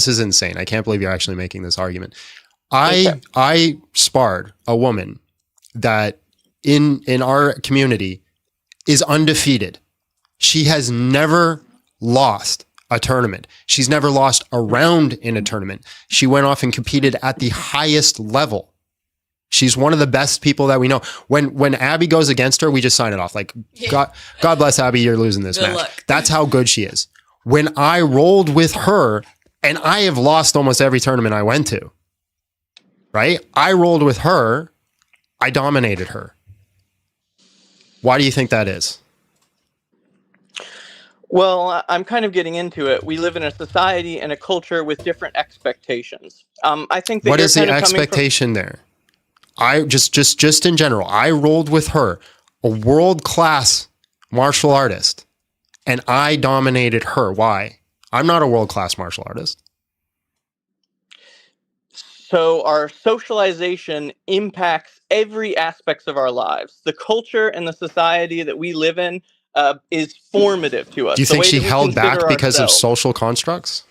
is insane. I can't believe you're actually making this argument. I sparred a woman that in our community is undefeated. She has never lost a tournament. She's never lost a round in a tournament. She went off and competed at the highest level. She's one of the best people that we know. When Abby goes against her, we just sign it off. Like, God bless Abby, you're losing this match. Luck. That's how good she is. When I rolled with her, and I have lost almost every tournament I went to, right? I rolled with her. I dominated her. Why do you think that is? Well, I'm kind of getting into it. We live in a society and a culture with different expectations. I think that what you're is the kind of expectation there? I just in general, I rolled with her, a world-class martial artist, and I dominated her. Why? I'm not a world-class martial artist. So our socialization impacts every aspects of our lives. The culture and the society that we live in is formative to us. Do you The think way she that we held back consider because of ourselves. social constructs?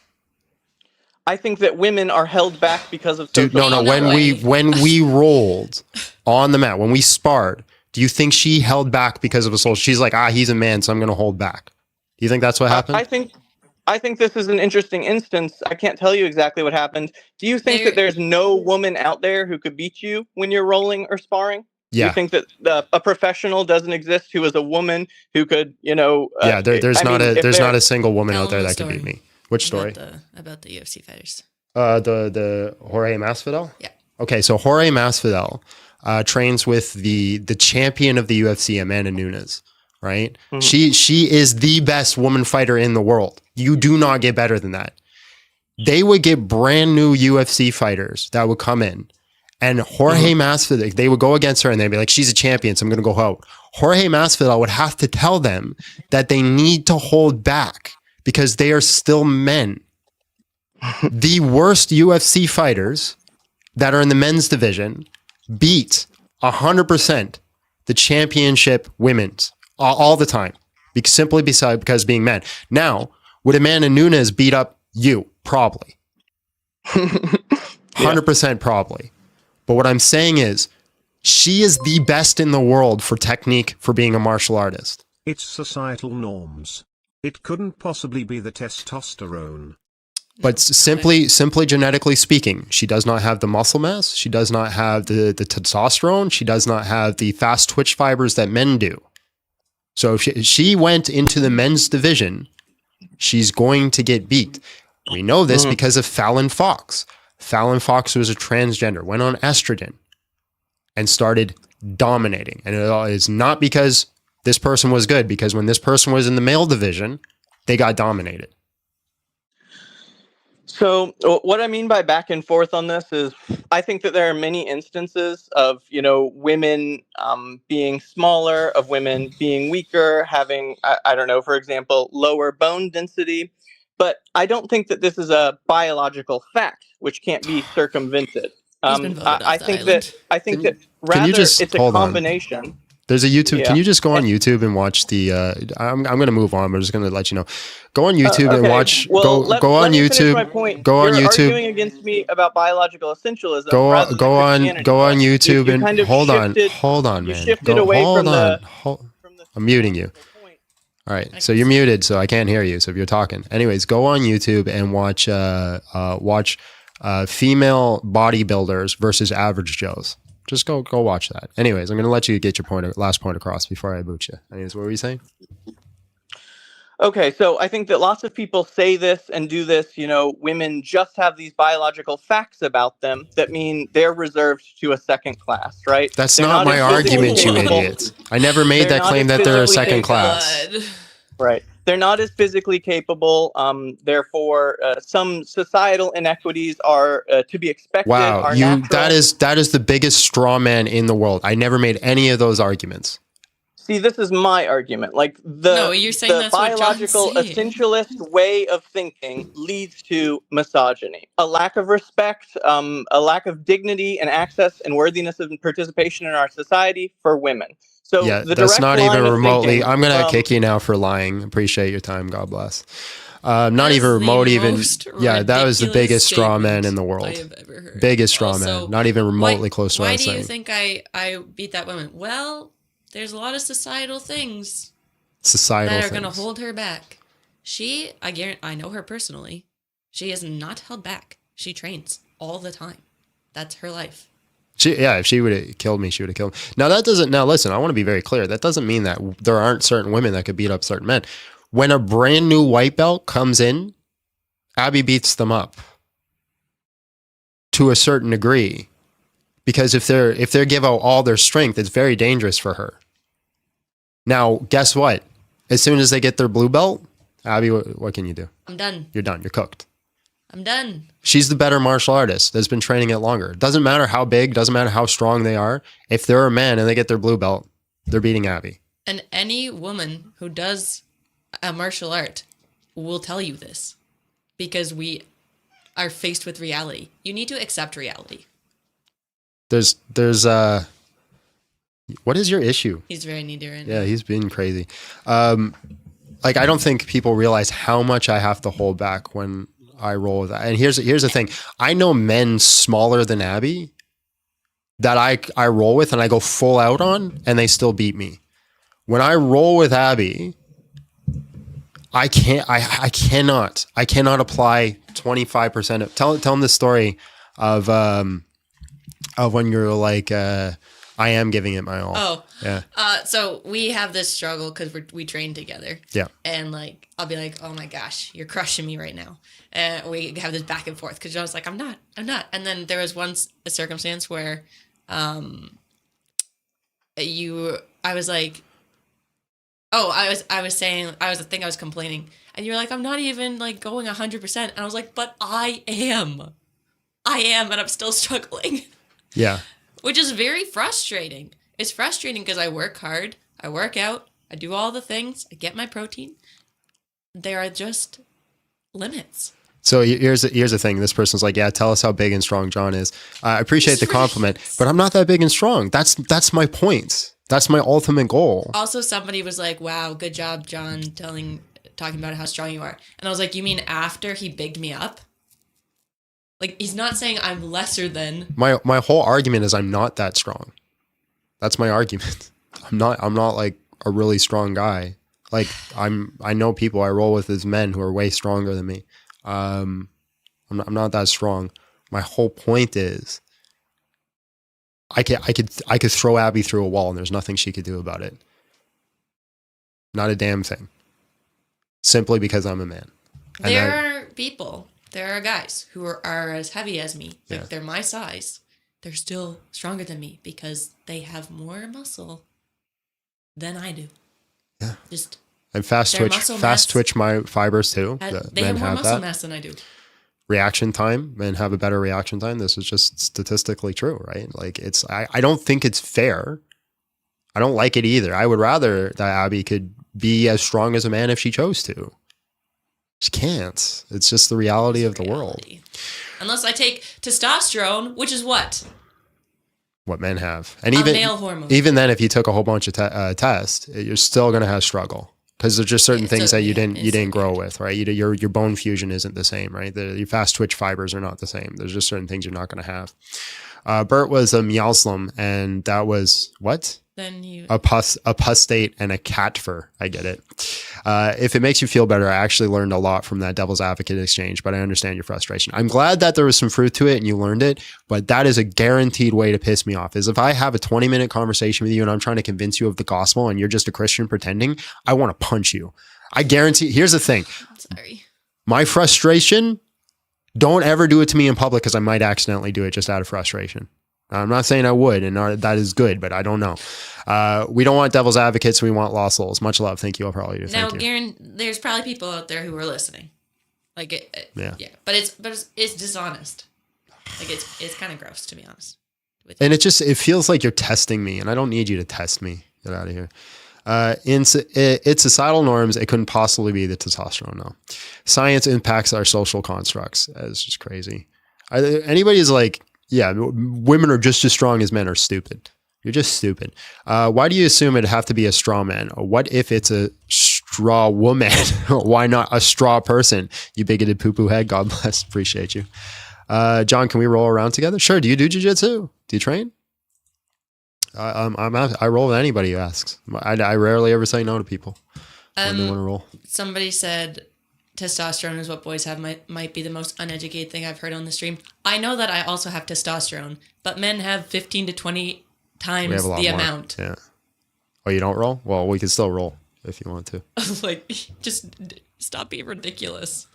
I think that women are held back because of Dude, social no. constructs. When we rolled on the mat, when we sparred, do you think she held back because of a social? She's like, he's a man, so I'm going to hold back. Do you think that's what happened? I think this is an interesting instance. I can't tell you exactly what happened. Do you think that there's no woman out there who could beat you when you're rolling or sparring? Do you Yeah. think that a professional doesn't exist who is a woman who could, Yeah, there's I not mean, if not they're- a single woman Tell out there them the that could beat story me. Which story? About the UFC fighters. The Jorge Masvidal? Yeah. Okay, so Jorge Masvidal trains with the champion of the UFC, Amanda Nunes, right? Mhm. She is the best woman fighter in the world. You do not get better than that. They would get brand new UFC fighters that would come in, and Jorge Masvidal, they would go against her and they'd be like, she's a champion, so I'm going to go out. Jorge Masvidal would have to tell them that they need to hold back because they are still men. The worst UFC fighters that are in the men's division beat 100% the championship women's all the time, simply because being men. Now, would Amanda Nunes beat up you? Probably. 100% probably. But what I'm saying is, she is the best in the world for technique for being a martial artist. It's societal norms. It couldn't possibly be the testosterone. But simply genetically speaking, she does not have the muscle mass. She does not have the testosterone. She does not have the fast twitch fibers that men do. So if she went into the men's division, she's going to get beat. We know this because of Fallon Fox. Fallon Fox was a transgender, went on estrogen, and started dominating. And it is not because this person was good, because when this person was in the male division, they got dominated. So what I mean by back and forth on this is I think that there are many instances of, women being smaller, of women being weaker, having, I don't know, for example, lower bone density. But I don't think that this is a biological fact which can't be circumvented. He's been voted off the island. I think that Can rather you just it's a hold on? combination. There's a YouTube. Yeah. Can you just go on YouTube and watch the? I'm going to move on. But I'm just going to let you know. Go on YouTube and watch. Well, go on let me finish my YouTube. point. Go on You're YouTube. arguing against me about biological essentialism. Go rather on. than Christianity, Go on but YouTube you and kind of hold shifted- on, you man. shifted away hold from on. the- I'm muting you. All right. So you're muted, so I can't hear you. So if you're talking, anyways, go on YouTube and watch female bodybuilders versus average Joes. Just go watch that. Anyways, I'm going to let you get your last point across before I boot you. Anyways, what were you saying? Okay, so I think that lots of people say this and do this, women just have these biological facts about them that mean they're reserved to a second class, right? That's They're not my as physically argument, you capable- idiot. I never made They're that not claim as that they're a physically second capable. class. Right. They're not as physically capable. Therefore, some societal inequities are to be expected. Wow, are natural. that is the biggest straw man in the world. I never made any of those arguments. See, this is my argument. Like No, you're saying the that's what John's biological saying. essentialist way of thinking leads to misogyny, a lack of respect, a lack of dignity and access and worthiness and participation in our society for women. So Yeah, the that's direct not line even of remotely. thinking I'm gonna from- kick you now for lying. Appreciate your time. God bless. Not That even is the remote. Even most yeah, that was the ridiculous biggest straw man statement in the world. I have ever heard. Biggest straw Also, man. Not even remotely close to what I Why was do you saying. think I beat that woman? Well, there's a lot of societal things Societal that are going to things. hold her back. I guarantee, I know her personally. She is not held back. She trains all the time. That's her life. If she would have killed me, she would have killed me. Now that doesn't. Now listen, I want to be very clear. That doesn't mean that there aren't certain women that could beat up certain men. When a brand new white belt comes in, Abby beats them up to a certain degree, because if they give out all their strength, it's very dangerous for her. Now, guess what? As soon as they get their blue belt, Abby, what can you do? I'm done. You're done. You're cooked. I'm done. She's the better martial artist that's been training it longer. Doesn't matter how big, doesn't matter how strong they are. If they're a man and they get their blue belt, they're beating Abby. And any woman who does a martial art will tell you this, because we are faced with reality. You need to accept reality. There's what is your issue? He's very needy right now. Yeah, he's been crazy. Like, I don't think people realize how much I have to hold back when I roll with that. And here's the thing. I know men smaller than Abby that I roll with and I go full out on, and they still beat me. When I roll with Abby, I cannot apply 25% of, tell them the story of when you're like, I am giving it my all. Oh, yeah. So we have this struggle because we train together. Yeah. And like, I'll be like, oh my gosh, you're crushing me right now. And we have this back and forth because John's like, I'm not. And then there was once a circumstance where, I was like, oh, I think I was complaining, and you're like, I'm not even like going 100%. And I was like, but I am, and I'm still struggling. Yeah. Which is very frustrating. It's frustrating because I work hard, I work out, I do all the things, I get my protein. There are just limits. So here's the thing. This person's like, yeah, tell us how big and strong John is. I appreciate the compliment, but I'm not that big and strong. That's my point. That's my ultimate goal. Also, somebody was like, wow, good job, John, talking about how strong you are. And I was like, you mean after he bigged me up? Like, he's not saying I'm lesser than. My whole argument is I'm not that strong. That's my argument. I'm not like a really strong guy. Like, I know people I roll with as men who are way stronger than me. I'm not that strong. My whole point is I could throw Abby through a wall and there's nothing she could do about it. Not a damn thing. Simply because I'm a man. And there are guys who are as heavy as me. Like, yeah. They're my size. They're still stronger than me because they have more muscle than I do. Yeah. Just and fast twitch my fibers too. They have more muscle mass than I do. Reaction time, men have a better reaction time. This is just statistically true, right? Like, I don't think it's fair. I don't like it either. I would rather that Abby could be as strong as a man if she chose to. She can't. It's just the reality of the world. Unless I take testosterone, which is what men have. And male hormone. Even then, if you took a whole bunch of tests, you're still going to have struggle. Because there's just certain things that you didn't grow with, right? Your bone fusion isn't the same, right? Your fast twitch fibers are not the same. There's just certain things you're not going to have. Bert was a Miauslim, and that was what? A pustate and a cat fur. I get it. If it makes you feel better, I actually learned a lot from that devil's advocate exchange, but I understand your frustration. I'm glad that there was some fruit to it and you learned it, but that is a guaranteed way to piss me off. Is if I have a 20-minute conversation with you and I'm trying to convince you of the gospel and you're just a Christian pretending, I want to punch you. I guarantee. Here's the thing. Sorry. My frustration, don't ever do it to me in public because I might accidentally do it just out of frustration. I'm not saying I would, and that is good, but I don't know. We don't want devil's advocates. We want lost souls. Much love. Thank you. I'll probably do. Now, Garen, there's probably people out there who are listening. Like, yeah. But it's dishonest. Like, it's kind of gross, to be honest. And it feels like you're testing me, and I don't need you to test me. Get out of here. In its societal norms, it couldn't possibly be the testosterone. No, science impacts our social constructs. It's just crazy. Anybody's like, yeah, women are just as strong as men are stupid. You're just stupid. Why do you assume it'd have to be a straw man? What if it's a straw woman? Why not a straw person? You bigoted poo-poo head. God bless. Appreciate you. John, can we roll around together? Sure. Do you do jiu-jitsu? Do you train? I roll with anybody who asks. I rarely ever say no to people when they want to roll. Somebody said testosterone is what boys have might be the most uneducated thing I've heard on the stream. I know that I also have testosterone, but men have 15 to 20 times the amount. Yeah. Oh, you don't roll? Well, we can still roll if you want to. Like, just stop being ridiculous.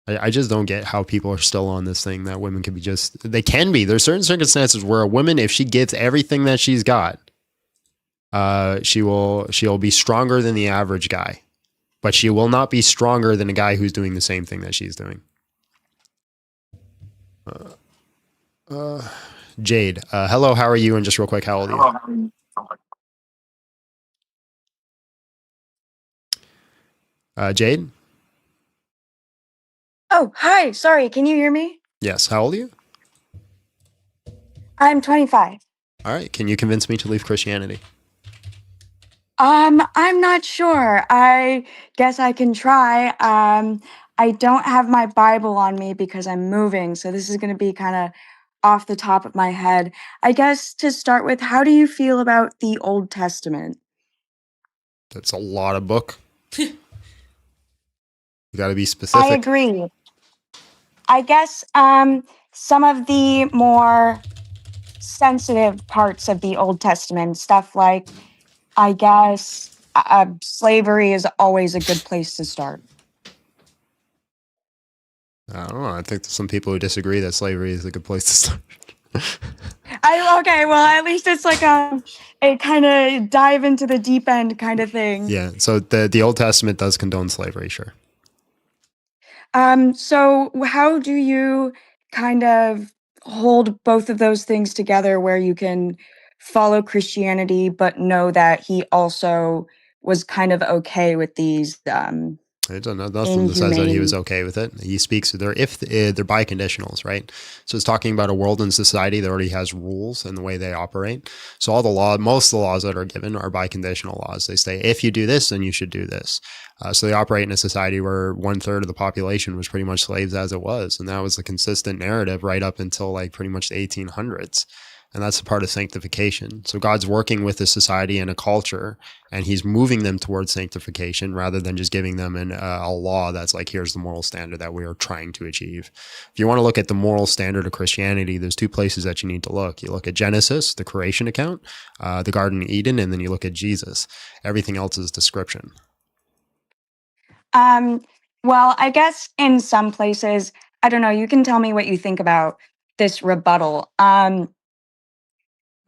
I just don't get how people are still on this thing that women can be they can be. There's certain circumstances where a woman, if she gives everything that she's got, she'll be stronger than the average guy, but she will not be stronger than a guy who's doing the same thing that she's doing. Jade, hello, how are you? And just real quick, how old are you? Jade? Oh, hi. Sorry, can you hear me? Yes. How old are you? I'm 25. All right. Can you convince me to leave Christianity? I'm not sure. I guess I can try. I don't have my Bible on me because I'm moving, so this is going to be kind of off the top of my head. I guess to start with, how do you feel about the Old Testament? That's a lot of book. You got to be I specific. agree. I guess some of the more sensitive parts of the Old Testament, stuff like, I guess, slavery is always a good place to start. I don't know. I think there's some people who disagree that slavery is a good place to start. Okay, well, at least it's like a kind of dive into the deep end kind of thing. Yeah. So the Old Testament does condone slavery, sure. So how do you kind of hold both of those things together where you can follow Christianity but know that he also was kind of okay with these I don't know. Nothing that says that he was inhumane. okay with it. He speaks they're biconditionals, right? So it's talking about a world and society that already has rules and the way they operate. So all the most of the laws that are given are biconditional laws. They say if you do this, then you should do this. So they operate in a society where 1/3 of the population was pretty much slaves as it was, and that was the consistent narrative right up until like pretty much the 1800s. And that's a part of sanctification. So God's working with a society and a culture, and he's moving them towards sanctification rather than just giving them a law that's like, here's the moral standard that we are trying to achieve. If you want to look at the moral standard of Christianity, there's two places that you need to look. You look at Genesis, the creation account, the Garden of Eden, and then you look at Jesus. Everything else is description. Well, I guess in some places, I don't know, you can tell me what you think about this rebuttal.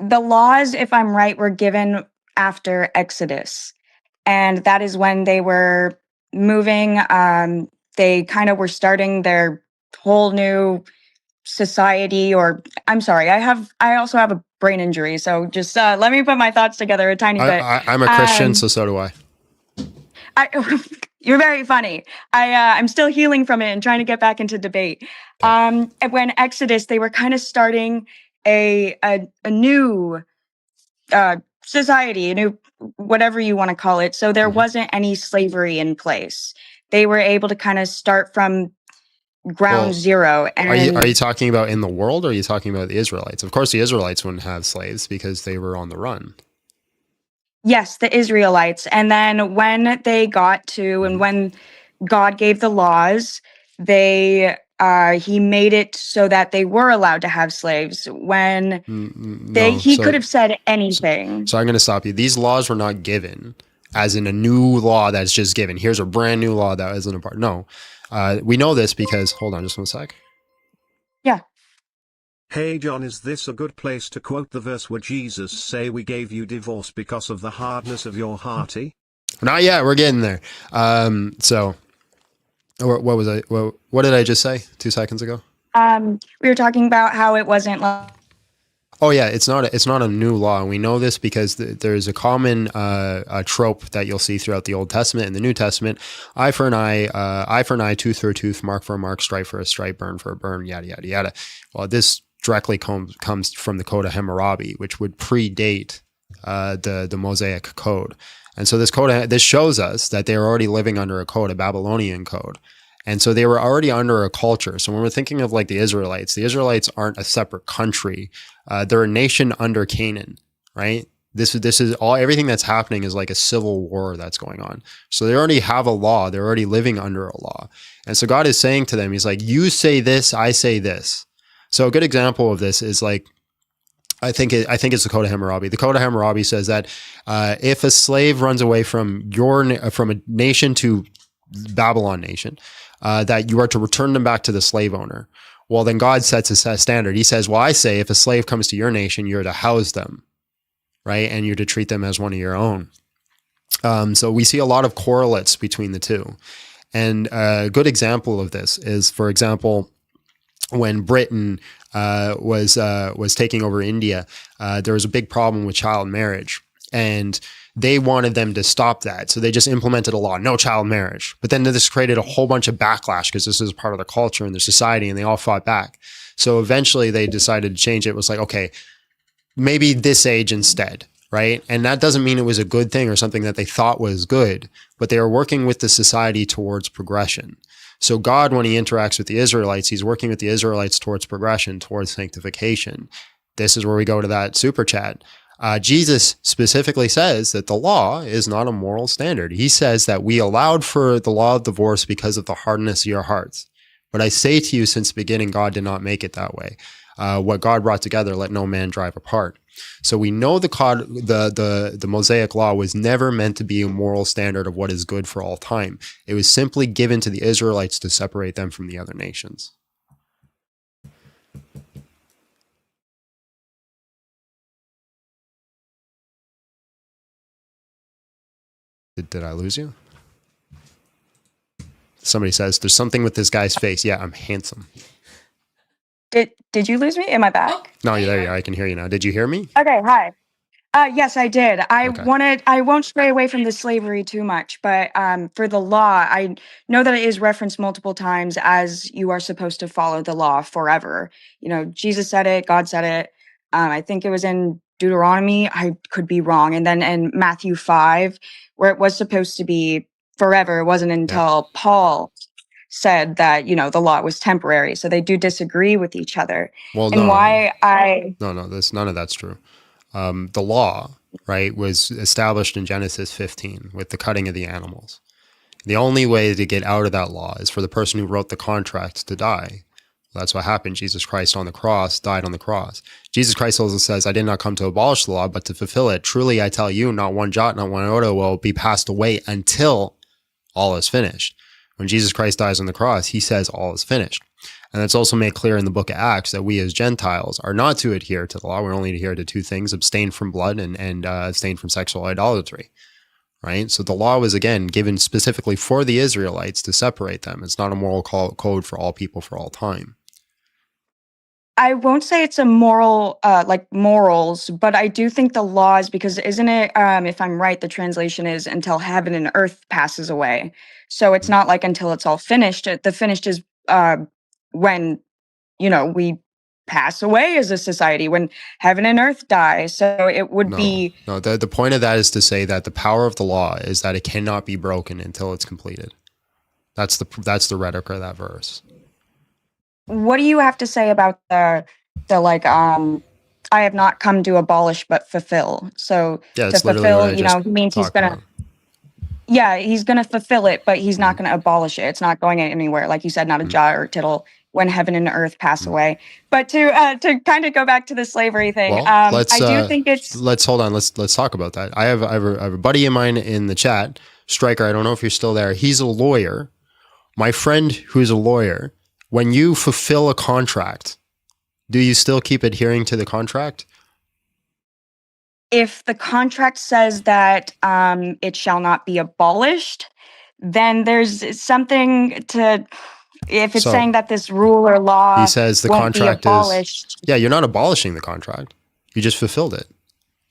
The laws, if I'm right, were given after Exodus. And that is when they were moving. They kind of were starting their whole new society, or I'm sorry, I also have a brain injury. So just let me put my thoughts together a tiny bit. I'm a Christian, so do I. You're very funny. I'm still healing from it and trying to get back into debate. And when Exodus, they were kind of starting a new society, a new whatever you want to call it. So there wasn't any slavery in place. They were able to kind of start from ground zero. And Are you talking about in the world, or are you talking about the Israelites? Of course, the Israelites wouldn't have slaves because they were on the run. yes, the Israelites. And then when they got to, and when God gave the laws, he made it so that they were allowed to have slaves. When he could have said anything. So I'm going to stop you. These laws were not given as in a new law that's just given. Here's a brand new law that isn't a part. No, we know this because, hold on just 1 sec. Yeah. Hey John, is this a good place to quote the verse where Jesus say we gave you divorce because of the hardness of your hearty? Not yet. We're getting there. So what was I? What did I just say 2 seconds ago? We were talking about how it wasn't like. Oh yeah, it's not a new law, and we know this because there's a common trope that you'll see throughout the Old Testament and the New Testament: eye for an eye, tooth for a tooth, mark for a mark, stripe for a stripe, burn for a burn, yada yada yada. Well, this directly comes from the Code of Hammurabi, which would predate the Mosaic Code, and so this shows us that they were already living under a code, a Babylonian code. And so they were already under a culture. So when we're thinking of like the Israelites aren't a separate country. They're a nation under Canaan, right? This is all, everything that's happening is like a civil war that's going on. So they already have a law. They're already living under a law. And so God is saying to them, he's like, you say this, I say this. So a good example of this is like, I think it's the Code of Hammurabi. The Code of Hammurabi says that if a slave runs away from a nation to Babylon nation, that you are to return them back to the slave owner. Well, then God sets a standard. He says, well, I say if a slave comes to your nation, you're to house them, right? And you're to treat them as one of your own. So we see a lot of correlates between the two. And a good example of this is, for example, when Britain was taking over India, there was a big problem with child marriage. And they wanted them to stop that. So they just implemented a law, no child marriage. But then this created a whole bunch of backlash because this is part of the culture and their society, and they all fought back. So eventually they decided to change it. It was like, okay, maybe this age instead, right? And that doesn't mean it was a good thing or something that they thought was good, but they are working with the society towards progression. So God, when he interacts with the Israelites, he's working with the Israelites towards progression, towards sanctification. This is where we go to that super chat. Jesus specifically says that the law is not a moral standard. He says that we allowed for the law of divorce because of the hardness of your hearts. But I say to you, since the beginning, God did not make it that way. What God brought together, let no man drive apart. So we know the Mosaic law was never meant to be a moral standard of what is good for all time. It was simply given to the Israelites to separate them from the other nations. Did I lose you? Somebody says, there's something with this guy's face. Yeah, I'm handsome. Did you lose me? Am I back? No, there you are. I can hear you now. Did you hear me? Okay, hi. Yes, I did. Okay. I won't stray away from the slavery too much, but for the law, I know that it is referenced multiple times as you are supposed to follow the law forever. You know, Jesus said it, God said it. I think it was in Deuteronomy. I could be wrong. And then in Matthew 5, where it was supposed to be forever. It wasn't until Paul said that, you know, the law was temporary. So they do disagree with each other. Well, And why I no, none of that's true. The law, right, was established in Genesis 15 with the cutting of the animals. The only way to get out of that law is for the person who wrote the contract to die. That's what happened. Jesus Christ on the cross died on the cross. Jesus Christ also says, I did not come to abolish the law, but to fulfill it. Truly, I tell you, not one jot, not one iota will be passed away until all is finished. When Jesus Christ dies on the cross, he says all is finished. And it's also made clear in the book of Acts that we as Gentiles are not to adhere to the law. We're only to adhere to two things: abstain from blood and abstain from sexual idolatry. Right? So the law was, again, given specifically for the Israelites to separate them. It's not a moral code for all people for all time. I won't say it's a moral, like morals, but I do think the laws, because isn't it, if I'm right, the translation is until heaven and earth passes away. So it's not like until it's all finished. The finished is when, you know, we pass away as a society, when heaven and earth die. So it would be. No, the point of that is to say that the power of the law is that it cannot be broken until it's completed. That's the rhetoric of that verse. What do you have to say about the like I have not come to abolish but fulfill. So yeah, to fulfill, you know, he means he's gonna he's gonna fulfill it, but he's not gonna abolish it. It's not going anywhere. Like you said, not a jot or tittle when heaven and earth pass away. But to kind of go back to the slavery thing, well, I do think it's let's hold on, let's talk about that. I have a buddy of mine in the chat, Striker, I don't know if you're still there. He's a lawyer. My friend who's a lawyer, when you fulfill a contract, do you still keep adhering to the contract? If the contract says that it shall not be abolished, then there's something to. If it's saying that this rule or law, he says the won't contract be abolished. is. Yeah, you're not abolishing the contract. You just fulfilled it.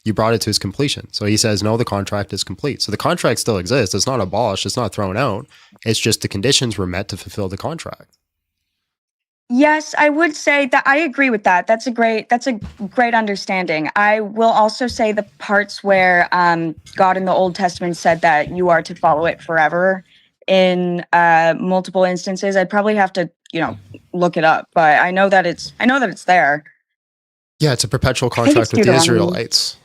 You brought it to its completion. So he says, no, the contract is complete. So the contract still exists. It's not abolished. It's not thrown out. It's just the conditions were met to fulfill the contract. Yes, I would say that I agree with that. That's a great understanding. I will also say the parts where God in the Old Testament said that you are to follow it forever in multiple instances. I'd probably have to, you know, look it up, but I know that it's there. Yeah, it's a perpetual contract with the Israelites,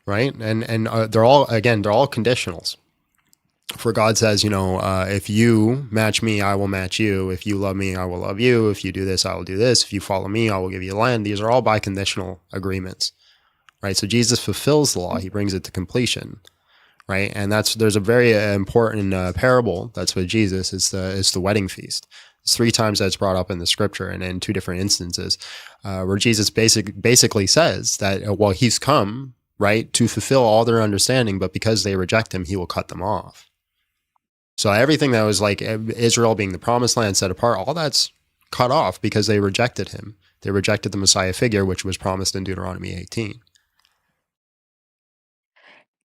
right? And they're all conditionals. For God says, you know, if you match me, I will match you. If you love me, I will love you. If you do this, I will do this. If you follow me, I will give you land. These are all biconditional agreements, right? So Jesus fulfills the law. He brings it to completion, right? And there's a very important parable that's with Jesus. It's the wedding feast. It's 3 times that's brought up in the scripture and in 2 different instances where Jesus basically says that, well, he's come, right, to fulfill all their understanding, but because they reject him, he will cut them off. So everything that was like Israel being the promised land set apart, all that's cut off because they rejected him. They rejected the Messiah figure, which was promised in Deuteronomy 18.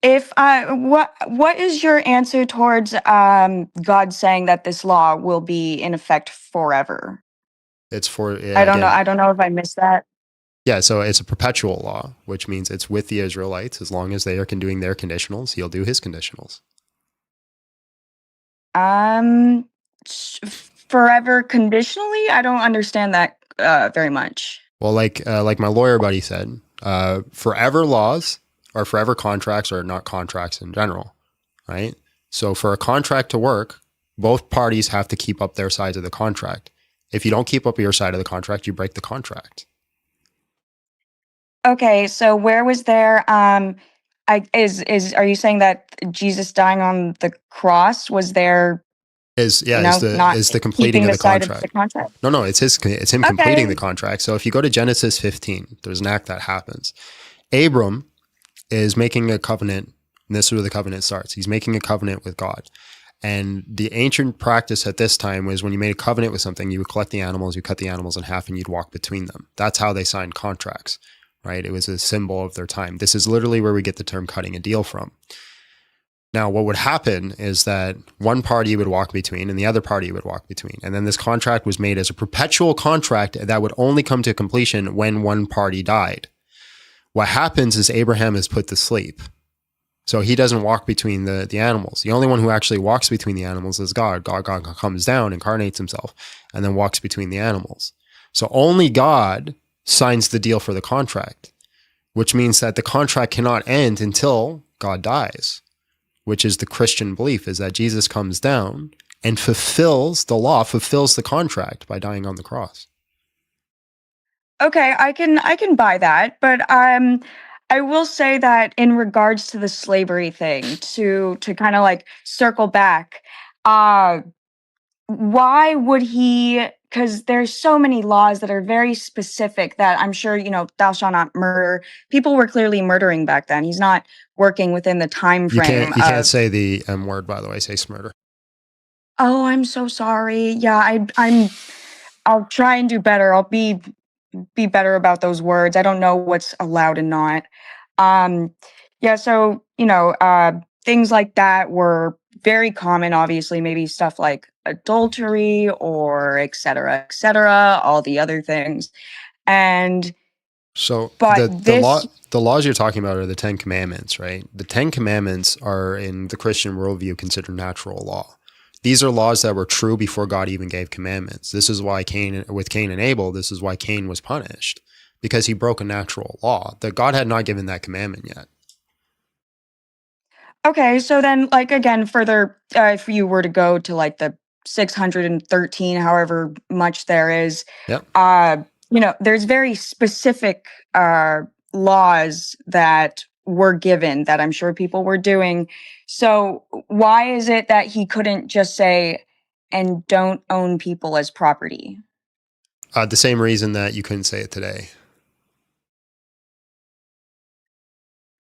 if what is your answer towards God saying that this law will be in effect forever? It's for I don't know. again. I don't know if I missed that. Yeah, so it's a perpetual law, which means it's with the Israelites as long as they are doing their conditionals. He'll do his conditionals. Forever conditionally? I don't understand that very much. Well, like my lawyer buddy said, forever laws or forever contracts are not contracts in general, right? So for a contract to work, both parties have to keep up their sides of the contract. If you don't keep up your side of the contract, you break the contract. Okay, so where was there are you saying that Jesus dying on the cross was there, Is not the completing keeping of the the side of the contract. contract? No, it's him completing Okay. the contract. So if you go to Genesis 15, there's an act that happens. Abram is making a covenant, and this is where the covenant starts. He's making a covenant with God. And the ancient practice at this time was when you made a covenant with something, you would collect the animals, you cut the animals in half, and you'd walk between them. That's how they signed contracts, right? It was a symbol of their time. This is literally where we get the term cutting a deal from. Now, what would happen is that one party would walk between and the other party would walk between. And then this contract was made as a perpetual contract that would only come to completion when one party died. What happens is Abraham is put to sleep. So he doesn't walk between the animals. The only one who actually walks between the animals is God. God comes down, incarnates himself, and then walks between the animals. So only God signs the deal for the contract, which means that the contract cannot end until God dies, which is the Christian belief, is that Jesus comes down and fulfills the law, fulfills the contract by dying on the cross. Okay, I can buy that, but I will say that in regards to the slavery thing, to kind of like circle back, why would he? Because there's so many laws that are very specific that I'm sure, thou shalt not murder. People were clearly murdering back then. He's not working within the time You frame can't say the M word, by the way. Say smurder. Oh, I'm so sorry. Yeah, I'll try and do better. I'll be better about those words. I don't know what's allowed and not. Um, yeah, so things like that were very common. Obviously, maybe stuff like adultery or et cetera, all the other things. And So but the laws you're talking about are the 10 Commandments, right? The 10 Commandments are in the Christian worldview considered natural law. These are laws that were true before God even gave commandments. This is why Cain and Abel, this is why Cain was punished, because he broke a natural law that God had not given that commandment yet. Okay, so then, like, again, further, if you were to go to like the 613, however much there is, Yep. There's very specific laws that were given that I'm sure people were doing. So why is it that he couldn't just say, and don't own people as property? The same reason that you couldn't say it today.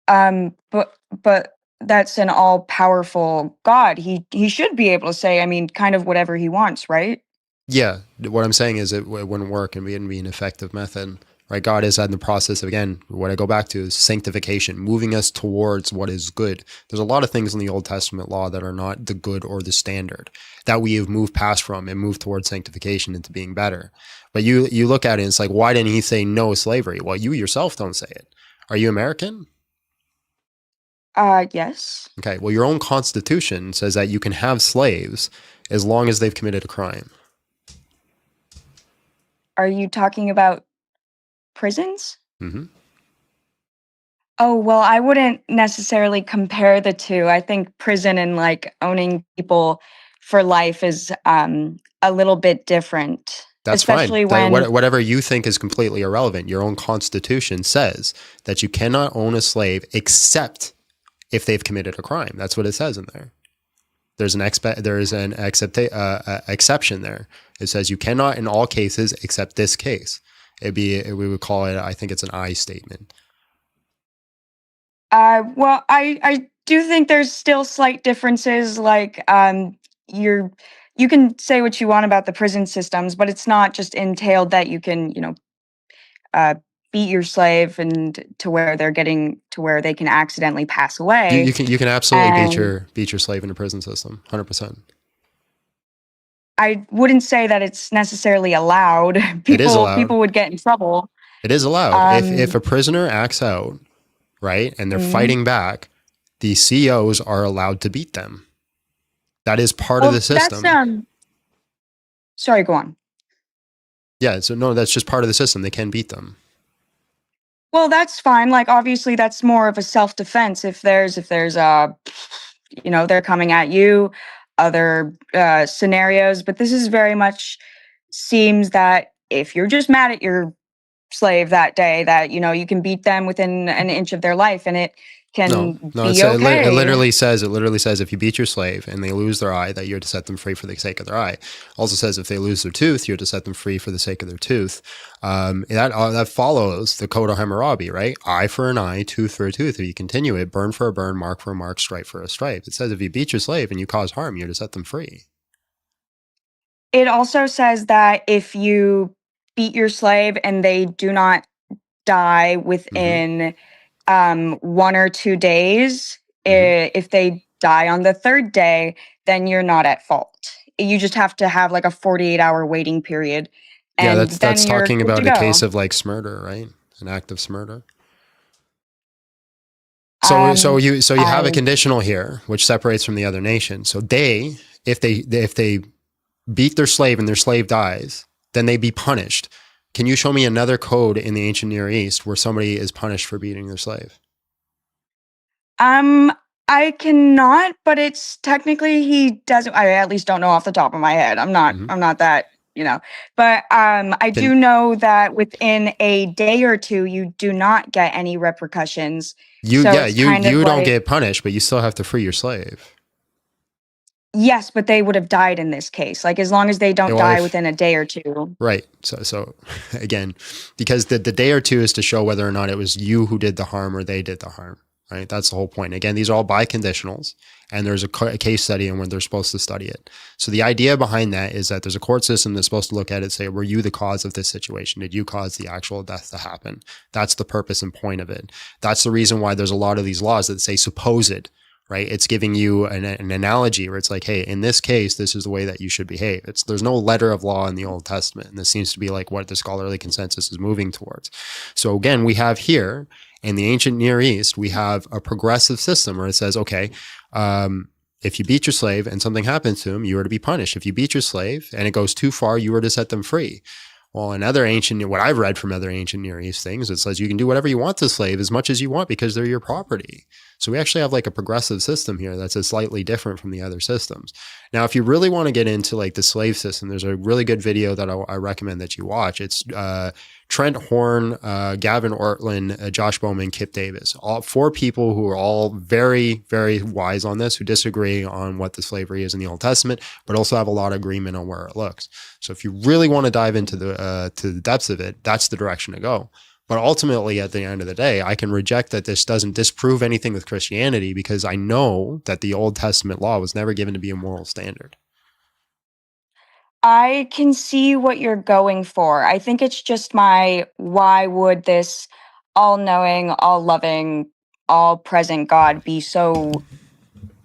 But that's an all-powerful God. He should be able to say, I mean, kind of whatever he wants, right? Yeah, what I'm saying is it wouldn't work and wouldn't be an effective method, right? God is in the process of, again, what I go back to is sanctification, moving us towards what is good. There's a lot of things in the Old Testament law that are not the good or the standard that we have moved past from and moved towards sanctification into being better. But you look at it and it's like, why didn't he say no slavery? Well, you yourself don't say it. Are you American? Yes. Okay, well, your own constitution says that you can have slaves as long as they've committed a crime. Are you talking about prisons? Mm-hmm. Oh, well, I wouldn't necessarily compare the two. I think prison and like owning people for life is a little bit different. That's especially fine. when Whatever you think is completely irrelevant. Your own constitution says that you cannot own a slave except if they've committed a crime. That's what it says in there. There's an exception there. It says you cannot in all cases except this case. We would call it, I think it's an I statement. well, I do think there's still slight differences. Like you can say what you want about the prison systems, but it's not just entailed that you can, beat your slave and to where they're getting to where they can accidentally pass away. You can absolutely And beat your slave in a prison system, 100%. I wouldn't say that it's necessarily allowed. It is allowed. People would get in trouble. It is allowed. If a prisoner acts out, right, and they're fighting back, the COs are allowed to beat them. That is part of the system. That's, sorry, go on. Yeah, so no, that's just part of the system. They can beat them. Well, that's fine. Like, obviously, that's more of a self-defense. If there's they're coming at you, other scenarios. But this is very much seems that if you're just mad at your slave that day, that you can beat them within an inch of their life, and it can be okay. It literally says if you beat your slave and they lose their eye, that you're to set them free for the sake of their eye. Also says if they lose their tooth, you're to set them free for the sake of their tooth. That follows the Code of Hammurabi, right? Eye for an eye, tooth for a tooth. If you continue it, burn for a burn, mark for a mark, stripe for a stripe. It says if you beat your slave and you cause harm, you're to set them free. It also says that if you beat your slave and they do not die within 1 or 2 days, if they die on the 3rd day, then you're not at fault. You just have to have like a 48-hour waiting period. And yeah, that's talking about a case of like smurder, right? An act of smurder. So you have a conditional here, which separates from the other nation. So if they beat their slave and their slave dies, then they be punished. Can you show me another code in the ancient Near East where somebody is punished for beating their slave? I cannot, but it's technically he doesn't. I at least don't know off the top of my head. I'm not that, But I do know that within a day or two, you do not get any repercussions. You don't get punished, but you still have to free your slave. Yes, but they would have died in this case. Like as long as they don't die within a day or two. Right. So again, because the day or two is to show whether or not it was you who did the harm or they did the harm. Right. That's the whole point. Again, these are all biconditionals, and there's a case study and when they're supposed to study it. So the idea behind that is that there's a court system that's supposed to look at it and say, were you the cause of this situation? Did you cause the actual death to happen? That's the purpose and point of it. That's the reason why there's a lot of these laws that say supposed. Right? It's giving you an analogy where it's like, hey, in this case, this is the way that you should behave. There's no letter of law in the Old Testament. And this seems to be like what the scholarly consensus is moving towards. So again, we have here in the ancient Near East, we have a progressive system where it says, okay, if you beat your slave and something happens to him, you are to be punished. If you beat your slave and it goes too far, you are to set them free. Well, in other ancient, what I've read from other ancient Near East things, it says you can do whatever you want to slave as much as you want because they're your property. So we actually have like a progressive system here that's a slightly different from the other systems. Now, if you really want to get into like the slave system, there's a really good video that I recommend that you watch. It's Trent Horn, Gavin Ortlund, Josh Bowman, Kip Davis, all 4 people who are all very, very wise on this, who disagree on what the slavery is in the Old Testament, but also have a lot of agreement on where it looks. So if you really want to dive into the depths of it, that's the direction to go. But ultimately, at the end of the day, I can reject that this doesn't disprove anything with Christianity because I know that the Old Testament law was never given to be a moral standard. I can see what you're going for. I think it's just why would this all-knowing, all-loving, all-present God be so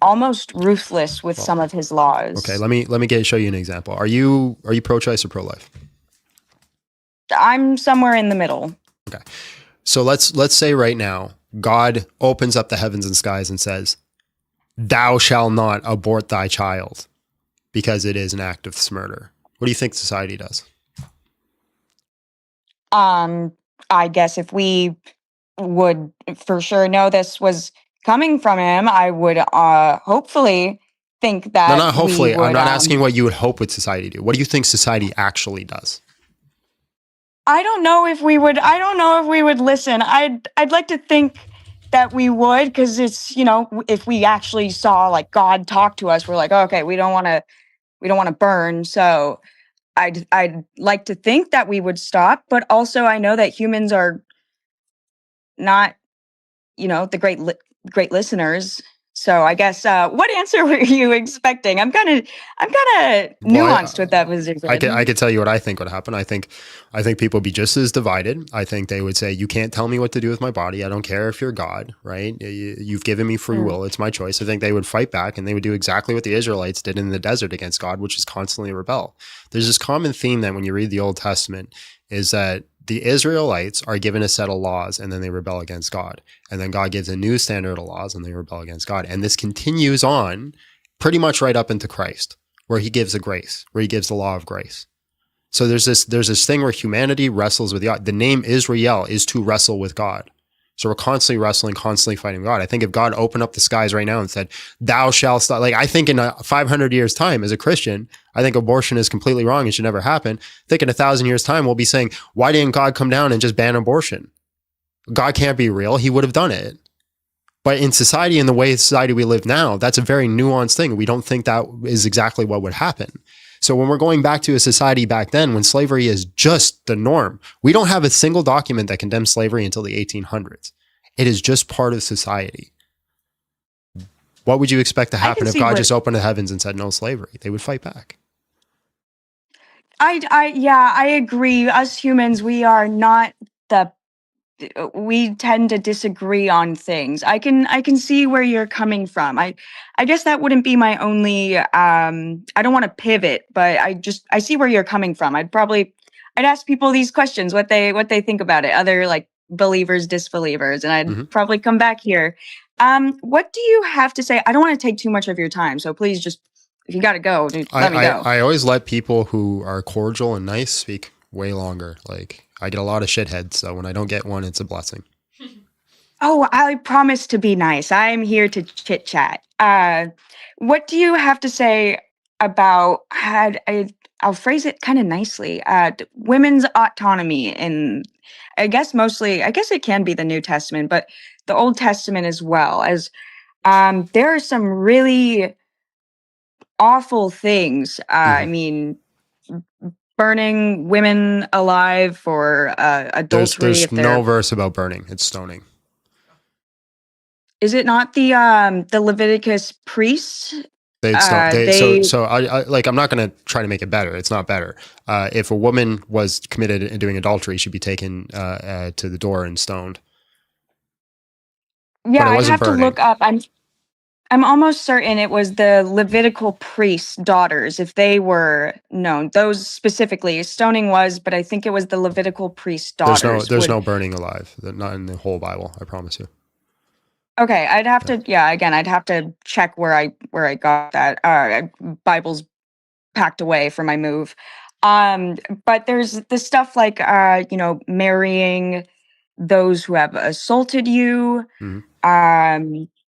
almost ruthless with some of his laws? Okay, let me show you an example. Are you pro-choice or pro-life? I'm somewhere in the middle. Okay. So let's say right now, God opens up the heavens and skies and says, thou shalt not abort thy child because it is an act of murder. What do you think society does? I guess if we would for sure know this was coming from him, I would hopefully think that. No, not hopefully. I'm not asking what you would hope would society do. What do you think society actually does? I don't know if we would listen. I'd like to think that we would, because it's, if we actually saw like God talk to us, we're like, oh, okay, we don't want to burn. So I'd like to think that we would stop, but also I know that humans are not, the great listeners. So I guess what answer were you expecting? I'm kind of nuanced with that position. I could tell you what I think would happen. I think people would be just as divided. I think they would say, you can't tell me what to do with my body. I don't care if you're God, right? You've given me free will. It's my choice. I think they would fight back, and they would do exactly what the Israelites did in the desert against God, which is constantly rebel. There's this common theme that when you read the Old Testament is that the Israelites are given a set of laws and then they rebel against God. And then God gives a new standard of laws and they rebel against God. And this continues on pretty much right up into Christ, where he gives a grace, where he gives the law of grace. So there's this thing where humanity wrestles with God. The name Israel is to wrestle with God. So we're constantly wrestling, constantly fighting God. I think if God opened up the skies right now and said, thou shalt stop, like I think in 500 years time as a Christian, I think abortion is completely wrong. It should never happen. I think in 1,000 years time, we'll be saying, why didn't God come down and just ban abortion? God can't be real. He would have done it. But in society, in the way society we live now, that's a very nuanced thing. We don't think that is exactly what would happen. So when we're going back to a society back then, when slavery is just the norm, we don't have a single document that condemns slavery until the 1800s. It is just part of society. What would you expect to happen if God just opened the heavens and said no slavery? They would fight back. I agree. Us humans, we are not we tend to disagree on things. I can see where you're coming from. I guess that wouldn't be my only I don't want to pivot, but I see where you're coming from. I'd ask people these questions, what they think about it, other like believers, disbelievers, and I'd probably come back here. What do you have to say? I don't want to take too much of your time, so please just, if you got to go, let me go. I always let people who are cordial and nice speak way longer. Like, I get a lot of shitheads, so when I don't get one, it's a blessing. Oh, I promise to be nice. I'm here to chit chat. What do you have to say about, I'll phrase it kind of nicely, women's autonomy in, I guess it can be the New Testament, but the Old Testament as well, as there are some really awful things. I mean, burning women alive for adultery. There's no verse about burning. It's stoning. Is it not the Leviticus priests? So I'm not going to try to make it better. It's not better. If a woman was committed in doing adultery, she'd be taken to the door and stoned. Yeah, I'd have to look up. I'm almost certain it was the Levitical priests' daughters, if they were known. Those specifically, stoning was, but I think it was the Levitical priests' daughters. There's no burning alive. Not in the whole Bible, I promise you. Okay, I'd have to check where I got that. Bible's packed away for my move. But there's the stuff like marrying those who have assaulted you.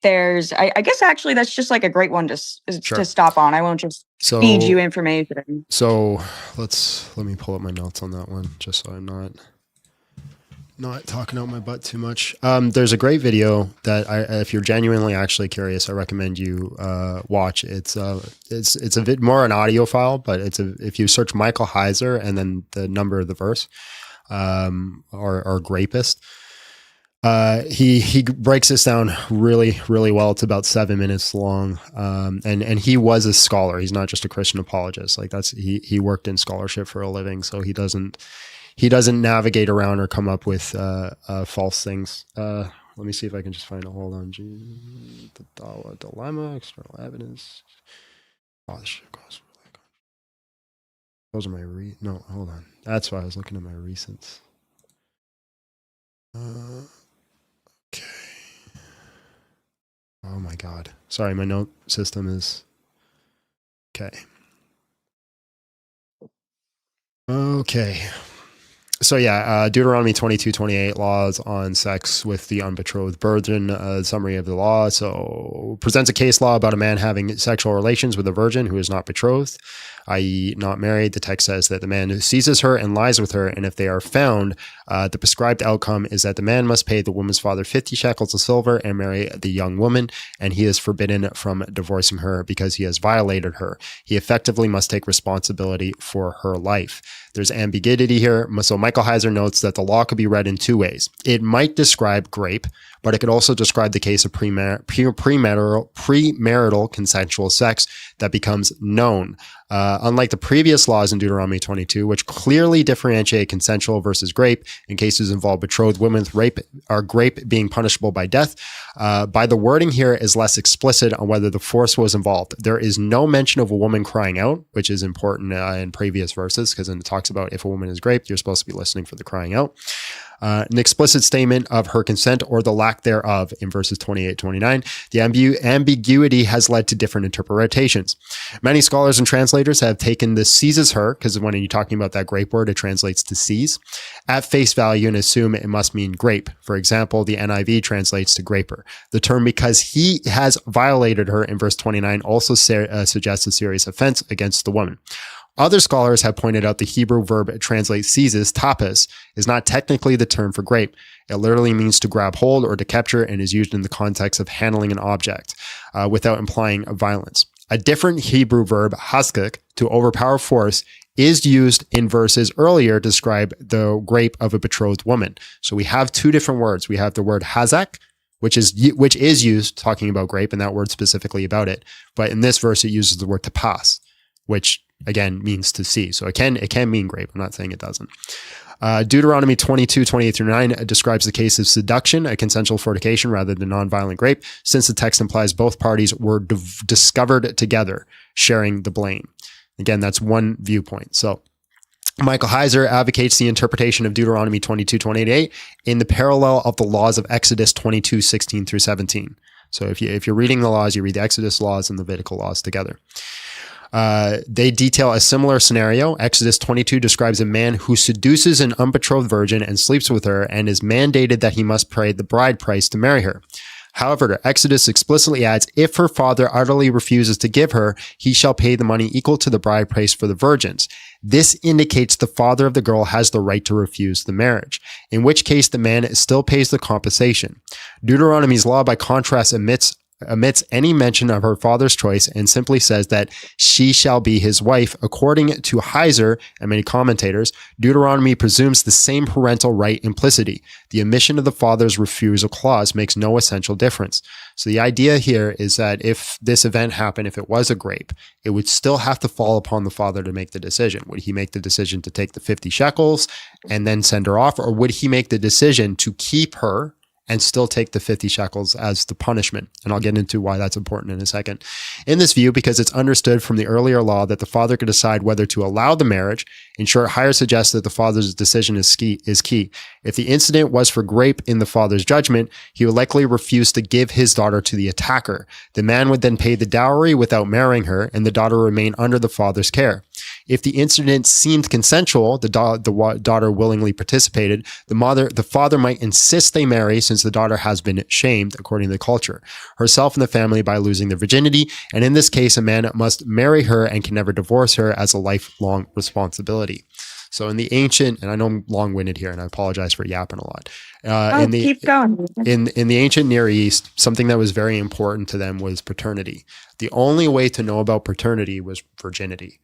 There's, I guess actually that's just like a great one to stop on. I won't just feed you information. So let me pull up my notes on that one, just so I'm not talking out my butt too much. There's a great video that if you're genuinely actually curious, I recommend you watch. It's a bit more an audio file, but if you search Michael Heiser and then the number of the verse, or grapist, he breaks this down really, really well. It's about 7 minutes long. And he was a scholar. He's not just a Christian apologist. Like he worked in scholarship for a living. So he doesn't navigate around or come up with false things. Let me see if I can just find a hold on. The dilemma, external evidence. Oh, this shit goes. Those are my no, hold on. That's why I was looking at my recents. Okay. Oh my God. Sorry, my note system is okay. Okay. So yeah, Deuteronomy 22:28, laws on sex with the unbetrothed virgin, summary of the law. So presents a case law about a man having sexual relations with a virgin who is not betrothed, i.e. not married. The text says that the man who seizes her and lies with her, and if they are found, the prescribed outcome is that the man must pay the woman's father 50 shekels of silver and marry the young woman, and he is forbidden from divorcing her because he has violated her. He effectively must take responsibility for her life. There's ambiguity here. So Michael Heiser notes that the law could be read in two ways. It might describe grape, but it could also describe the case of premarital consensual sex that becomes known. Unlike the previous laws in Deuteronomy 22, which clearly differentiate consensual versus grape in cases involve betrothed women with rape or grape being punishable by death, by the wording here is less explicit on whether the force was involved. There is no mention of a woman crying out, which is important in previous verses, because then it talks about if a woman is raped, you're supposed to be listening for the crying out. An explicit statement of her consent or the lack thereof in verses 28-29. The ambiguity has led to different interpretations. Many scholars and translators have taken the seizes her, because when you're talking about that grape word, it translates to seize, at face value and assume it must mean grape. For example, the NIV translates to graper. The term because he has violated her in verse 29 also suggests a serious offense against the woman. Other scholars have pointed out the Hebrew verb it translates seizes, tapas, is not technically the term for grape. It literally means to grab hold or to capture and is used in the context of handling an object without implying violence. A different Hebrew verb, haskak, to overpower force, is used in verses earlier to describe the grape of a betrothed woman. So we have two different words. We have the word hazak, which is used talking about grape, and that word specifically about it. But in this verse, it uses the word tapas, which again means to see. So it can mean grape. I'm not saying it doesn't. Deuteronomy 22, 28-9 describes the case of seduction, a consensual fornication rather than nonviolent grape, since the text implies both parties were discovered together, sharing the blame. Again, that's one viewpoint. So Michael Heiser advocates the interpretation of Deuteronomy 22, 28 in the parallel of the laws of Exodus 22, 16 through 17. So if you're reading the laws, you read the Exodus laws and the Levitical laws together. They detail a similar scenario. Exodus 22 describes a man who seduces an unbetrothed virgin and sleeps with her and is mandated that he must pay the bride price to marry her. However, Exodus explicitly adds, if her father utterly refuses to give her, he shall pay the money equal to the bride price for the virgins. This indicates the father of the girl has the right to refuse the marriage, in which case the man still pays the compensation. Deuteronomy's law, by contrast, omits any mention of her father's choice and simply says that she shall be his wife. According to Heiser and many commentators, Deuteronomy presumes the same parental right implicity. The omission of the father's refusal clause makes no essential difference. So the idea here is that if this event happened, if it was a grape, it would still have to fall upon the father to make the decision. Would he make the decision to take the 50 shekels and then send her off? Or would he make the decision to keep her and still take the 50 shekels as the punishment? And I'll get into why that's important in a second. In this view, because it's understood from the earlier law that the father could decide whether to allow the marriage, in short, Heyer suggests that the father's decision is key. If the incident was for grape in the father's judgment, he would likely refuse to give his daughter to the attacker. The man would then pay the dowry without marrying her, and the daughter would remain under the father's care. If the incident seemed consensual, the daughter willingly participated, the father might insist they marry since the daughter has been shamed, according to the culture, herself and the family by losing their virginity, and in this case, a man must marry her and can never divorce her as a lifelong responsibility. So in the ancient, and I know I'm long-winded here, and I apologize for yapping a lot. Keep going. In the ancient Near East, something that was very important to them was paternity. The only way to know about paternity was virginity.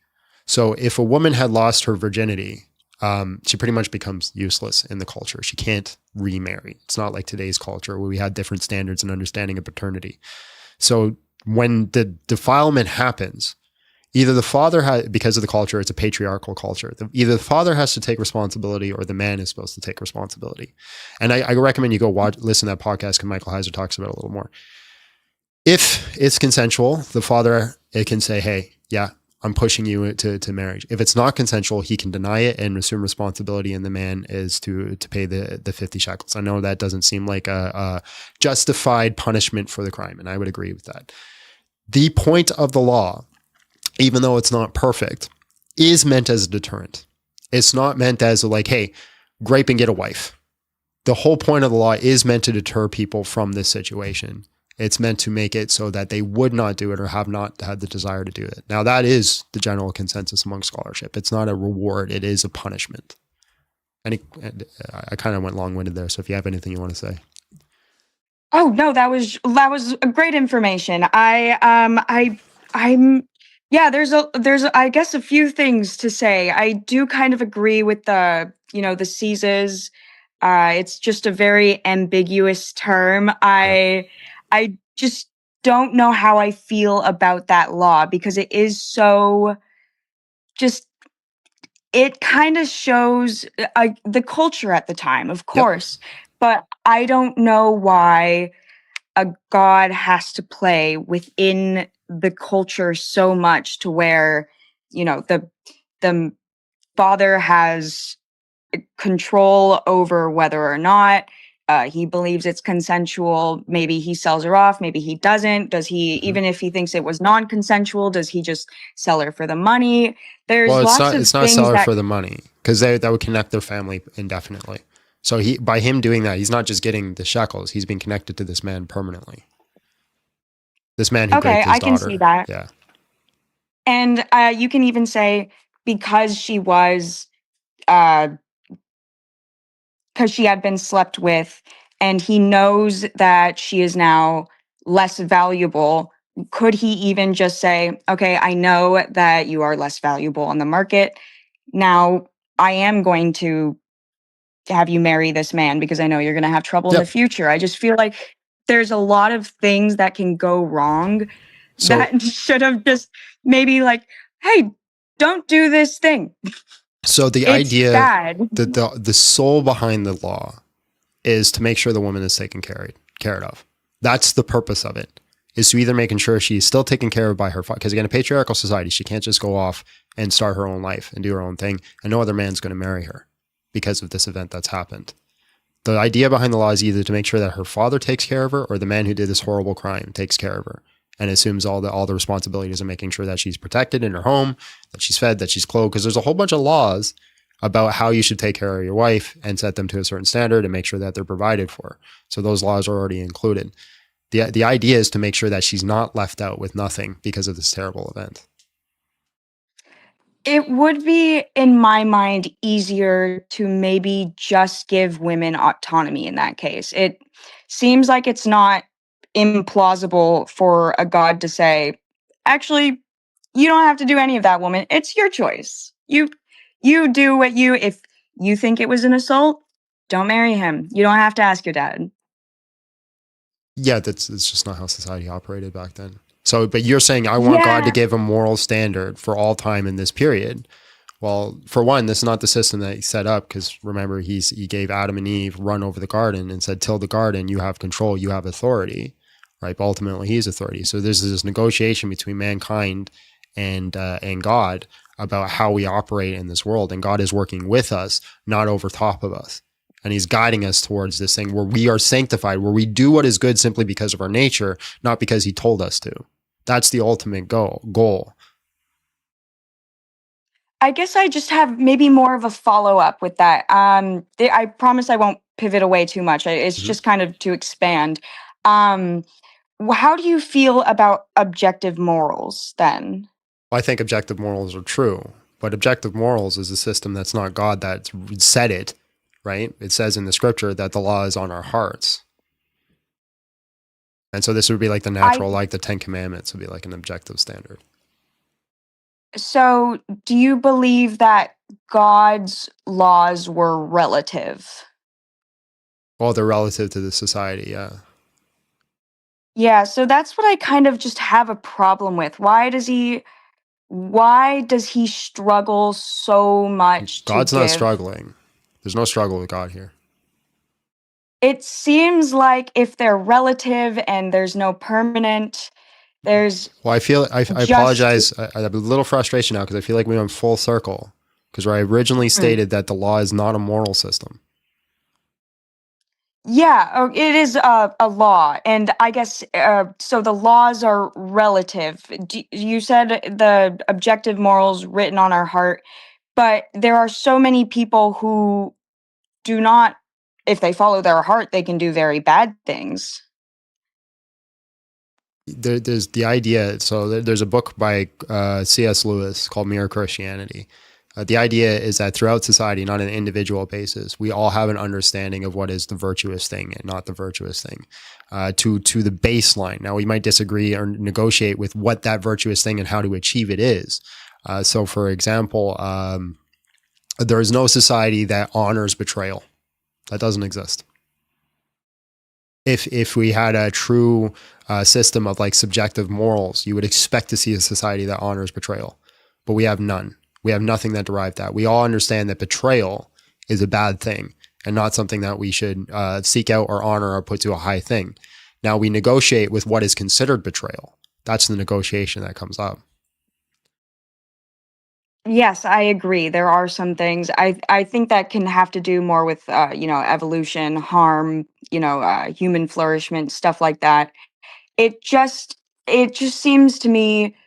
So if a woman had lost her virginity, she pretty much becomes useless in the culture. She can't remarry. It's not like today's culture where we had different standards and understanding of paternity. So when the defilement happens, either the father because of the culture, it's a patriarchal culture. Either the father has to take responsibility or the man is supposed to take responsibility. And I recommend you go listen to that podcast because Michael Heiser talks about it a little more. If it's consensual, the father, it can say, hey, yeah, I'm pushing you to marriage. If it's not consensual, he can deny it and assume responsibility, and the man is to pay the 50 shekels. I know that doesn't seem like a justified punishment for the crime, and I would agree with that. The point of the law, even though it's not perfect, is meant as a deterrent. It's not meant as like, hey, grape and get a wife. The whole point of the law is meant to deter people from this situation. It's meant to make it so that they would not do it or have not had the desire to do it. Now, that is the general consensus among scholarship. It's not a reward. It is a punishment. And I kind of went long-winded there. So if you have anything you want to say. Oh, no, that was great information. There's I guess a few things to say. I do kind of agree with the seizes It's just a very ambiguous term. I just don't know how I feel about that law because it is so just it kind of shows the culture at the time, of course, but I don't know why a god has to play within the culture so much to where, you know, the father has control over whether or not he believes it's consensual. Maybe he sells her off, maybe he doesn't. Does he, even if he thinks it was non-consensual, does he just sell her for the money? There's Well, lots of it's not things seller that for the money because that would connect their family indefinitely. So by him doing that, he's not just getting the shekels; he's being connected to this man permanently. This man who okay, raped his I can daughter. see that. Yeah. And you can even say because she was because she had been slept with and he knows that she is now less valuable, could he even just say, okay, I know that you are less valuable on the market. Now I am going to have you marry this man because I know you're going to have trouble in the future. I just feel like there's a lot of things that can go wrong that should have just maybe like, hey, don't do this thing. So the It's idea bad. that the soul behind the law is to make sure the woman is taken care of. That's the purpose of it, is to either making sure she's still taken care of by her father. Because again, a patriarchal society, she can't just go off and start her own life and do her own thing, and no other man's going to marry her because of this event that's happened. The idea behind the law is either to make sure that her father takes care of her or the man who did this horrible crime takes care of her and assumes all the responsibilities of making sure that she's protected in her home, that she's fed, that she's clothed. Because there's a whole bunch of laws about how you should take care of your wife and set them to a certain standard and make sure that they're provided for. So those laws are already included. The idea is to make sure that she's not left out with nothing because of this terrible event. It would be, in my mind, easier to maybe just give women autonomy in that case. It seems like it's not implausible for a god to say, actually, you don't have to do any of that, woman. It's your choice. You do what if you think it was an assault, don't marry him. You don't have to ask your dad. Yeah, it's just not how society operated back then. So, but you're saying I want God to give a moral standard for all time in this period. Well, for one, this is not the system that he set up because remember, he gave Adam and Eve run over the garden and said, till the garden, you have control, you have authority, right? But ultimately, he's authority. So there's this negotiation between mankind and God about how we operate in this world. And God is working with us, not over top of us. And he's guiding us towards this thing where we are sanctified, where we do what is good simply because of our nature, not because he told us to. That's the ultimate goal. I guess I just have maybe more of a follow-up with that. I promise I won't pivot away too much. It's just kind of to expand. How do you feel about objective morals then? I think objective morals are true, but objective morals is a system that's not God that said it, right? It says in the scripture that the law is on our hearts. And so this would be like the natural, like the 10 Commandments would be like an objective standard. So do you believe that God's laws were relative? Well, they're relative to the society, yeah. Yeah, so that's what I kind of just have a problem with. Why does he struggle so much to God's not give? struggling. There's no struggle with God here. It seems like if they're relative and there's no permanent, there's Well, I apologize. I have a little frustration now because I feel like we went full circle because I originally stated that the law is not a moral system. Yeah, it is a law, and I guess so. The laws are relative. You said the objective morals written on our heart, but there are so many people who do not. If they follow their heart, they can do very bad things. There's the idea. So there's a book by C.S. Lewis called Mere Christianity. The idea is that throughout society, not on an individual basis, we all have an understanding of what is the virtuous thing and not the virtuous thing to the baseline. Now, we might disagree or negotiate with what that virtuous thing and how to achieve it is. So, for example, there is no society that honors betrayal. That doesn't exist. If we had a true system of like subjective morals, you would expect to see a society that honors betrayal, but we have none. We have nothing that derived that. We all understand that betrayal is a bad thing and not something that we should seek out or honor or put to a high thing. Now we negotiate with what is considered betrayal. That's the negotiation that comes up. Yes, I agree. There are some things I think that can have to do more with evolution, harm, human flourishment, stuff like that. It just seems to me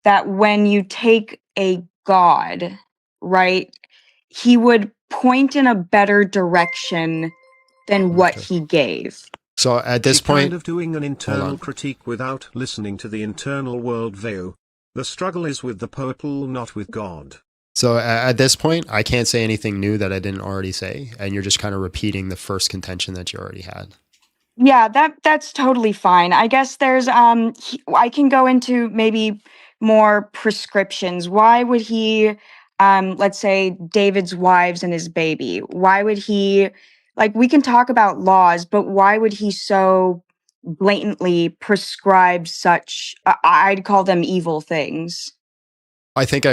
that when you take a god, right, he would point in a better direction than what he gave. So at this point, kind of doing an internal critique without listening to the internal worldview. The struggle is with the purple, not with God. So at this point, I can't say anything new that I didn't already say, and you're just kind of repeating the first contention that you already had. Yeah, that's totally fine. I guess there's I can go into maybe more prescriptions. Why would he let's say David's wives and his baby? Why would he, like, we can talk about laws, but why would he so blatantly prescribe such I'd call them evil things? I think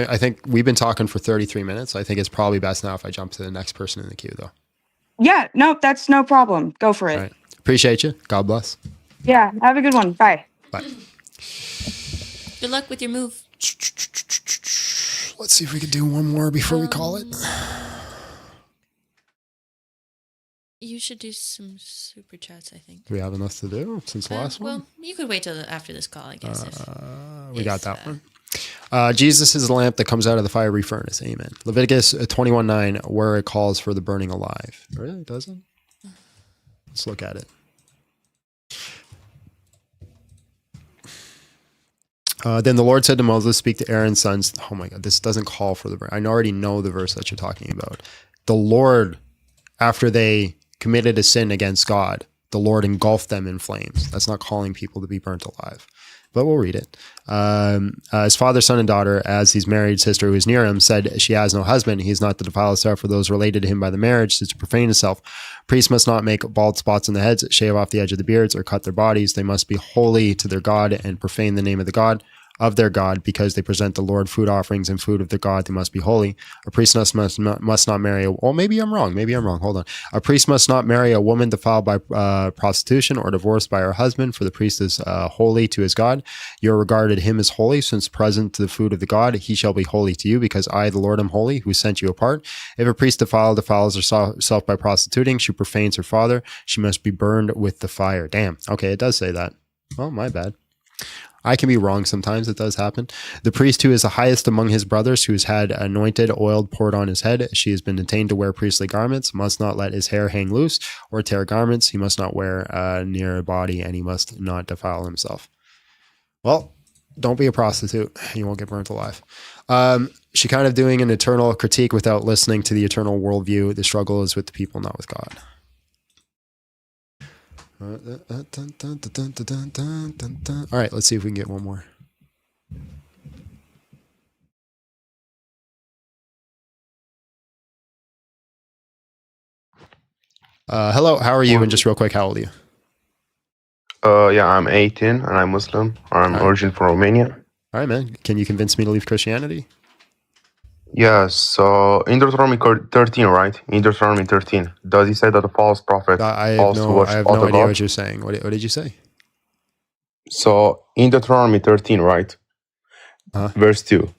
we've been talking for 33 minutes. I think it's probably best now if I jump to the next person in the queue, though. Yeah, no, that's no problem. Go for it. All right. Appreciate you. God bless. Yeah, have a good one. Bye. Bye. Good luck with your move. Let's see if we can do one more before we call it. You should do some super chats, I think. Do we have enough to do since the last one? Well, you could wait till after this call, I guess. We got that one. Jesus is the lamp that comes out of the fiery furnace. Amen. Leviticus 21:9, where it calls for the burning alive. Really? It doesn't? Let's look at it. Then the Lord said to Moses, speak to Aaron's sons. Oh my God, this doesn't call for the burning. I already know the verse that you're talking about. The Lord, after they committed a sin against God, the Lord engulfed them in flames. That's not calling people to be burnt alive. But we'll read it. His father, son, and daughter, as his married sister who is near him, said she has no husband. He is not to defile himself for those related to him by the marriage, to profane himself. Priests must not make bald spots on the heads, shave off the edge of the beards, or cut their bodies. They must be holy to their God and profane the name of the God of their God, because they present the Lord food offerings and food of their God. They must be holy. A priest must not marry maybe I'm wrong. Hold on. A priest must not marry a woman defiled by prostitution or divorced by her husband, for the priest is holy to his God. You regarded him as holy, since present to the food of the God. He shall be holy to you, because I, the Lord, am holy, who sent you apart. If a priest defiles herself by prostituting, she profanes her father. She must be burned with the fire. Damn. Okay, it does say that. Oh, my bad. I can be wrong sometimes. It does happen. The priest who is the highest among his brothers, who has had anointed oil poured on his head, she has been detained to wear priestly garments, must not let his hair hang loose or tear garments. He must not wear near a body, and he must not defile himself. Well, don't be a prostitute. You won't get burnt alive. She kind of doing an eternal critique without listening to the eternal worldview. The struggle is with the people, not with God. All right, let's see if we can get one more. Hello, how are you? And just real quick, how old are you? Yeah, I'm 18 and I'm Muslim. I'm originally from Romania. All right, man. Can you convince me to leave Christianity? Yes, so in Deuteronomy 13, right? In Deuteronomy 13, does he say that the false prophet I have also no worship other idea what gods? you're saying. What did you say? So in Deuteronomy 13, right? Verse 2,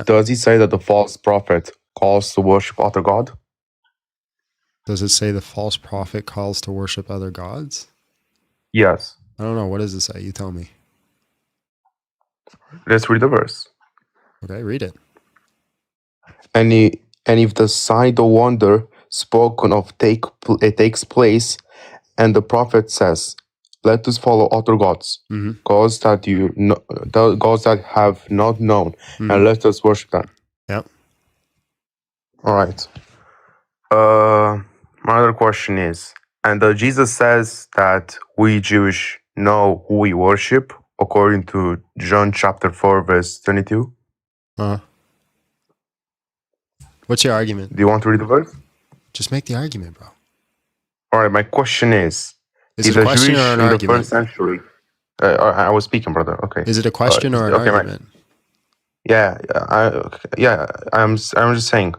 does he say that the false prophet calls to worship other god? Does it say the false prophet calls to worship other gods? Yes. I don't know. What does it say? You tell me. Let's read the verse. Okay, read it. And if the sign of wonder spoken of takes place, and the prophet says, "Let us follow other gods, gods that gods that have not known, and let us worship them." Yep. All right. My other question is, and Jesus says that we Jewish know who we worship according to John chapter 4 verse 22. What's your argument? Do you want to read the verse? Just make the argument, bro. All right, my question is it a question or an in argument? The first century, I was speaking, brother. Okay. Is it a question or an argument? I'm just saying.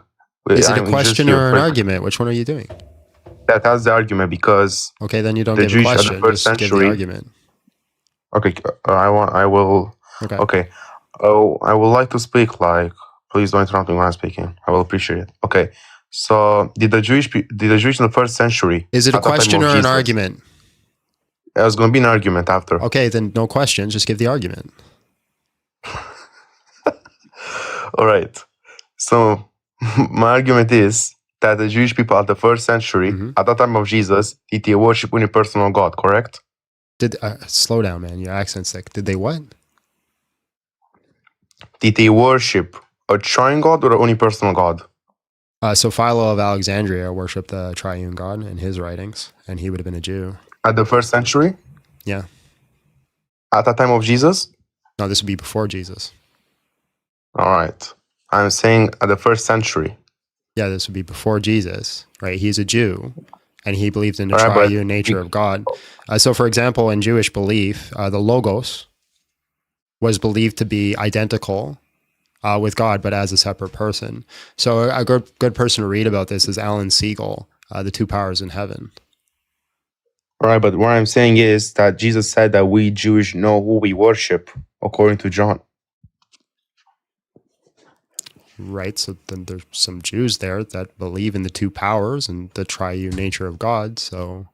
Is it a question or an argument? Which one are you doing? That's the argument because. Okay, then you don't the give Jewish a question. At the first just century, give the argument. Okay, I will. Okay. Oh, I would like to speak. Like, please don't interrupt me when I'm speaking. I will appreciate it. Okay. So, did the Jewish in the first century? Is it a question or an argument? It was going to be an argument after. Okay, then no questions. Just give the argument. All right. So, my argument is that the Jewish people at the first century, at the time of Jesus, did they worship unipersonal God, correct? Slow down, man. Your accent's thick. Did they what? Did they worship a triune God or a unipersonal God? So Philo of Alexandria worshipped the triune God in his writings, and he would have been a Jew. At the first century? Yeah. At the time of Jesus? No, this would be before Jesus. All right. I'm saying at the first century. Yeah, this would be before Jesus, right? He's a Jew, and he believed in the triune nature of God. So, for example, in Jewish belief, the Logos was believed to be identical with God, but as a separate person. So a good person to read about this is Alan Siegel, The Two Powers in Heaven. All right, but what I'm saying is that Jesus said that we Jewish know who we worship, according to John. Right, so then there's some Jews there that believe in the two powers and the triune nature of God. So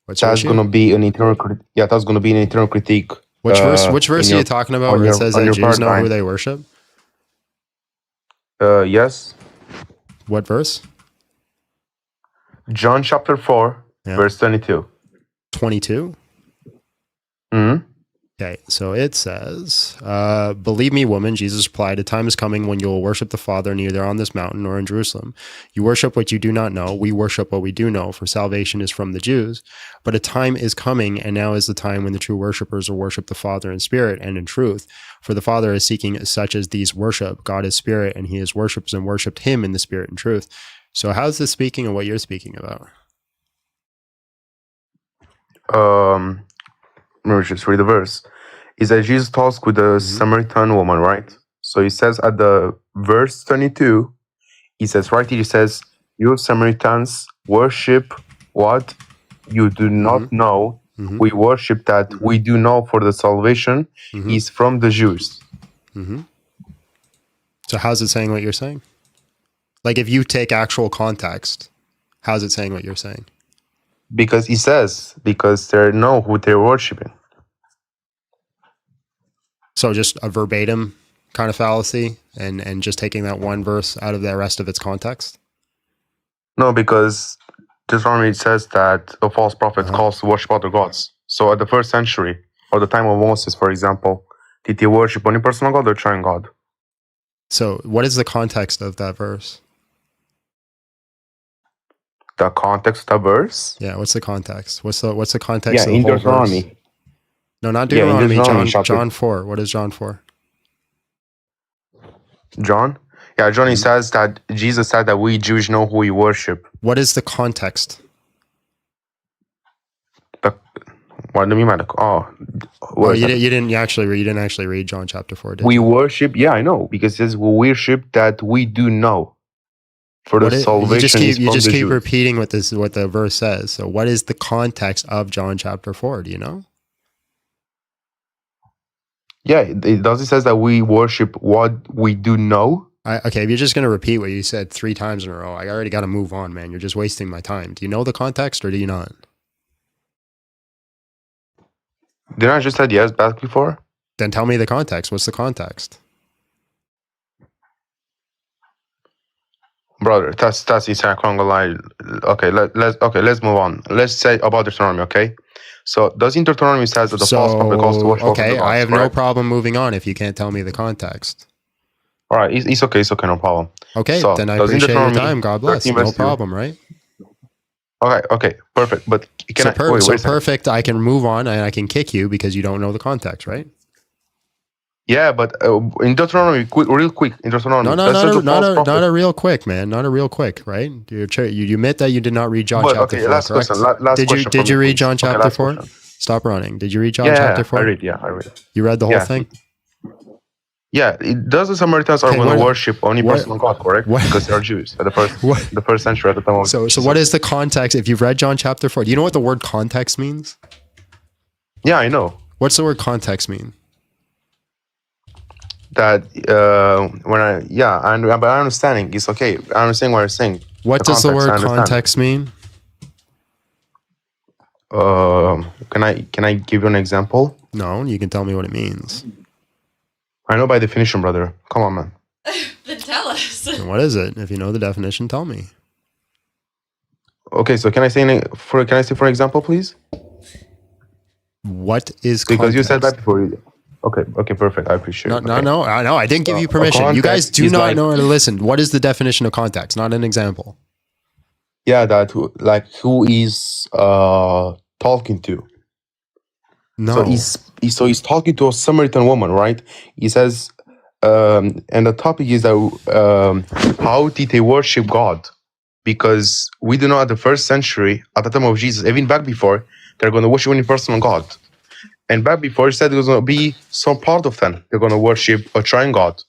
that's going to be an eternal critique. Yeah, that's going to be an eternal critique. Which verse are you talking about where it says that Jews know who they worship? Yes. What verse? John chapter 4, verse 22. 22? Mm-hmm. Okay, so it says, believe me, woman, Jesus replied, a time is coming when you will worship the Father neither on this mountain nor in Jerusalem. You worship what you do not know. We worship what we do know, for salvation is from the Jews. But a time is coming, and now is the time when the true worshipers will worship the Father in spirit and in truth. For the Father is seeking such as these worship. God is spirit, and he is worshipped and worshipped him in the spirit and truth. So how's this speaking of what you're speaking about? Let me just read the verse. Is that Jesus talks with the Samaritan woman, right? So he says at the verse 22, he says, right here, he says, you Samaritans worship what you do not know. We worship that we do know, for the salvation is from the Jews. So how's it saying what you're saying? Like if you take actual context, how's it saying what you're saying? Because he says, because they know who they're worshiping. So just a verbatim kind of fallacy and just taking that one verse out of the rest of its context? No, because Deuteronomy says that a false prophet calls to worship other gods. So at the first century, or the time of Moses, for example, did they worship only personal God or triune God? So what is the context of that verse? The context of the verse? Yeah, what's the context? What's the context of the in whole Deuteronomy. verse? No, not Deuteronomy. Deuteronomy John 4. What is John 4? John? Yeah, John, he says that Jesus said that we Jews know who we worship. What is the context? What do you mean by you didn't actually read John chapter 4, did we you? worship, yeah, I know, because it says we worship that we do know. For the salvation you just keep repeating what the verse says. So what is the context of John chapter 4? Do you know? Yeah, it says that we worship what we do know. Okay, if you're just going to repeat what you said 3 times in a row, I already got to move on, man. You're just wasting my time. Do you know the context or do you not? Didn't I just said yes back before? Then tell me the context. What's the context? Brother, that's Okay, let's move on. Let's say about Deuteronomy, okay? So does Deuteronomy says that the false prophet calls to worship? Okay, I have no problem moving on if you can't tell me the context. All right, it's okay, no problem. Okay, so, then I appreciate your time. God bless. No problem, right? Okay, perfect. But perfect, I can move on and I can kick you because you don't know the context, right? Yeah, but in Deuteronomy, real quick, in Deuteronomy, No, that's just a false prophet. not a real quick, man. Not a real quick, right? You admit that you did not read John But chapter okay, 4, last correct? question. Last question. Did for you me, read please. John Okay, chapter last 4? question. Stop running. Did you read John Yeah, chapter 4? I read. Yeah, I read. You read the whole Yeah, thing? yeah. Does the Samaritans are Okay, going to what- worship only what- personal God, correct? what- Because they are Jews at What? the first century at the time of So Jesus. what is the context? If you've read John chapter 4, do you know what the word context means? Yeah, I know What's the word context mean? that when I but I understanding it's okay. I understand what you're saying. What does the word I understand. context mean? Can I give you an example? No, you can tell me what it means. I know by definition, brother. Come on, man. Then tell us. And what is it? If you know the definition, tell me. Okay, so can I say for example, please? What is Because context? you said that before. Okay, perfect. I appreciate it. Okay. No, I know. I didn't give you permission. You guys context do is not like- know how to listen. What is the definition of context? Not an example. Yeah, that like who is talking to. No. So he's talking to a Samaritan woman, right? He says, and the topic is that how did they worship God? Because we do know at the first century, at the time of Jesus, even back before, they're going to worship only personal God. And back before, he said there's going to be some part of them they're going to worship a triune God.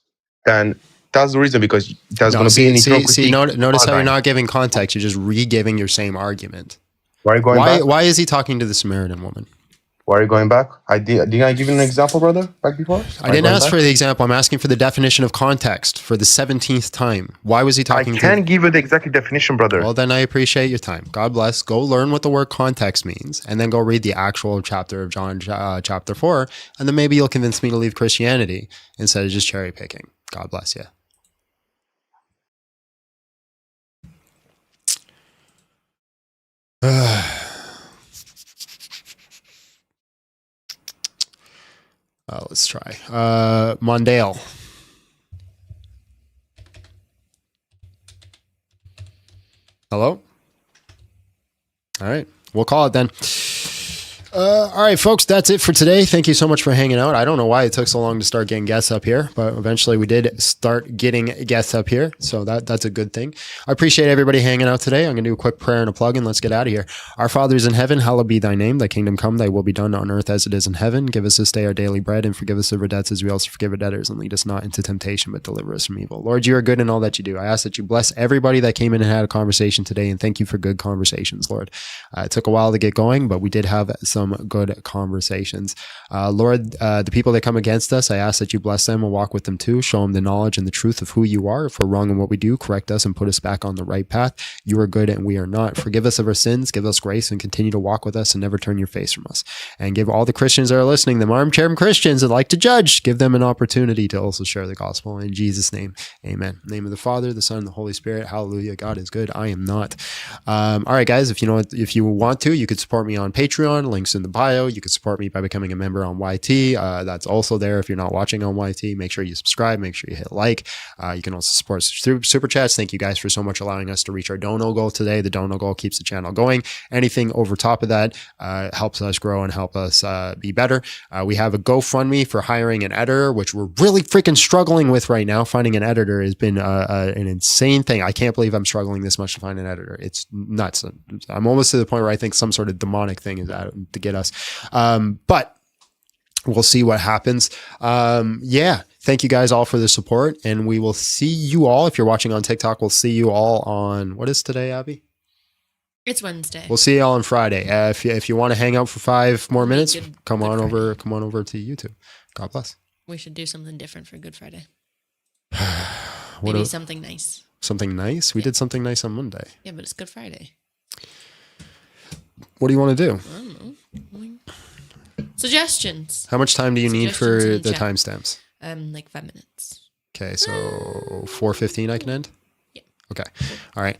Then that's the reason, because there's going to be an internal critique. Notice how you're not giving context. You're just re-giving your same argument. Why are you going back? Why is he talking to the Samaritan woman? Why are you going back? Did I give you an example, brother, back before? I didn't ask for the example. I'm asking for the definition of context for the 17th time. Why was he talking I can't give you the exact definition, brother. Well, then I appreciate your time. God bless. Go learn what the word context means, and then go read the actual chapter of John chapter 4, and then maybe you'll convince me to leave Christianity instead of just cherry picking. God bless you. Let's try. Mondale. Hello? All right. We'll call it then. All right, folks, that's it for today. Thank you so much for hanging out. I don't know why it took so long to start getting guests up here, but eventually we did start getting guests up here. So that's a good thing. I appreciate everybody hanging out today. I'm going to do a quick prayer and a plug and let's get out of here. Our Father is in heaven, hallowed be thy name. Thy kingdom come, thy will be done on earth as it is in heaven. Give us this day our daily bread and forgive us of our debts as we also forgive our debtors, and lead us not into temptation, but deliver us from evil. Lord, you are good in all that you do. I ask that you bless everybody that came in and had a conversation today, and thank you for good conversations, Lord. It took a while to get going, but we did have some good conversations. Lord, the people that come against us, I ask that you bless them and walk with them too. Show them the knowledge and the truth of who you are. If we're wrong in what we do, correct us and put us back on the right path. You are good and we are not. Forgive us of our sins, give us grace, and continue to walk with us and never turn your face from us. And give all the Christians that are listening, them armchair Christians that like to judge, give them an opportunity to also share the gospel. In Jesus' name, amen. In the name of the Father, the Son, and the Holy Spirit. Hallelujah. God is good. I am not. All right, guys, if you want to, you could support me on Patreon. Links in the bio. You can support me by becoming a member on YT. That's also there. If you're not watching on YT, make sure you subscribe. Make sure you hit like. You can also support through super chats. Thank you guys for so much allowing us to reach our dono goal today. The dono goal keeps the channel going. Anything over top of that helps us grow and help us be better. We have a GoFundMe for hiring an editor, which we're really freaking struggling with right now. Finding an editor has been an insane thing. I can't believe I'm struggling this much to find an editor. It's nuts. I'm almost to the point where I think some sort of demonic thing is out to get us. But we'll see what happens. Thank you guys all for the support, and we will see you all. If you're watching on TikTok, we'll see you all on, what is today, Abby? It's Wednesday. We'll see you all on Friday. If you want to hang out for 5 more minutes, come on over to YouTube. God bless. We should do something different for Good Friday. What Maybe something nice. Something nice? We did something nice on Monday. Yeah, but it's Good Friday. What do you want to do? I don't know. Suggestions. How much time do you need for the timestamps? Like 5 minutes. Okay, so 4:15 I can end? Yeah. Okay. All right.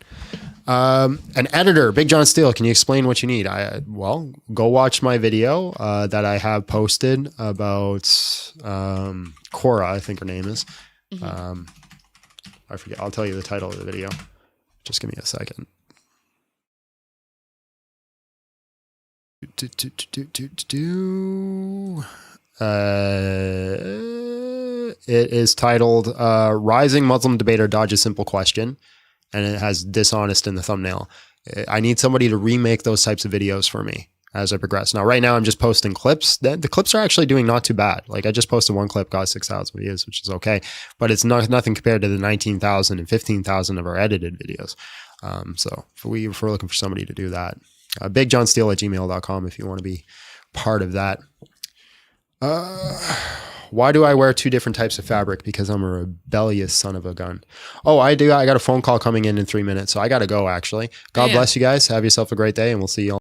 An editor, Big John Steele, can you explain what you need? Well, go watch my video that I have posted about Cora, I think her name is. I forget. I'll tell you the title of the video. Just give me a second. It is titled Rising Muslim Debater Dodges Simple Question, and it has dishonest in the thumbnail. I need somebody to remake those types of videos for me as I progress. Now, right now, I'm just posting clips. The clips are actually doing not too bad. Like, I just posted one clip, got 6,000 views, which is okay, but it's nothing compared to the 19,000 and 15,000 of our edited videos. So if we're looking for somebody to do that, bigjohnsteele@gmail.com if you want to be part of that. Why do I wear two different types of fabric? Because I'm a rebellious son of a gun. Oh, I do. I got a phone call coming in 3 minutes, so I got to go, actually. God bless you guys. Have yourself a great day, and we'll see you all.